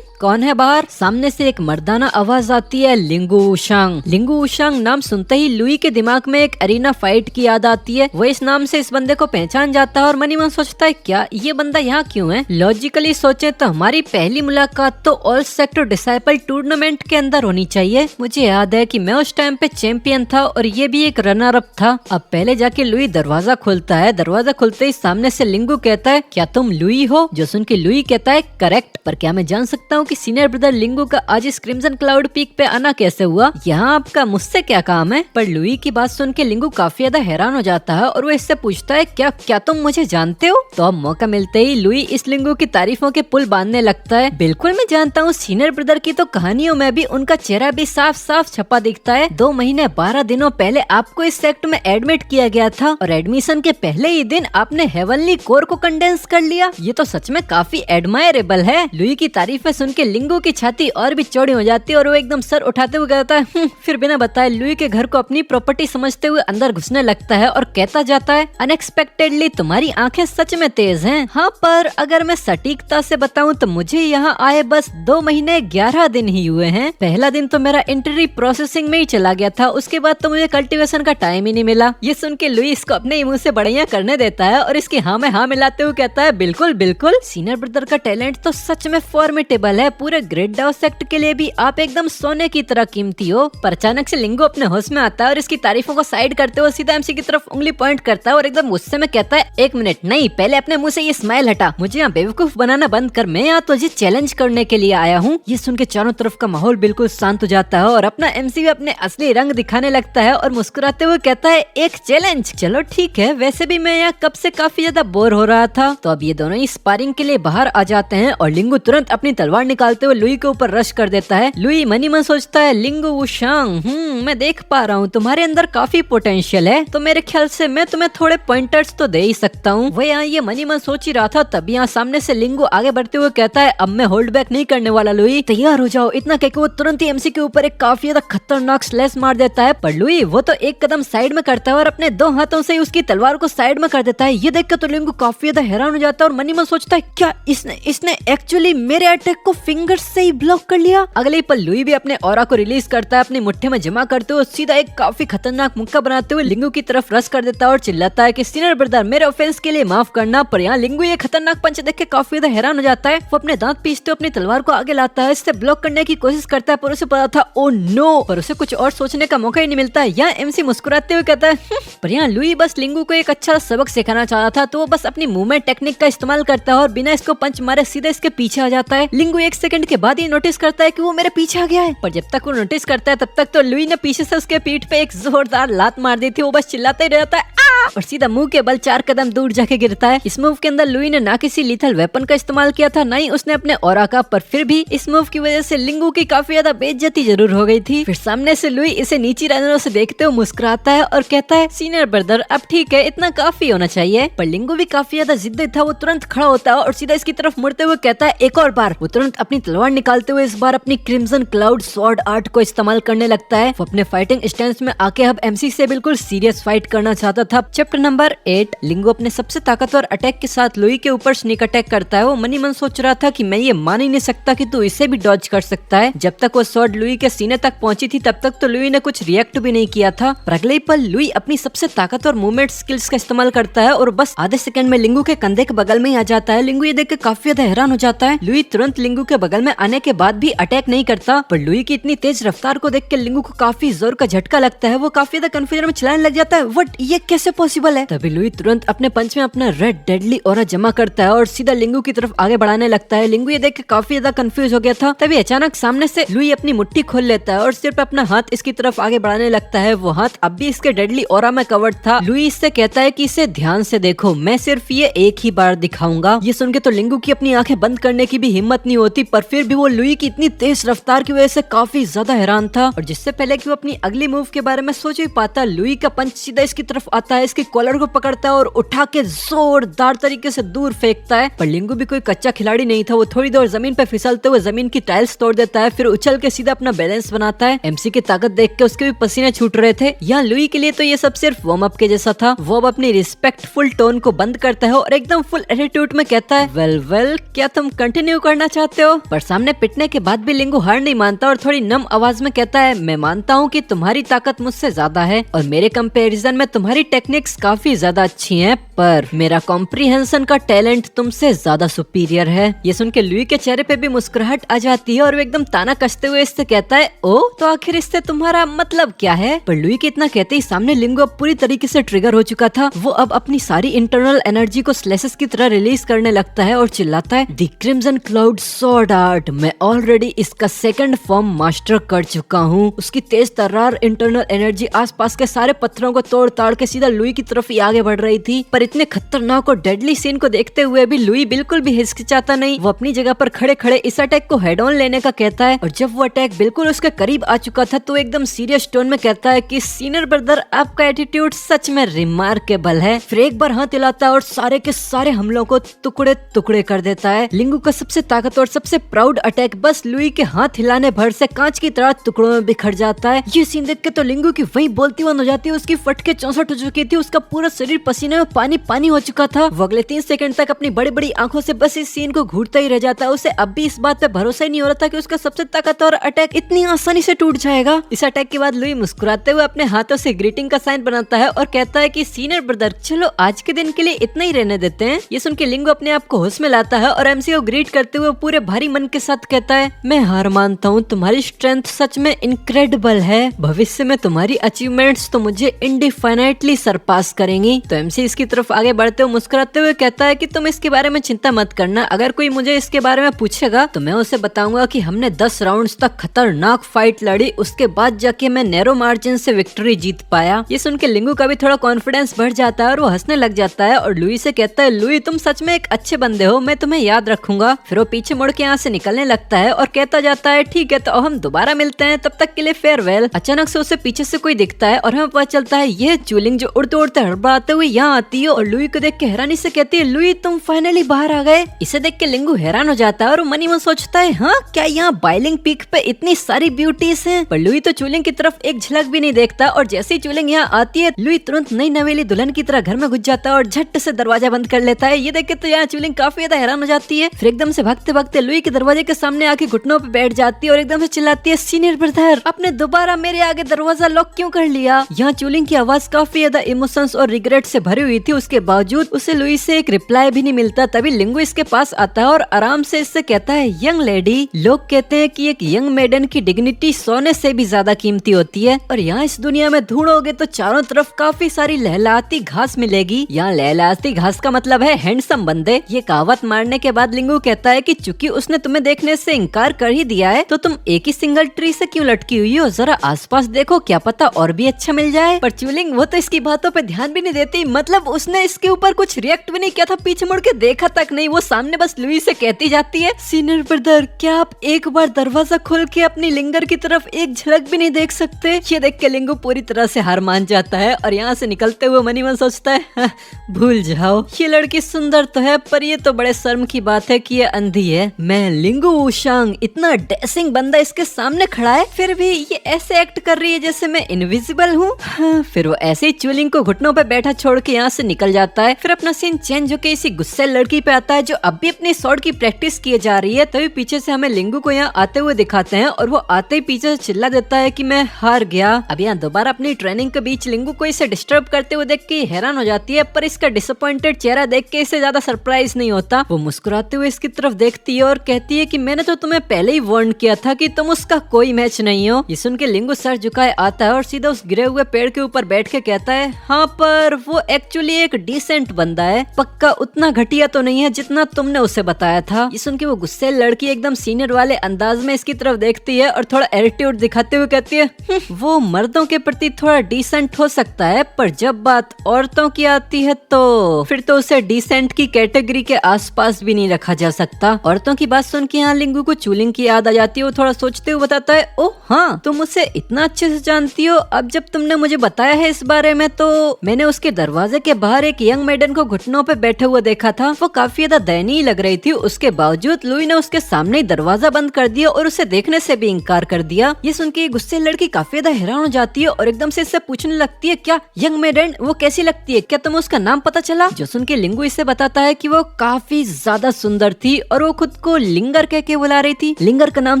कौन है बाहर? सामने से एक मर्दाना आवाज आती है, लिंगू वुसांग। लिंगू वुसांग नाम सुनते ही लुई के दिमाग में एक अरीना फाइट की याद आती है। वो इस नाम से इस बंदे को पहचान जाता है और मनी मन सोचता है, क्या ये बंदा यहाँ क्यों है? लॉजिकली सोचे तो हमारी पहली मुलाकात तो ऑल सेक्टर डिसाइपल टूर्नामेंट के अंदर होनी चाहिए। मुझे याद है कि मैं उस टाइम पे चैंपियन था और ये भी एक रनर अप था। अब पहले जाके लुई दरवाजा खोलता है। दरवाजा खुलते ही सामने से लिंगू कहता है, क्या तुम लुई हो? जो सुन के लुई कहता है, करेक्ट। पर क्या मैं जान सकता हूँ कि सीनियर ब्रदर लिंगू का आज इस क्रिम्सन क्लाउड पीक पे आना कैसे हुआ? यहाँ आपका मुझसे क्या काम है? पर लुई की बात सुन के लिंगू काफी ज्यादा हैरान हो जाता है और वो इससे पूछता है, क्या तुम मुझे जानते हो? तो अब मौका मिलते ही लुई इस लिंगू की तारीफों के पुल बांधने लगता है। बिल्कुल मैं जानता हूँ, सीनियर ब्रदर की तो कहानियों में भी उनका चेहरा भी साफ साफ छपा दिखता है। 2 महीने 12 दिनों पहले आपको इस सेक्ट में एडमिट किया गया था और एडमिशन के पहले ही दिन आपने हेवनली कोर को कंडेंस कर लिया। ये तो सच में काफी एडमायरेबल है। लुई की तारीफें सुन के लिंगू की छाती और भी चौड़ी हो जाती है और वो एकदम सर उठाते हुए कहता है, फिर बिना बताए लुई के घर को अपनी प्रॉपर्टी समझते हुए अंदर घुसने लगता है और कहता जाता है, अनएक्सपेक्टेडली तुम्हारी आंखें सच में तेज हैं। हाँ, पर अगर मैं सटीकता से बताऊं तो मुझे यहाँ आए बस 2 महीने 11 दिन ही हुए हैं। पहला दिन तो मेरा एंट्री प्रोसेसिंग में ही चला गया था, उसके बाद तो मुझे कल्टीवेशन का टाइम ही नहीं मिला। ये सुन के लुई इसको अपने ही मुंह से बढ़िया करने देता है और इसकी हाँ में हाँ मिलाते हुए कहता है, बिल्कुल बिल्कुल, सीनियर ब्रदर का टैलेंट तो सच में फॉर्मिटेबल है। है, पूरे ग्रेट डाउ सेक्ट के लिए भी आप एकदम सोने की तरह कीमती हो। पर अचानक से लिंगो अपने होश में आता है और इसकी तारीफों को साइड करते हुए सीधा एमसी की तरफ उंगली पॉइंट करता है और एकदम गुस्से में कहता है, एक मिनट नहीं, पहले अपने मुंह से ये स्माइल हटा, मुझे यहाँ बेवकूफ बनाना बंद कर, मैं यहाँ तुझे चैलेंज करने के लिए आया हूँ। ये सुन के चारों तरफ का माहौल बिल्कुल शांत हो जाता है और अपना एमसी भी अपने असली रंग दिखाने लगता है और मुस्कुराते हुए कहता है, एक चैलेंज, चलो ठीक है, वैसे भी मैं यहाँ कब से काफी ज्यादा बोर हो रहा था। तो अब ये दोनों ही स्पारिंग के लिए बाहर आ जाते हैं और लिंगू तुरंत अपनी तलवार निकालते हुए लुई के ऊपर रश कर देता है। लुई मनी मन सोचता है, लिंगू वुशांग, मैं देख पा रहा हूँ तुम्हारे अंदर काफी पोटेंशियल है, तो मेरे ख्याल से मैं तुम्हें थोड़े पॉइंटर्स तो दे ही सकता हूँ। वह यहाँ ये मनी मन सोच ही रहा था, तब यहाँ सामने से लिंगू आगे बढ़ते हुए कहता है, अब मैं होल्ड बैक नहीं करने वाला लुई, तैयार हो जाओ। इतना कहकर वो तुरंत ही एमसी के ऊपर एक काफी ज्यादा खतरनाक स्लैश मार देता है। पर लुई वो तो एक कदम साइड में करता है और अपने दो हाथों से उसकी तलवार को साइड में कर देता है। ये देखकर तो लिंगू काफी ज्यादा हैरान हो जाता है और मनी मन सोचता है, क्या इसने एक्चुअली मेरे अटैक को फिंगर से ही ब्लॉक कर लिया। अगले पल लुई भी अपने ऑरा को रिलीज करता है, अपनी मुट्ठी में जमा करते हुए सीधा एक काफी खतरनाक मुक्का बनाते हुए लिंगू की तरफ रश कर देता है और चिल्लाता है कि सीनियर ब्रदर, मेरे ऑफेंस के लिए माफ करना। पर यहाँ लिंगू ये खतरनाक पंच देख के काफी ज्यादा हैरान हो जाता है। वो अपने दांत पीसते हुए अपनी तलवार को आगे लाता है, इससे ब्लॉक करने की कोशिश करता है, पर उसे पता था, ओ नो, पर उसे कुछ और सोचने का मौका ही नहीं मिलता है। यहाँ एमसी मुस्कुराते हुए कहता है, पर यहाँ लुई बस लिंगू को एक अच्छा सबक सिखाना चाह रहा था, तो वो बस अपनी मूवमेंट टेक्निक का इस्तेमाल करता है और बिना इसको पंच मारे सीधे इसके पीछे आ जाता है। लिंगू एक सेकंड के बाद ही नोटिस करता है कि वो मेरे पीछे आ गया है, पर जब तक वो नोटिस करता है तब तक तो लुई ने पीछे से उसके पीठ पे एक जोरदार लात मार दी थी। वो बस चिल्लाता ही रहता है और सीधा मुंह के बल 4 कदम दूर जाके गिरता है। इस मूव के अंदर लुई ने ना किसी लीथल वेपन का इस्तेमाल किया था, ना ही उसने अपने ऑरा का, पर फिर भी इस मूव की वजह से लिंगू की काफी ज्यादा बेइज्जती जरूर हो गई थी। फिर सामने से लुई इसे नीची नजरों से देखते हुए मुस्कुराता है और कहता है, सीनियर ब्रदर अब ठीक है, इतना काफी होना चाहिए। पर लिंगू भी काफी ज्यादा जिद्दी था, वो तुरंत खड़ा होता है और सीधा इसकी तरफ मुड़ते हुए कहता है, एक और बार। वो तुरंत अपनी तलवार निकालते हुए इस बार अपनी क्रिम्सन क्लाउड स्वॉर्ड आर्ट को इस्तेमाल करने लगता है। वो अपने फाइटिंग स्टैंस में आके अब एमसी से बिल्कुल सीरियस फाइट करना चाहता था। चैप्टर नंबर 8, लिंगू अपने सबसे ताकतवर अटैक के साथ लुई के ऊपर स्नीक अटैक करता है। वो मनी मन सोच रहा था कि मैं ये मान ही नहीं सकता कि तू इसे भी डॉज कर सकता है। जब तक वो स्वॉर्ड लुई के सीने तक पहुंची थी तब तक तो लुई ने कुछ रिएक्ट भी नहीं किया था, पर अगले पल लुई अपनी सबसे ताकतवर मूवमेंट स्किल्स का इस्तेमाल करता है और बस आधे सेकंड में लिंगू के कंधे के बगल में ही आ जाता है। लिंगू ये देख के काफी ज्यादा हैरान हो जाता है। लुई तुरंत लिंगू के बगल में आने के बाद भी अटैक नहीं करता, पर लुई की इतनी तेज रफ्तार को देख के लिंगू को काफी जोर का झटका लगता है। वो काफी ज्यादा कंफ्यूजन में चिल्लाने लग जाता है, व्हाट, ये कैसे पॉसिबल है। तभी लुई तुरंत अपने पंच में अपना रेड डेडली ऑरा जमा करता है और सीधा लिंगू की तरफ आगे बढ़ाने लगता है। लिंगू ये देख के काफी ज्यादा कंफ्यूज हो गया था। तभी अचानक सामने से लुई अपनी मुट्ठी खोल लेता है और सिर पे अपना हाथ इसकी तरफ आगे बढ़ाने लगता है। वो हाथ अब भी इसके डेडली ऑरा में कवर्ड था। लुई इससे कहता है कि इसे ध्यान से देखो, मैं सिर्फ ये एक ही बार दिखाऊंगा। ये सुन के तो लिंगू की अपनी आंखें बंद करने की भी हिम्मत नहीं होती, पर फिर भी वो लुई की इतनी तेज रफ्तार की वजह से काफी ज्यादा हैरान था। और जिससे पहले कि वो अपनी अगली मूव के बारे में सोच ही पाता, लुई का पंच सीधा इसकी तरफ आता है, इसकी कॉलर को पकड़ता है और उठा के जोरदार तरीके से दूर फेंकता है। पर लिंगू भी कोई कच्चा खिलाड़ी नहीं था, वो थोड़ी देर जमीन पे फिसलते हुए जमीन की टाइल्स तोड़ देता है, फिर उछल के सीधा अपना बैलेंस बनाता है। एमसी की ताकत देख के उसके भी पसीने छूट रहे थे। यहाँ लुई के लिए तो ये सब सिर्फ वार्म अप के जैसा था। वो अब अपनी रिस्पेक्टफुल टोन को बंद करता है और एकदम फुल एटीट्यूड में कहता है, वेल क्या तुम कंटिन्यू करना चाहते हो। पर सामने पिटने के बाद भी लिंगू हार नहीं मानता और थोड़ी नम आवाज में कहता है, मैं मानता हूँ कि तुम्हारी ताकत मुझसे ज्यादा है और मेरे कंपैरिजन में तुम्हारी टेक्निक्स काफी ज्यादा अच्छी हैं, पर मेरा कॉम्प्रिहेंशन का टैलेंट तुमसे ज्यादा सुपीरियर है। ये सुन के लुई के चेहरे पे भी मुस्कुराहट आ जाती है और वो एकदम ताना कसते हुए इससे कहता है, ओ तो आखिर इससे तुम्हारा मतलब क्या है। पर लुई के इतना कहते ही सामने लिंगू अब पूरी तरीके से ट्रिगर हो चुका था। वो अब अपनी सारी इंटरनल एनर्जी को स्लेसेस की तरह रिलीज करने लगता है और चिल्लाता है, the crimson cloud sword art, मैं ऑलरेडी इसका सेकंड फॉर्म मास्टर कर चुका हूँ। उसकी तेज तर्रार इंटरनल एनर्जी आसपास के सारे पत्थरों को तोड़ ताड़ के सीधा लुई की तरफ ही आगे बढ़ रही थी। पर इतने खतरनाक और डेडली सीन को देखते हुए भी लुई बिल्कुल भी हिचकिचाता नहीं। वो अपनी जगह पर खड़े खड़े इस अटैक को हेड ऑन लेने का कहता है और जब वो अटैक बिल्कुल उसके करीब आ चुका था तो एकदम सीरियस टोन में कहता है कि सीनियर ब्रदर, आपका एटीट्यूड सच में रिमार्केबल है। फिर एक बार हाथ हिलाता है और सारे के सारे हमलों को टुकड़े टुकड़े कर देता है। लिंगू का सबसे ताकतवर सबसे प्राउड अटैक बस लुई के हाथ हिलाने भर से कांच की तरह टुकड़ों में बिखर जाता है। ये सीन देख के तो लिंगू की वही बोलती बंद हो जाती है, उसकी फटके 64 हो चुकी चुकी थी, उसका पूरा शरीर पसीने में पानी पानी हो चुका था। वो अगले 3 सेकंड तक अपनी बड़ी बड़ी आंखों से बस इस सीन को घूरता ही रह जाता। उसे अब भी इस बात पे भरोसा ही नहीं हो रहा था कि उसका सबसे ताकतवर अटैक इतनी आसानी से टूट जाएगा। इस अटैक के बाद लुई मुस्कुराते हुए अपने हाथों से ग्रीटिंग का साइन बनाता है और कहता है कि सीनियर ब्रदर चलो आज के दिन के लिए इतना ही रहने देते हैं। ये सुन के लिंगो अपने आप को होश में लाता है और एमसी को ग्रीट करते हुए पूरे भारी मन के साथ कहता है, मैं हार मानता हूँ, तुम्हारी स्ट्रेंथ सच में इनक्रेडिबल है। भविष्य में तुम्हारी अचीवमेंट्स तो मुझे इंडिफाइनाइटली सरपास करेंगी। तो एमसी इसकी तरफ आगे बढ़ते हुए मुस्कुराते हुए कहता है कि तुम इसके बारे में चिंता मत करना, अगर कोई मुझे इसके बारे में पूछेगा तो मैं उसे बताऊंगा कि हमने 10 राउंड्स तक खतरनाक फाइट लड़ी, उसके बाद जाके मैं नैरो मार्जिन से विक्ट्री जीत पाया। ये सुन के लिंगू का भी थोड़ा कॉन्फिडेंस बढ़ जाता है और वो हंसने लग जाता है और लुई से कहता है, लुई तुम सच में एक अच्छे बंदे हो, मैं तुम्हें याद रखूंगा। फिर वो पीछे मुड़ के यहाँ से निकलने लगता है और कहता जाता है, ठीक है तो हम दोबारा मिलते हैं, तब तक के लिए फेयरवेल। अचानक से उसे पीछे से कोई दिखता है और हमें पता चलता है ये चूलिंग जो उड़ते उड़ते हड़बड़ाते हुए यहाँ आती है और लुई को देख के हैरानी से कहती है, लुई तुम फाइनली बाहर आ गए। इसे देख के लिंगू हैरान हो जाता है और मन ही मन सोचता है, हाँ क्या यहाँ बाइलिंग पीक पे इतनी सारी ब्यूटीज हैं। पर लुई तो चूलिंग की तरफ एक झलक भी नहीं देखता और जैसे ही चूलिंग यहाँ आती है लुई तुरंत नई नवेली दुल्हन की तरह घर में घुस जाता है और झट से दरवाजा बंद कर लेता है। ये देख के तो यहाँ चूलिंग काफी ज्यादा हैरान हो जाती है। फिर एकदम से भागते भागते लुई के दरवाजे के सामने आके घुटनों पे बैठ जाती है और एकदम से चिल्लाती है, सीनियर ब्रदर आपने दोबारा मेरे आगे दरवाजा लॉक क्यों कर लिया। यहाँ चूलिंग की आवाज काफी ज्यादा इमोशंस और रिग्रेट से भरी हुई थी, उसके बावजूद उसे लुई से एक रिप्लाई भी नहीं मिलता। तभी लिंगू इसके पास आता है और आराम से इससे कहता है, यंग लेडी, लोग कहते हैं कि एक यंग मेडन की डिग्निटी सोने से भी ज्यादा कीमती होती है और यहाँ इस दुनिया में ढूंढोगे तो चारों तरफ काफी सारी लहलाती घास मिलेगी। यहाँ लहलाती घास का मतलब है हैंडसम बंदे। ये कहावत मारने के बाद लिंगू कहता है कि चूंकि उसने तुम्हें देखने से इनकार कर ही दिया है तो तुम एक ही सिंगल ट्री से क्यों लटकी हुई हो, जरा आसपास देखो, क्या पता और भी अच्छा मिल जाए। पर चूलिंग वो तो इसकी बातों पे ध्यान भी नहीं देती, मतलब उसने इसके ऊपर कुछ रिएक्ट भी नहीं किया था, पीछे मुड़ के देखा तक नहीं। वो सामने बस लुई से कहती जाती है, सीनियर ब्रदर क्या आप एक बार दरवाजा खोल के अपनी लिंगर की तरफ एक झलक भी नहीं देख सकते। ये देख के लिंगू पूरी तरह से हार मान जाता है और यहाँ से निकलते हुए मनी मन सोचता है, भूल जाओ ये लड़की सुंदर तो है पर ये तो बड़े शर्म की बात है कि ये अंधी है। मैं लिंगू वुशांग, इतना डैशिंग बंदा इसके सामने खड़ा है, फिर भी ये ऐसे एक्ट कर रही है जैसे मैं इनविजिबल हूँ। हाँ, फिर वो ऐसे ही चूलिंग को घुटनों पे बैठा छोड़ के यहाँ से निकल जाता है। फिर अपना सीन चेंज होकर इसी गुस्से लड़की पे आता है जो अब भी अपनी शॉट की प्रैक्टिस किए जा रही है। तभी पीछे से हमें लिंगू को यहाँ आते हुए दिखाते हैं और वो आते ही पीछे से चिल्ला देता है कि मैं हार गया। अब यहाँ दोबारा अपनी ट्रेनिंग के बीच लिंगू को इसे डिस्टर्ब करते हुए देख के हैरान हो जाती है, पर इसका डिसअपॉइंटेड चेहरा देख के इसे ज्यादा सरप्राइज नहीं होता। वो मुस्कुराते हुए इसकी तरफ देखती है और कहती है कि मैंने तो तुम्हें पहले ही वार्न किया था कि तुम उसका कोई मैच नहीं हो। ये सुन के लिंगू सर झुकाए आता है और सीधा उस गिरे हुए पेड़ के ऊपर बैठ के कहता है, हाँ पर वो एक्चुअली एक डिसेंट बंदा है, पक्का उतना घटिया तो नहीं है जितना तुमने उसे बताया था। ये सुन के वो गुस्से लड़की एकदम सीनियर वाले अंदाज में इसकी तरफ देखती है और थोड़ा एटीट्यूड दिखाते हुए कहती है, वो मर्दों के प्रति थोड़ा डिसेंट हो सकता है पर जब बात औरतों की आती है तो फिर तो उसे डिसेंट की कैटेगरी के आसपास भी नहीं रखा जा सकता। औरतों की बात सुन के यहाँ लिंगू को चूलिंग की याद आ जाती है। वो थोड़ा सोचते हुए बताता है, ओह हाँ तुम उसे इतना अच्छे से जानती हो, अब जब तुमने मुझे बताया है इस बारे में तो मैंने उसके दरवाजे के बाहर एक यंग मेडन को घुटनों पे बैठे हुए देखा था। वो काफी ज्यादा दयनीय लग रही थी, उसके बावजूद लुई ने उसके सामने ही दरवाजा बंद कर दिया और उसे देखने से भी इनकार कर दिया। ये सुन के गुस्से लड़की काफी ज्यादा हैरान हो जाती है और एकदम से इससे पूछने लगती है, क्या यंग मेडन वो कैसी लगती है, क्या तुम्हें उसका नाम पता चला। जो सुन के लिंगू इससे बताता है कि वो काफी ज्यादा सुंदर थी और वो खुद को लिंगर कह के बुला रही थी। लिंगर का नाम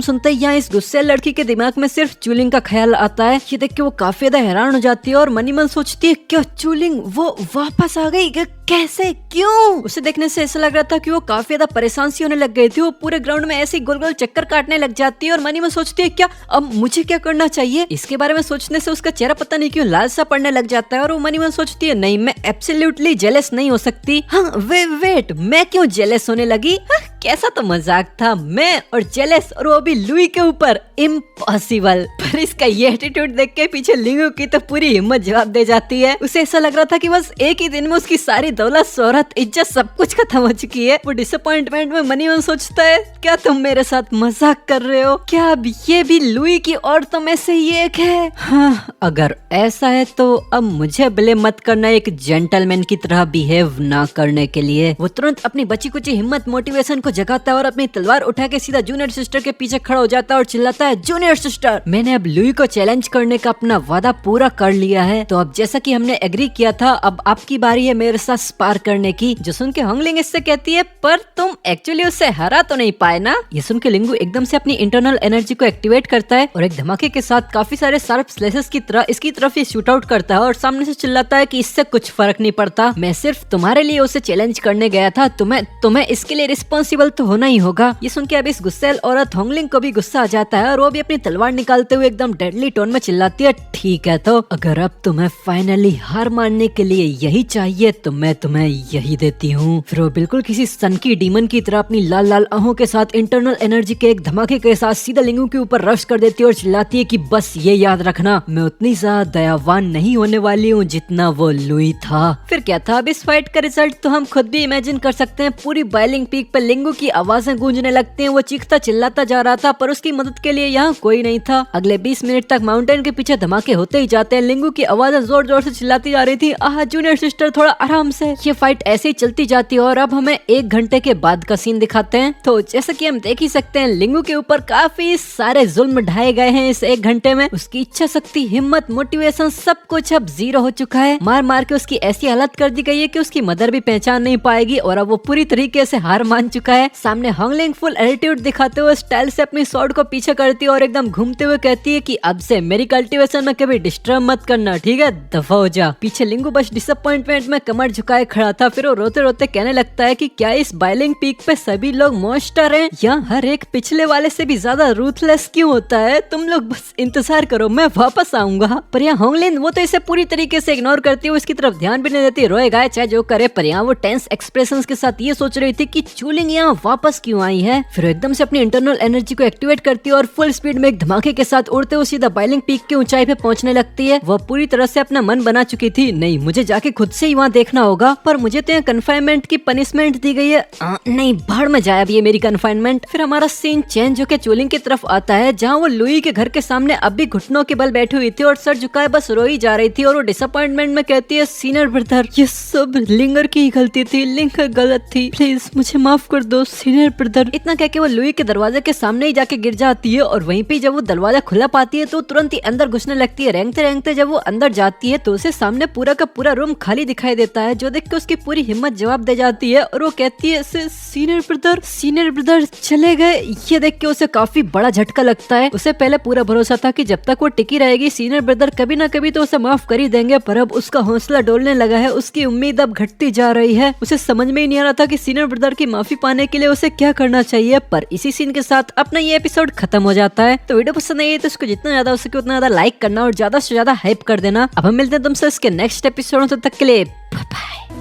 सुनते ही यहाँ इस गुस्से लड़की के दिमाग में सिर्फ चूलिंग का ख्याल आता है। ये देख के वो काफी ज्यादा हैरान हो जाती है और मनी मन सोचती है, क्या चूलिंग वो वापस आ गई, कैसे, क्यों। उसे देखने से ऐसा लग रहा था कि वो काफी ज्यादा परेशान सी होने लग गई थी। वो पूरे ग्राउंड में ऐसे गोल गोल चक्कर काटने लग जाती है और मनी में सोचती है, क्या अब मुझे क्या करना चाहिए। इसके बारे में सोचने से उसका चेहरा पता नहीं क्यों लाल सा पड़ने लग जाता है और वो मनी में सोचती है, नहीं मैं एब्सोल्युटली जेलस नहीं हो सकती। हाँ वेट मैं क्यों जेलस होने लगी, कैसा तो मजाक था, मैं और जेलस और वो भी लुई के ऊपर, इम्पॉसिबल। पर इसका ये एटीट्यूड देख के पीछे लिंगू की तो पूरी हिम्मत जवाब दे जाती है। उसे ऐसा लग रहा था कि बस एक ही दिन में उसकी सारी दौलत, शोहरत, इज्जत सब कुछ खत्म हो चुकी है। वो डिसअपॉइंटमेंट में मनी मन सोचता है, क्या तुम मेरे साथ मजाक कर रहे हो, क्या अब ये भी लुई की औरतों में से ही एक है। हाँ अगर ऐसा है तो अब मुझे ब्लेम मत करना एक जेंटलमैन की तरह बिहेव ना करने के लिए। वो तुरंत अपनी बची कुची हिम्मत मोटिवेशन को जगाता है और अपनी तलवार उठा के सीधा जूनियर सिस्टर के पीछे खड़ा हो जाता है और चिल्लाता है, जूनियर सिस्टर मैंने अब अब लुई को चैलेंज करने का अपना वादा पूरा कर लिया है, तो अब जैसा कि हमने एग्री किया था, अब आपकी बारी है मेरे साथ स्पार करने की। जो सुन के होंगलिंग इससे कहती है, पर तुम एक्चुअली उससे हरा तो नहीं पाए ना। ये सुन के लिंगू एकदम से अपनी इंटरनल एनर्जी को एक्टिवेट करता है और एक धमाके के साथ काफी सारे शार्प स्लेसेस की तरह इसकी तरफ ये शूट आउट करता है और सामने से चिल्लाता है कि इससे कुछ फर्क नहीं पड़ता, मैं सिर्फ तुम्हारे लिए उसे चैलेंज करने गया था, तुम्हें इसके लिए रिस्पॉन्सिबल तो होना ही होगा। ये सुन के अब इस गुस्सेल औरत होंगलिंग को भी गुस्सा आ जाता है और वो भी अपनी तलवार निकालते हुए एकदम डेडली टोन में चिल्लाती है, ठीक है तो अगर अब तुम्हें फाइनली हार मानने के लिए यही चाहिए तो मैं तुम्हें यही देती हूँ। फिर वो बिल्कुल किसी सनकी डीमन की तरह अपनी लाल लाल आंखों के साथ इंटरनल एनर्जी के एक धमाके के साथ सीधा लिंगू के ऊपर रश कर देती है और चिल्लाती है कि बस ये याद रखना, मैं उतनी ज्यादा दयावान नहीं होने वाली हूँ जितना वो लुई था। फिर क्या था अब इस फाइट का रिजल्ट तो हम खुद भी इमेजिन कर सकते हैं। पूरी बाइलिंग पीक पर लिंगू की आवाजें गूंजने लगती हैं, वो चीखता चिल्लाता जा रहा था पर उसकी मदद के लिए यहाँ कोई नहीं था। अगले 20 मिनट तक माउंटेन के पीछे धमाके होते ही जाते हैं। लिंगू की आवाजें जोर जोर से चिल्लाती जा रही थी, आह जूनियर सिस्टर थोड़ा आराम से। ये फाइट ऐसे ही चलती जाती है और अब हमें 1 घंटे के बाद का सीन दिखाते हैं। तो जैसा कि हम देख ही सकते हैं, लिंगू के ऊपर काफी सारे जुल्म ढाए गए हैं इस 1 घंटे में। उसकी इच्छा शक्ति, हिम्मत, मोटिवेशन सब कुछ अब 0 हो चुका है। मार मार के उसकी ऐसी हालत कर दी गई है कि उसकी मदर भी पहचान नहीं पाएगी और अब वो पूरी तरीके से हार मान चुका है। सामने होंगलिंग फुल एटीट्यूड दिखाते हुए स्टाइल से अपनी स्वॉर्ड को पीछे करती है और एकदम घूमते हुए कहती है कि अब से मेरी कल्टीवेशन में कभी डिस्टर्ब मत करना, ठीक है, दफा हो जा। पीछे लिंगू बस डिसअपॉइंटमेंट में कमर झुकाए खड़ा था। फिर वो रोते रोते कहने लगता है कि क्या इस बाइलिंग पीक पे सभी लोग मॉन्स्टर हैं या हर एक पिछले वाले से भी ज्यादा रूथलेस क्यों होता है? तुम लोग बस इंतजार करो, मैं वापस आऊंगा। पर यहाँ होंगलिन वो तो इसे पूरी तरीके से इग्नोर करती है, उसकी तरफ ध्यान भी नहीं देती, रोए गाए चाहे जो करे। पर यहाँ वो टेंस एक्सप्रेशंस के साथ ये सोच रही थी कि चूलिंग यहाँ वापस क्यों आई है। फिर एकदम से अपनी इंटरनल एनर्जी को एक्टिवेट करती है और फुल स्पीड में एक धमाके के साथ उड़ते हुए सीधा बाइलिंग पीक की ऊंचाई पे पहुंचने लगती है। वो पूरी तरह से अपना मन बना चुकी थी, नहीं मुझे जाके खुद से ही वहाँ देखना होगा, पर मुझे तो यहाँ कन्फाइनमेंट की पनिशमेंट दी गई है। नहीं भाड़ में जाए अब ये मेरी कन्फाइनमेंट। फिर हमारा सीन चेंज होकर चूलिंग की तरफ आता है, जहाँ वो लुई के घर के सामने अब भी घुटनों के बल बैठी हुई थी और सर झुकाए बस रोई जा रही थी। और वो डिसअपॉइंटमेंट में कहती है, सीनियर ब्रदर ये सब लिंगर की गलती थी, लिंगर गलत थी, प्लीज मुझे माफ कर दो सीनियर ब्रदर। इतना कह के वो लुई के दरवाजे के सामने ही जाके गिर जाती है और वहीं पे जब वो दरवाजा खुला पाती है तो तुरंत ही अंदर घुसने लगती है। रेंगते रेंगते जब वो अंदर जाती है तो उसे सामने पूरा का पूरा रूम खाली दिखाई देता है, जो देख के उसकी पूरी हिम्मत जवाब दे जाती है और वो कहती है, सीनियर ब्रदर चले गए। ये देख के उसे काफी बड़ा झटका लगता है। उसे पहले पूरा भरोसा था कि जब तक वो टिकी रहेगी सीनियर ब्रदर कभी ना कभी तो उसे माफ कर ही देंगे, पर अब उसका हौसला डोलने लगा है, उसकी उम्मीद अब घटती जा रही है। उसे समझ में ही नहीं आ रहा था कि सीनियर ब्रदर की माफी पाने के लिए उसे क्या करना चाहिए। पर इसी सीन के साथ अपना ये एपिसोड खत्म हो जाता है। तो वीडियो पसंद आई है तो इसको जितना ज्यादा हो सके उतना ज्यादा लाइक करना और ज्यादा से ज्यादा हाइप कर देना। अब हम मिलते हैं तुमसे इसके नेक्स्ट एपिसोड, तब तक के लिए बाय बाय।